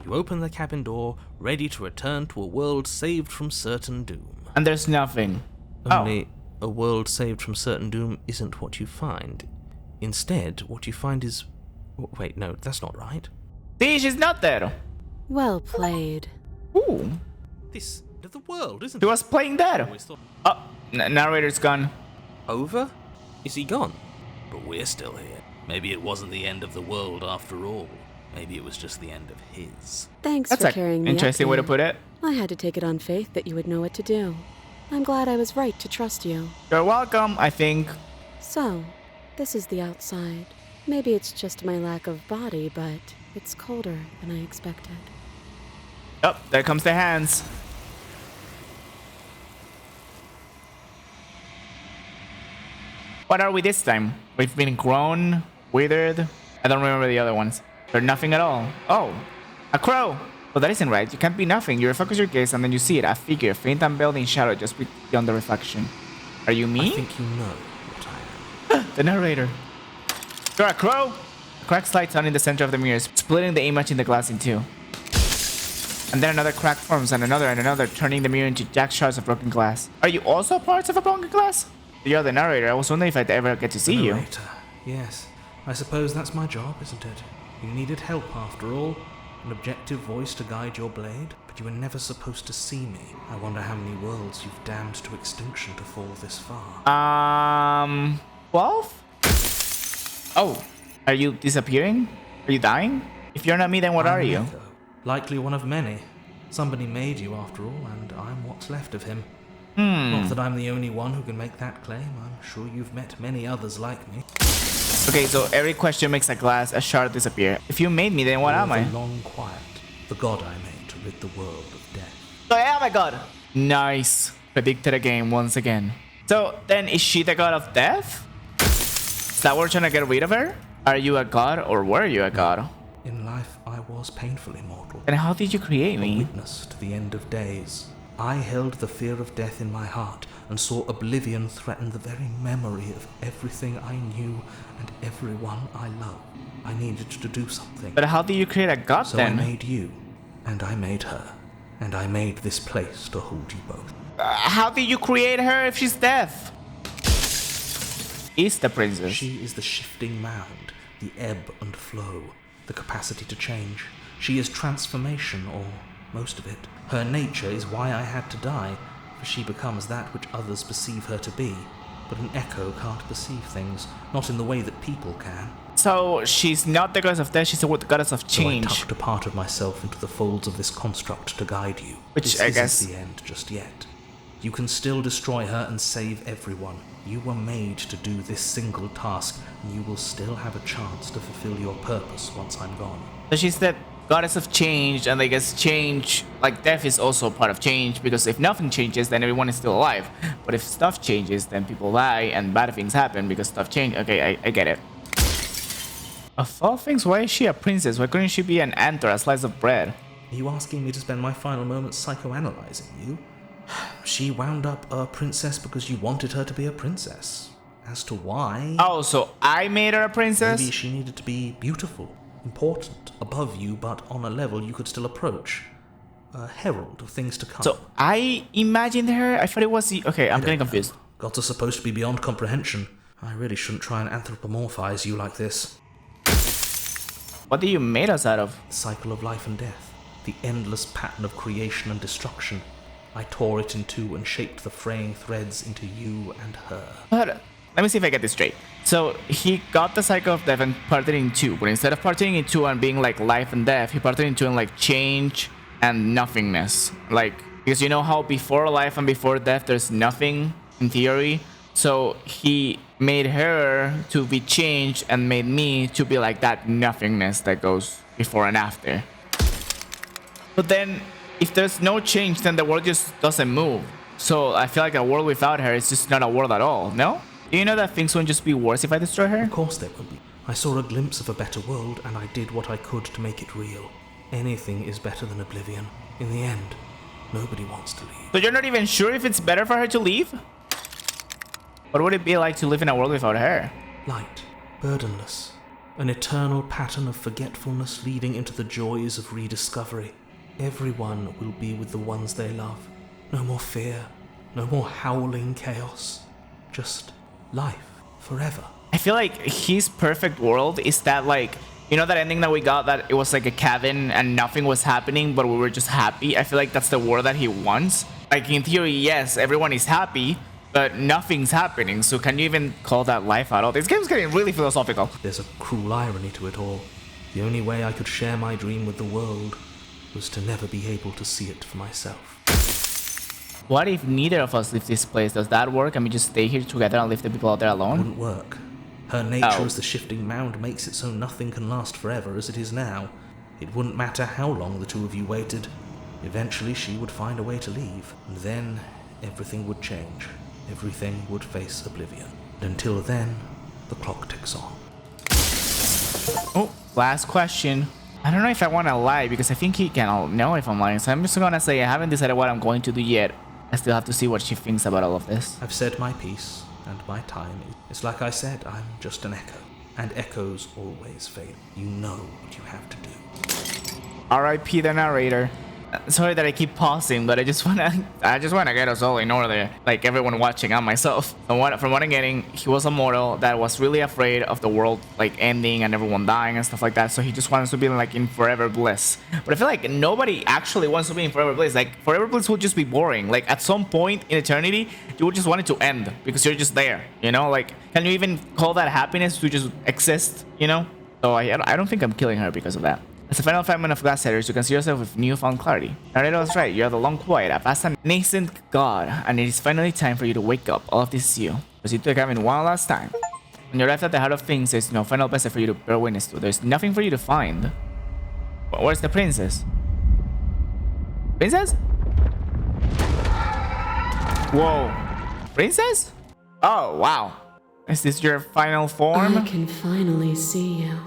You open the cabin door, ready to return to a world saved from certain doom. And there's nothing. Only a world saved from certain doom isn't what you find. Instead, what you find is... Wait, no, that's not right. See, she's not there. Well played. Ooh. This of the world, isn't She it? was playing dead. Always thought- Oh, narrator's gone. Over? Is he gone? But we're still here. Maybe it wasn't the end of the world after all. Maybe it was just the end of his. Thanks That's for an carrying me up interesting way to here. put it. I had to take it on faith that you would know what to do. I'm glad I was right to trust you. You're welcome, I think. So, this is the outside. Maybe it's just my lack of body, but it's colder than I expected. Oh, there comes the hands. What are we this time? We've been grown, withered. I don't remember the other ones. They're nothing at all. Oh, a crow. Well, that isn't right. You can't be nothing. You refocus your gaze and then you see it. A figure, faint and veiled in shadow just beyond the reflection. Are you me? I think you know what I am. The narrator. You're a crow. A crack slides on in the center of the mirror, splitting the image in the glass in two. And then another crack forms and another, turning the mirror into jagged shards of broken glass. Are you also parts of a broken glass? You're the narrator. I was wondering if I'd ever get to see you. Narrator. Yes. I suppose that's my job, isn't it? You needed help after all. An objective voice to guide your blade, but you were never supposed to see me. I wonder how many worlds you've damned to extinction to fall this far. 12? Oh, are you disappearing? Are you dying? If you're not me, then what are you? Echo. Likely one of many. Somebody made you after all, and I'm what's left of him. Not that I'm the only one who can make that claim. I'm sure you've met many others like me. Okay, so every question makes a shard disappear. If you made me, then what am I? The long quiet, the god I made to rid the world of death. So I am a god. Nice. Predicted a game once again. So then is she the god of death? Is that we're trying to get rid of her? Are you a god or were you a god? In life, I was painfully mortal. And how did you create A me? witness to the end of days. I held the fear of death in my heart and saw oblivion threaten the very memory of everything I knew and everyone I loved. I needed to do something. But how did you create a god So then? I made you, and I made her, and I made this place to hold you both. How did you create her if she's death? Is the princess? She is the shifting mound, the ebb and flow, the capacity to change. She is transformation, or most of it. Her nature is why I had to die, for she becomes that which others perceive her to be. But an echo can't perceive things, not in the way that people can. So she's not the goddess of death, she's the goddess of change. So I tucked a part of myself into the folds of this construct to guide you. Which this I isn't guess... the end just yet. You can still destroy her and save everyone. You were made to do this single task, and you will still have a chance to fulfill your purpose once I'm gone. So she's the goddess of change, and I guess change, like death is also part of change, because if nothing changes, then everyone is still alive. But if stuff changes, then people die and bad things happen because stuff changes. Okay, I get it. Of all things, why is she a princess? Why couldn't she be an ant or a slice of bread? Are you asking me to spend my final moments psychoanalyzing you? She wound up a princess because you wanted her to be a princess. As to why... Oh, so I made her a princess? Maybe she needed to be beautiful, important, above you, but on a level you could still approach. A herald of things to come. So I imagined her? I thought it was the... Okay, I'm getting confused. Gods are supposed to be beyond comprehension. I really shouldn't try and anthropomorphize you like this. What did you made us out of? The cycle of life and death. The endless pattern of creation and destruction. I tore it in two and shaped the fraying threads into you and her. But let me see if I get this straight. So he got the cycle of death and parted it in two, but instead of parting it in two and being like life and death, he parted it in two and like change and nothingness. Like, because you know how before life and before death there's nothing in theory? So he made her to be changed and made me to be like that nothingness that goes before and after. But then if there's no change, then the world just doesn't move. So I feel like a world without her is just not a world at all, no? Do you know that things won't just be worse if I destroy her? Of course there would be. I saw a glimpse of a better world and I did what I could to make it real. Anything is better than oblivion. In the end, nobody wants to leave. So you're not even sure if it's better for her to leave? What would it be like to live in a world without her? Light, burdenless. An eternal pattern of forgetfulness leading into the joys of rediscovery. Everyone will be with the ones they love. No more fear, no more howling chaos. Just life, forever. I feel like his perfect world is that, like, you know that ending that we got, that it was like a cabin and nothing was happening, but we were just happy? I feel like that's the world that he wants. Like, in theory, yes, everyone is happy, but nothing's happening. So can you even call that life at all? This game's getting really philosophical. There's a cruel irony to it all. The only way I could share my dream with the world was to never be able to see it for myself. What if neither of us leave this place? Does that work? And we just stay here together and leave the people out there alone? Wouldn't work. Her nature as the shifting mound makes it so nothing can last forever as it is now. It wouldn't matter how long the two of you waited. Eventually she would find a way to leave, and then everything would change. Everything would face oblivion. And until then, the clock ticks on. Oh, last question. I don't know if I want to lie because I think he can know if I'm lying. So I'm just going to say I haven't decided what I'm going to do yet. I still have to see what she thinks about all of this. I've said my piece, and my time is like I said, I'm just an echo. And echoes always fade. You know what you have to do. R.I.P. the narrator. Sorry that I keep pausing, but I just wanna get us all in order, like everyone watching and myself. From what I'm getting, he was a mortal that was really afraid of the world like ending and everyone dying and stuff like that. So he just wants to be like in forever bliss. But I feel like nobody actually wants to be in forever bliss. Like forever bliss would just be boring. Like at some point in eternity, you would just want it to end because you're just there. You know, like can you even call that happiness to just exist? You know. So I don't think I'm killing her because of that. As a final fragment of Glasssetters, you can see yourself with newfound clarity. Narrator was right, you are the Long Quiet, a vast and nascent god, and it is finally time for you to wake up. All of this is you. Proceed to the cabin one last time. When you're left at the heart of things, there's no final message for you to bear witness to. There's nothing for you to find. But where's the princess? Princess? Whoa. Princess? Oh, wow. Is this your final form? I can finally see you.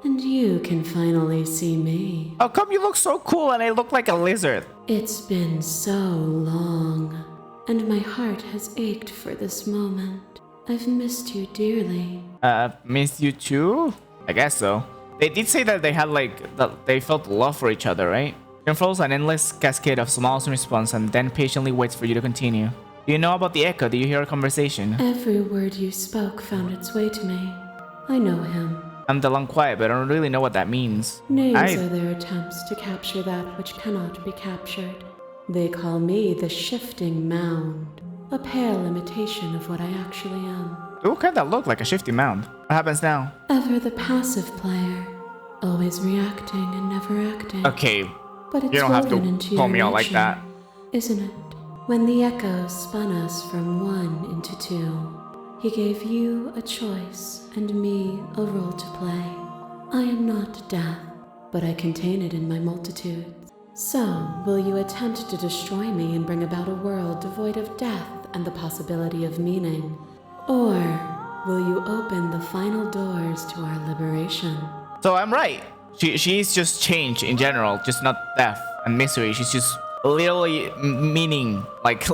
And you can finally see me. How come you look so cool and I look like a lizard? It's been so long, and my heart has ached for this moment. I've missed you dearly. Missed you too? I guess so. They did say that they had they felt love for each other, right? It unfolds an endless cascade of smiles in response and then patiently waits for you to continue. Do you know about the echo? Do you hear a conversation? Every word you spoke found its way to me. I know him. I'm the Long Quiet, but I don't really know what that means. Names are their attempts to capture that which cannot be captured. They call me the Shifting Mound, a pale imitation of what I actually am. Who can that look like a shifty mound? What happens now? Ever the passive player, always reacting and never acting. Okay, but it's you don't have to into call your me out like nature, that. Isn't it? When the echo spun us from one into two, he gave you a choice and me a role to play. I am not death, but I contain it in my multitudes. So, will you attempt to destroy me and bring about a world devoid of death and the possibility of meaning? Or will you open the final doors to our liberation? So I'm right. She's just change in general, just not death and misery. She's just literally meaning, like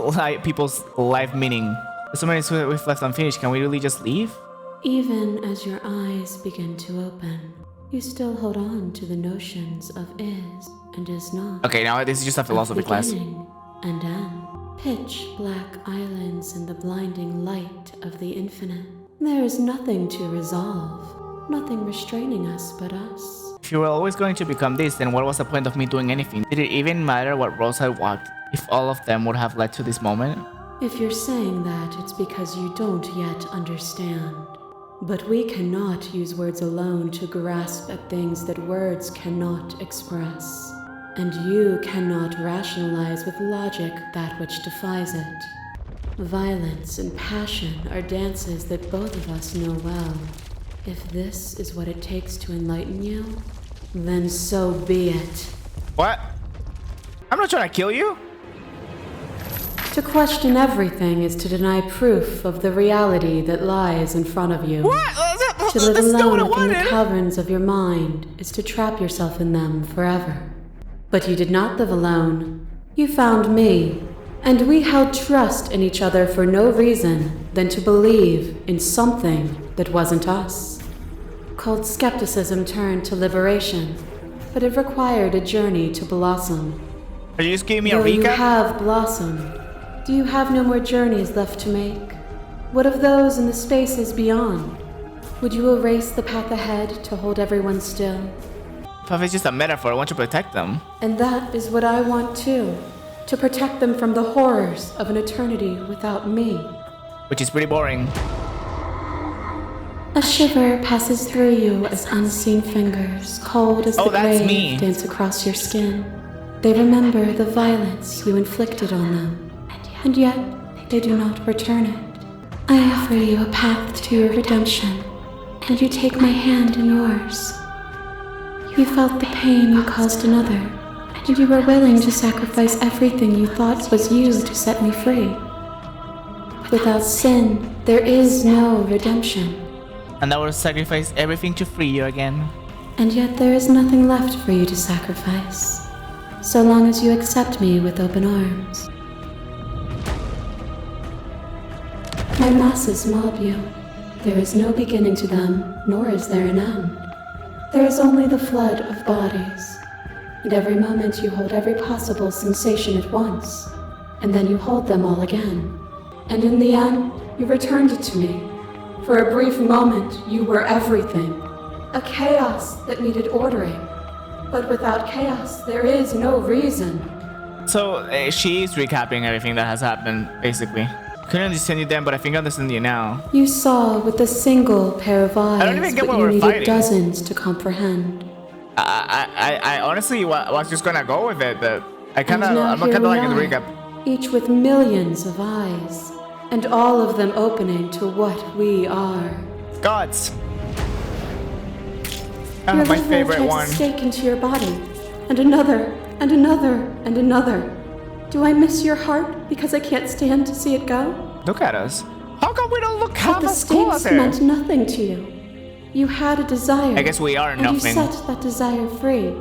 people's life meaning. There's so many we've left unfinished. Can we really just leave? Even as your eyes begin to open, you still hold on to the notions of is and is not. Okay, now this is just a philosophy class. Beginning and end. Pitch black islands in the blinding light of the infinite. There is nothing to resolve, nothing restraining us but us. If you were always going to become this, then what was the point of me doing anything? Did it even matter what roads I walked if all of them would have led to this moment? If you're saying that, it's because you don't yet understand. But we cannot use words alone to grasp at things that words cannot express. And you cannot rationalize with logic that which defies it. Violence and passion are dances that both of us know well. If this is what it takes to enlighten you, then so be it. What? I'm not trying to kill you. To question everything is to deny proof of the reality that lies in front of you. What? To live That's not what I alone within the wanted. caverns of your mind is to trap yourself in them forever. But you did not live alone. You found me, and we held trust in each other for no reason than to believe in something that wasn't us. Cold skepticism turned to liberation, but it required a journey to blossom. Are you just giving me a Though you recap? have blossomed, do you have no more journeys left to make? What of those in the spaces beyond? Would you erase the path ahead to hold everyone still? Puff is just a metaphor. I want to protect them. And that is what I want too. To protect them from the horrors of an eternity without me. Which is pretty boring. A shiver passes through you as unseen fingers, cold as the that's grave, me. dance across your skin. They remember the violence you inflicted on them, and yet they do not return it. I offer you a path to your redemption, and you take my hand in yours. You felt the pain you caused another, and you were willing to sacrifice everything you thought was you to set me free. Without sin, there is no redemption. And I will sacrifice everything to free you again. And yet there is nothing left for you to sacrifice, so long as you accept me with open arms. My masses mob you. There is no beginning to them, nor is there an end. There is only the flood of bodies. And every moment you hold every possible sensation at once, and then you hold them all again. And in the end, you returned it to me. For a brief moment, you were everything. A chaos that needed ordering. But without chaos, there is no reason. So she is recapping everything that has happened, basically. Couldn't understand you then, but I think I understand you now. You saw with a single pair of eyes I don't even get what what you we're needed fighting. dozens to comprehend. I honestly was just gonna go with it, but I'm And now kind of here like in the we recap. are, each with millions of eyes, and all of them opening to what we are. Gods. Your My liver favorite tried one. to stake into your body, and another, and another, and another. Do I miss your heart because I can't stand to see it go? Look at us. How come we don't look But half the as cool as stakes her? meant nothing to you. You had a desire. I guess we are and nothing. you set that desire free.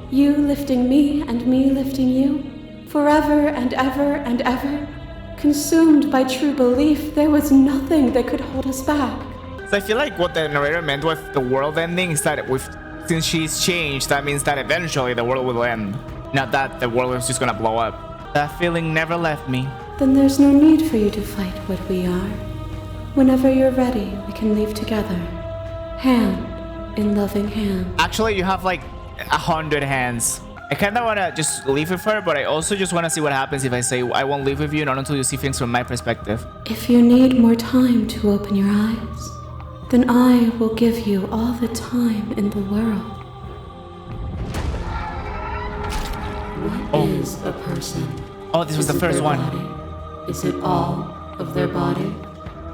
You lifting me and me lifting you. Forever and ever and ever. Consumed by true belief, there was nothing that could hold us back. So I feel like what the narrator meant with the world ending is that since she's changed, that means that eventually the world will end. Not that the world is just gonna blow up. That feeling never left me. Then there's no need for you to fight what we are. Whenever you're ready, we can leave together. Hand in loving hand. Actually, you have like 100 hands. I kind of want to just leave with her, but I also just want to see what happens if I say I won't leave with you, not until you see things from my perspective. If you need more time to open your eyes, then I will give you all the time in the world. What is a person? Oh, this was the first one. Body? Is it all of their body?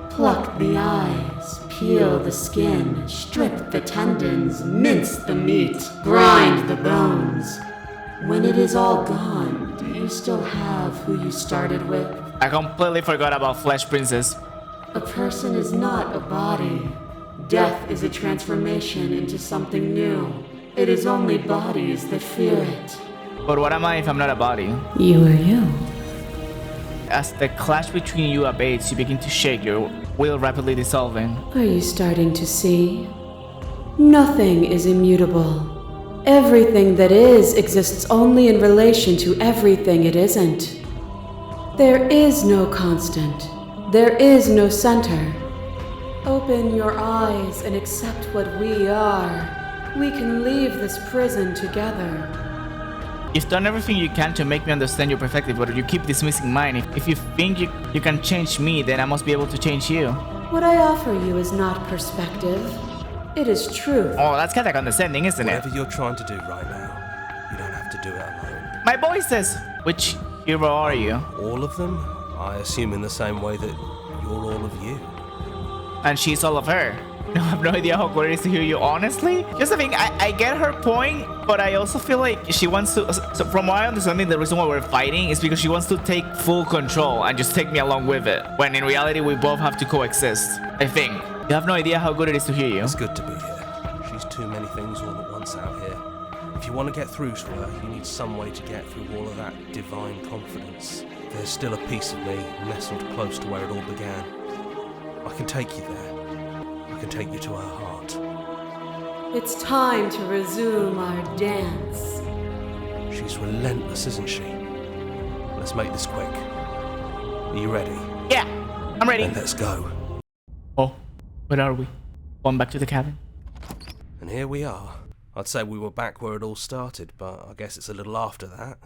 Pluck the eyes, peel the skin, strip the tendons, mince the meat, grind the bones. When it is all gone, do you still have who you started with? I completely forgot about Flesh Princess. A person is not a body. Death is a transformation into something new. It is only bodies that fear it. But what am I if I'm not a body? You are you. As the clash between you abates, you begin to shake, your will rapidly dissolving. Are you starting to see? Nothing is immutable. Everything that is exists only in relation to everything it isn't. There is no constant. There is no center. Open your eyes and accept what we are. We can leave this prison together. You've done everything you can to make me understand your perspective, but you keep dismissing mine. If you think you can change me, then I must be able to change you. What I offer you is not perspective. It is truth. Oh, that's kind of condescending, isn't it? Whatever you're trying to do right now, you don't have to do it alone. My voices! Which hero are you? All of them? I assume in the same way that you're all of you. And she's all of her. No, I have no idea how good it is to hear you, honestly. Just the thing, I get her point, but I also feel like she wants to... So from what I understand, the reason why we're fighting is because she wants to take full control and just take me along with it. When in reality, we both have to coexist, I think. You have no idea how good it is to hear you. It's good to be here. She's too many things all at once out here. If you want to get through to her, you need some way to get through all of that divine confidence. There's still a piece of me nestled close to where it all began. I can take you there. I can take you to her heart. It's time to resume our dance. She's relentless, isn't she? Let's make this quick. Are you ready? Yeah, I'm ready. Then let's go. Oh, where are we? Going back to the cabin. And here we are. I'd say we were back where it all started, but I guess it's a little after that.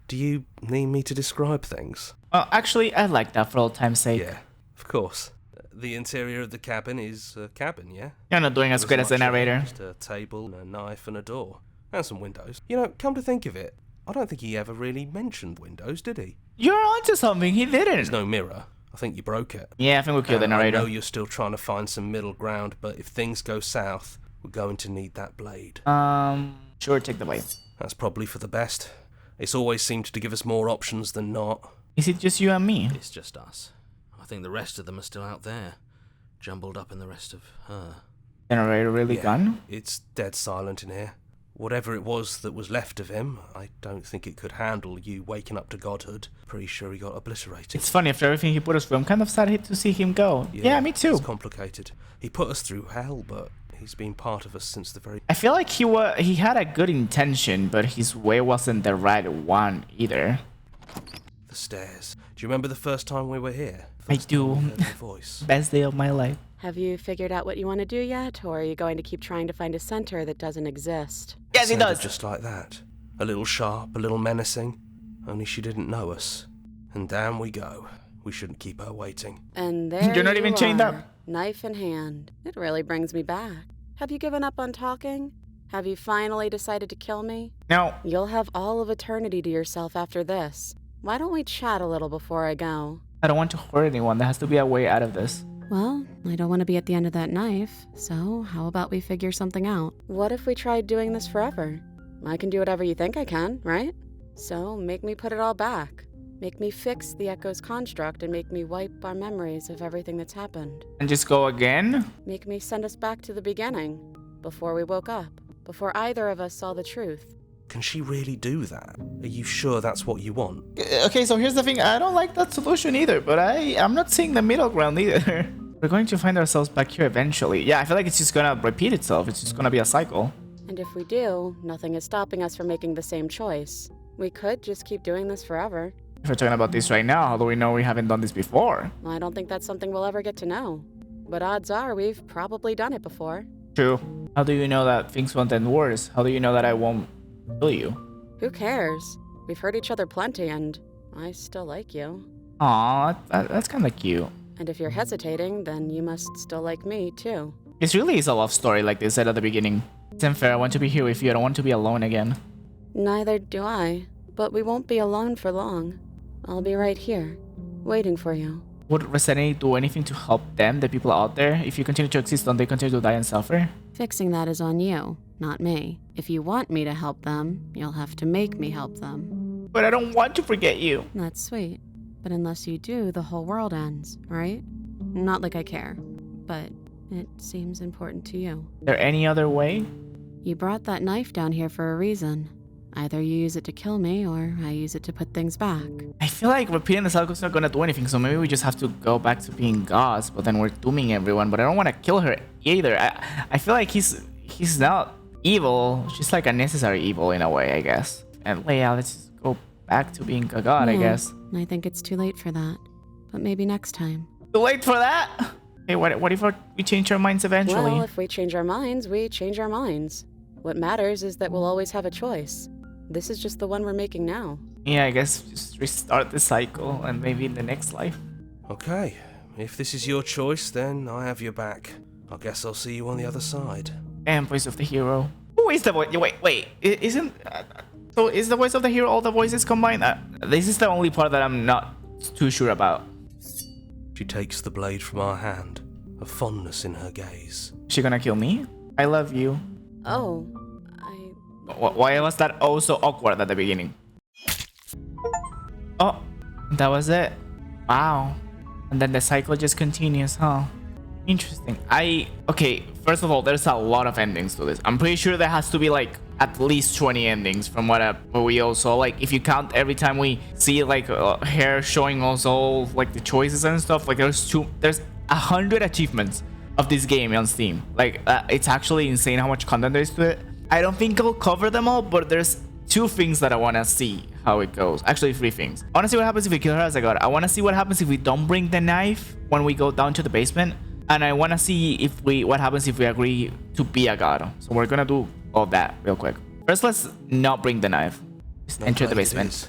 Do you need me to describe things? Well, actually, I like that for old time's sake. Yeah, of course. The interior of the cabin is a cabin, yeah? You're not doing as good as the narrator. Just a table, a knife, and a door. And some windows. You know, come to think of it, I don't think he ever really mentioned windows, did he? You're onto something, he didn't. There's no mirror. I think you broke it. Yeah, I think we killed the I narrator. know you're still trying to find some middle ground, but if things go south, we're going to need that blade. Sure, take the blade. That's probably for the best. It's always seemed to give us more options than not. Is it just you and me? It's just us. I think the rest of them are still out there, jumbled up in the rest of her. The narrator really gone? It's dead silent in here. Whatever it was that was left of him, I don't think it could handle you waking up to godhood. Pretty sure he got obliterated. It's funny, after everything he put us through, I'm kind of sad to see him go. Yeah, me too. It's complicated. He put us through hell, but He's been part of us since the very... I feel like he had a good intention, but his way wasn't the right one either. The stairs. Do you remember the first time we were here? I do. Voice. Best day of my life. Have you figured out what you want to do yet, or are you going to keep trying to find a center that doesn't exist? Yes, he does. Just like that. A little sharp, a little menacing. Only she didn't know us. And down we go. We shouldn't keep her waiting. And there You're not even chained up. Knife in hand. It really brings me back. Have you given up on talking? Have you finally decided to kill me? No. You'll have all of eternity to yourself after this. Why don't we chat a little before I go? I don't want to hurt anyone. There has to be a way out of this. Well, I don't want to be at the end of that knife, so how about we figure something out? What if we tried doing this forever? I can do whatever you think I can, right? So make me put it all back. Make me fix the Echo's construct and make me wipe our memories of everything that's happened. And just go again? Make me send us back to the beginning, before we woke up, before either of us saw the truth. Can she really do that? Are you sure that's what you want? Okay, so here's the thing. I don't like that solution either, but I'm not seeing the middle ground either. We're going to find ourselves back here eventually. Yeah, I feel like it's just gonna repeat itself. It's just gonna be a cycle. And if we do, nothing is stopping us from making the same choice. We could just keep doing this forever. If we're talking about this right now, how do we know we haven't done this before? I don't think that's something we'll ever get to know. But odds are we've probably done it before. True. How do you know that things won't end worse? How do you know that I won't kill you? Who cares? We've hurt each other plenty and I still like you. Aw, that's kinda cute. And if you're hesitating, then you must still like me too. This really is a love story like they said at the beginning. It's unfair. I want to be here with you. I don't want to be alone again. Neither do I. But we won't be alone for long. I'll be right here, waiting for you. Would Resenity do anything to help them, the people out there? If you continue to exist, don't they continue to die and suffer? Fixing that is on you, not me. If you want me to help them, you'll have to make me help them. But I don't want to forget you. That's sweet. But unless you do, the whole world ends, right? Not like I care, but it seems important to you. Is there any other way? You brought that knife down here for a reason. Either you use it to kill me, or I use it to put things back. I feel like repeating the cycle is not gonna do anything, so maybe we just have to go back to being gods, but then we're dooming everyone. But I don't want to kill her either. I feel like he's not evil, just like a necessary evil in a way, I guess. And Leia, let's just go back to being a god, I guess. I think it's too late for that. But maybe next time. Too late for that? Hey, what if we change our minds eventually? Well, if we change our minds, we change our minds. What matters is that we'll always have a choice. This is just the one we're making now. Yeah, I guess just restart the cycle and maybe in the next life. Okay, if this is your choice, then I have your back. I guess I'll see you on the other side. Damn, voice of the hero. Who is the voice? Wait. Isn't... so is the voice of the hero all the voices combined? This is the only part that I'm not too sure about. She takes the blade from our hand, a fondness in her gaze. Is she gonna kill me? I love you. Oh, Why was that oh so awkward at the beginning? Oh, that was it. Wow. And then the cycle just continues, huh? Interesting. Okay, first of all, there's a lot of endings to this. I'm pretty sure there has to be like at least 20 endings from what we also like. If you count every time we see like hair showing also like the choices and stuff, like there's 100 achievements of this game on Steam. Like it's actually insane how much content there is to it. I don't think I'll cover them all, but there's 2 things that I want to see how it goes. Actually, 3 things. I want to see what happens if we kill her as a god. I want to see what happens if we don't bring the knife when we go down to the basement. And I want to see what happens if we agree to be a god. So we're going to do all that real quick. First, let's not bring the knife. Just enter the basement.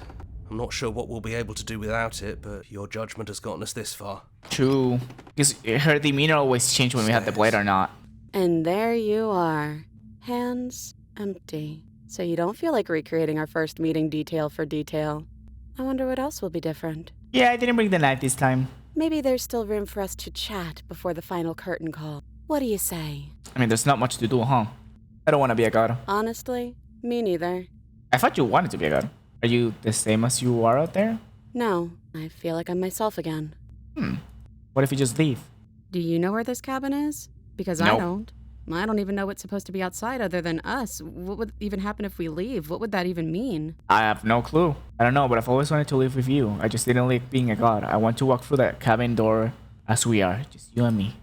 I'm not sure what we'll be able to do without it, but your judgment has gotten us this far. True. Because her demeanor always changed when we had the blade or not. And there you are. Hands empty. So you don't feel like recreating our first meeting detail for detail. I wonder what else will be different. Yeah, I didn't bring the knife this time. Maybe there's still room for us to chat before the final curtain call. What do you say? I mean, there's not much to do, huh? I don't want to be a god. Honestly, me neither. I thought you wanted to be a god. Are you the same as you are out there? No, I feel like I'm myself again. What if you just leave? Do you know where this cabin is? Because Nope. I don't. I don't even know what's supposed to be outside other than us. What would even happen if we leave? What would that even mean? I have no clue. I don't know, but I've always wanted to live with you. I just didn't like being a god. I want to walk through that cabin door as we are, just you and me.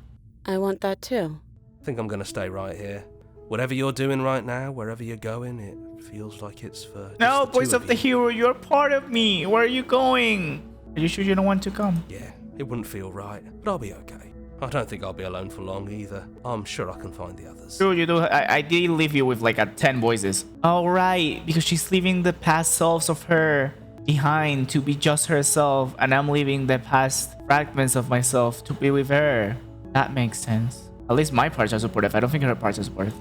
I want that too. I think I'm gonna stay right here. Whatever you're doing right now, wherever you're going, it feels like it's for No, just the voice two of the you. hero, you're part of me. Where are you going? Are you sure you don't want to come? Yeah, it wouldn't feel right, but I'll be okay. I don't think I'll be alone for long either. I'm sure I can find the others. Sure you do. I did leave you with like 10 voices. All right, because she's leaving the past selves of her behind to be just herself, and I'm leaving the past fragments of myself to be with her. That makes sense. At least my parts are supportive. I don't think her parts are supportive.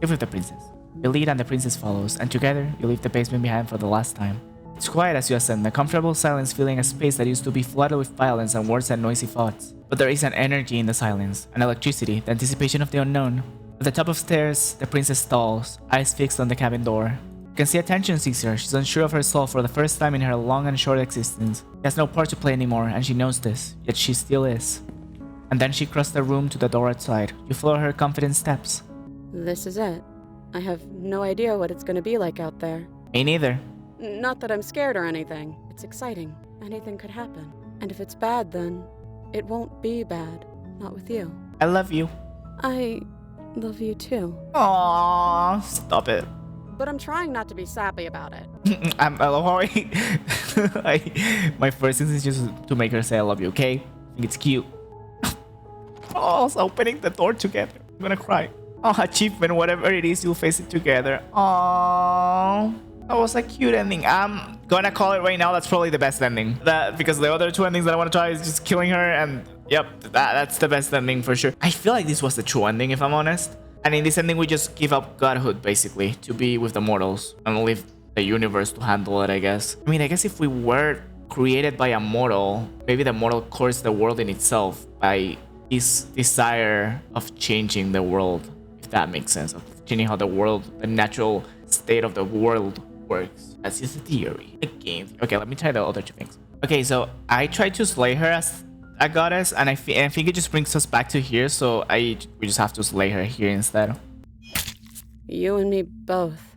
Live with the princess. You lead and the princess follows, and together you leave the basement behind for the last time. It's quiet as you ascend, the comfortable silence filling a space that used to be flooded with violence and words and noisy thoughts. But there is an energy in the silence, an electricity, the anticipation of the unknown. At the top of stairs, the princess stalls, eyes fixed on the cabin door. You can see attention seeks her. She's unsure of herself for the first time in her long and short existence. She has no part to play anymore, and she knows this, yet she still is. And then she crossed the room to the door outside. You follow her confident steps. This is it. I have no idea what it's gonna be like out there. Me neither. Not that I'm scared or anything. It's exciting. Anything could happen. And if it's bad, then it won't be bad. Not with you. I love you. I love you too. Aww, stop it. But I'm trying not to be sappy about it. I love how my first instinct is just to make her say I love you, okay? I think it's cute. Oh, it's opening the door together. I'm gonna cry. Oh, achievement, whatever it is, you'll face it together. Aww. That was a cute ending. I'm gonna call it right now. That's probably the best ending. Because the other two endings that I want to try is just killing her, and yep, that's the best ending for sure. I feel like this was the true ending, if I'm honest. And in this ending, we just give up godhood, basically, to be with the mortals and leave the universe to handle it, I guess. I mean, I guess if we were created by a mortal, maybe the mortal courts the world in itself by his desire of changing the world, if that makes sense, of changing how the world, the natural state of the world works. That's just a theory, a game. Okay, let me try the other two things. Okay, so I tried to slay her as a goddess, and I think it just brings us back to here, so we just have to slay her here instead. You and me both.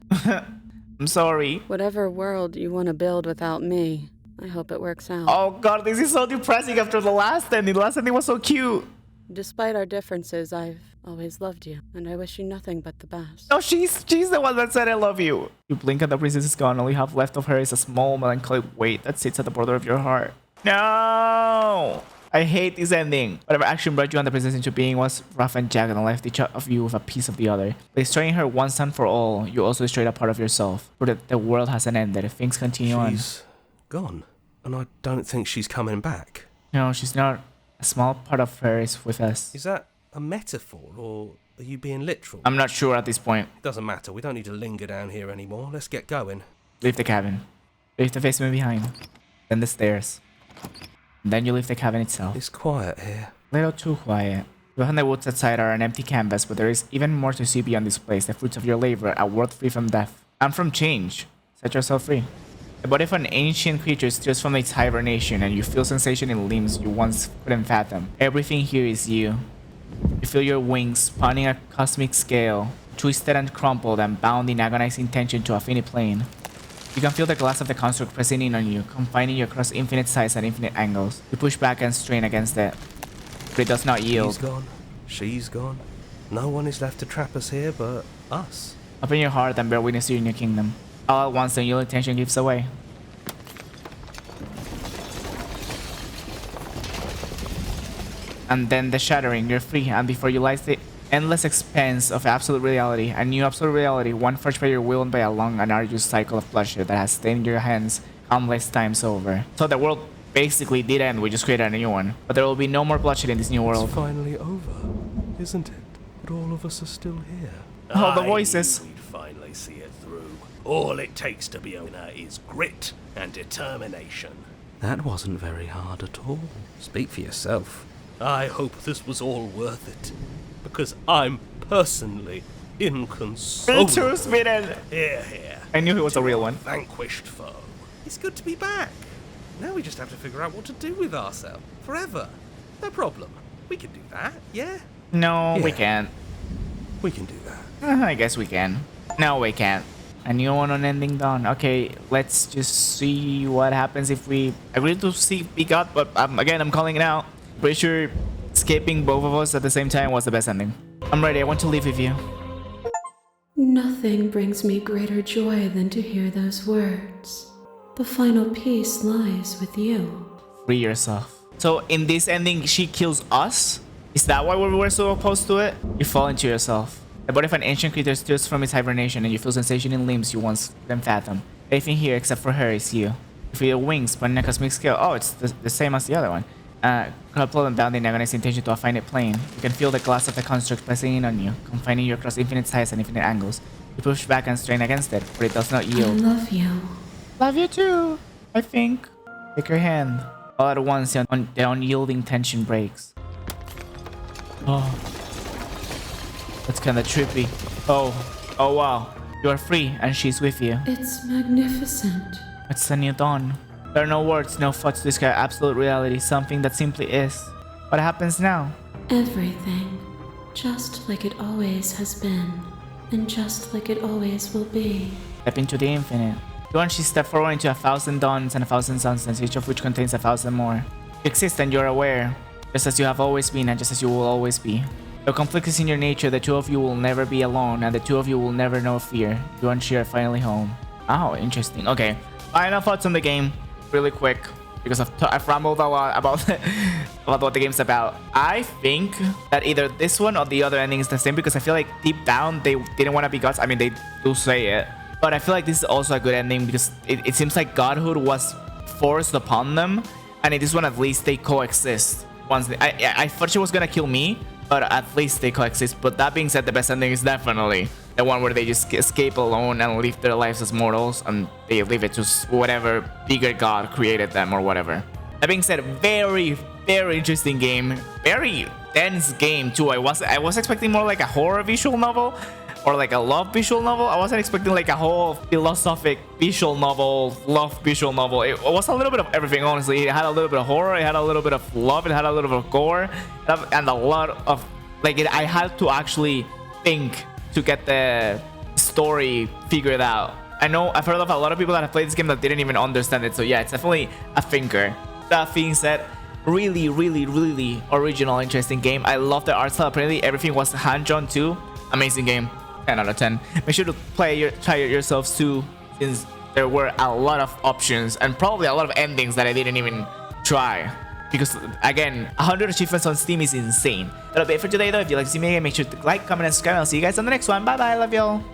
I'm sorry. Whatever world you want to build without me, I hope it works out. Oh god, this is so depressing after the last ending. The last ending was so cute. Despite our differences, I've always loved you, and I wish you nothing but the best. No, she's the one that said I love you. You blink and the princess is gone. All you have left of her is a small melancholic weight that sits at the border of your heart. No! I hate this ending. Whatever action brought you and the princess into being was rough and jagged and left each of you with a piece of the other. By destroying her once and for all, you also destroyed a part of yourself. For the world hasn't ended. Things continue on. She's gone, and I don't think she's coming back. No, she's not. A small part of her is with us. Is that a metaphor, or are you being literal? I'm not sure at this point. Doesn't matter. We don't need to linger down here anymore. Let's get going. Leave the cabin. Leave the basement behind. Then the stairs. Then you leave the cabin itself. It's quiet here. A little too quiet. Behind the woods outside are an empty canvas, but there is even more to see beyond this place. The fruits of your labor, a world free from death. And from change. Set yourself free. The body of an ancient creature stirs from its hibernation, and you feel sensation in limbs you once couldn't fathom. Everything here is you. You feel your wings spanning a cosmic scale, twisted and crumpled and bound in agonizing tension to a finite plane. You can feel the glass of the construct pressing in on you, confining you across infinite size and infinite angles. You push back and strain against it, but it does not yield. He's gone. She's gone. No one is left to trap us here but us. Open your heart and bear witness to your new kingdom. All at once, the yielding tension gives away. And then the shattering, you're free, and before you lies the endless expanse of absolute reality, a new absolute reality, one forged by your will and by a long and arduous cycle of pleasure that has stained your hands countless times over. So the world basically did end, we just created a new one. But there will be no more bloodshed in this new world. It's finally over, isn't it? But all of us are still here. All the voices. We'd finally see it through. All it takes to be a winner is grit and determination. That wasn't very hard at all. Speak for yourself. I hope this was all worth it, because I'm personally inconsolable. Me too, Smitten. Here. I knew he was a real one. Vanquished foe. It's good to be back. Now we just have to figure out what to do with ourselves. Forever. No problem. We can do that, yeah? No, we Yeah. can't. We can do that. I guess we can. No, we can't. A new one unending dawn. Okay, let's just see what happens if we agree to see Big God, but again, I'm calling it out. Pretty sure escaping both of us at the same time was the best ending. I'm ready. I want to live with you. Nothing brings me greater joy than to hear those words. The final peace lies with you. Free yourself. So in this ending, she kills us? Is that why we were so opposed to it? You fall into yourself. The body of an ancient creature stirs from its hibernation and you feel sensation in limbs you once couldn't fathom. Everything here except for her is you. You feel your wings spreading a cosmic scale. Oh, it's the same as the other one. Coupled and bounding agonizing intention to a finite plane. You can feel the glass of the construct pressing in on you, confining you across infinite sides and infinite angles. You push back and strain against it, but it does not I yield. love you. Love you too, I think. Take her hand. All at once, the unyielding tension breaks. Oh. That's kinda trippy. Oh wow. You are free and she's with you. It's magnificent. It's a new dawn. There are no words, no thoughts to describe absolute reality, something that simply is. What happens now? Everything. Just like it always has been. And just like it always will be. Step into the infinite. You and she step forward into 1,000 dawns and 1,000 sunsets, each of which contains 1,000 more. You exist and you're aware, just as you have always been and just as you will always be. Though conflict is in your nature, the two of you will never be alone, and the two of you will never know fear. You and she are finally home. Oh, interesting. Okay, final thoughts on the game, really quick, because I've rambled a lot about what the game's about. I think that either this one or the other ending is the same, because I feel like deep down they didn't want to be gods. I mean, they do say it, but I feel like this is also a good ending because it seems like godhood was forced upon them, and in this one at least they coexist. Once I thought she was gonna kill me, but at least they coexist. But that being said, the best ending is definitely the one where they just escape alone and live their lives as mortals, and they leave it to whatever bigger god created them or whatever. That being said, very interesting game, very dense game too. I was expecting more like a horror visual novel or like a love visual novel. I wasn't expecting like a whole philosophic visual novel, love visual novel. It was a little bit of everything, honestly. It had a little bit of horror, it had a little bit of love, it had a little bit of gore, and a lot of like I had to actually think to get the story figured out. I know I've heard of a lot of people that have played this game that didn't even understand it, so yeah, it's definitely a thinker. That being said, really original, interesting game. I love the art style. Apparently everything was hand-drawn too. Amazing game. 10 out of 10. Make sure to try it yourselves too, since there were a lot of options and probably a lot of endings that I didn't even try. Because again, 100 achievements on Steam is insane. That'll be it for today though. If you like to see me again, make sure to like, comment, and subscribe. I'll see you guys on the next one. Bye bye, love y'all.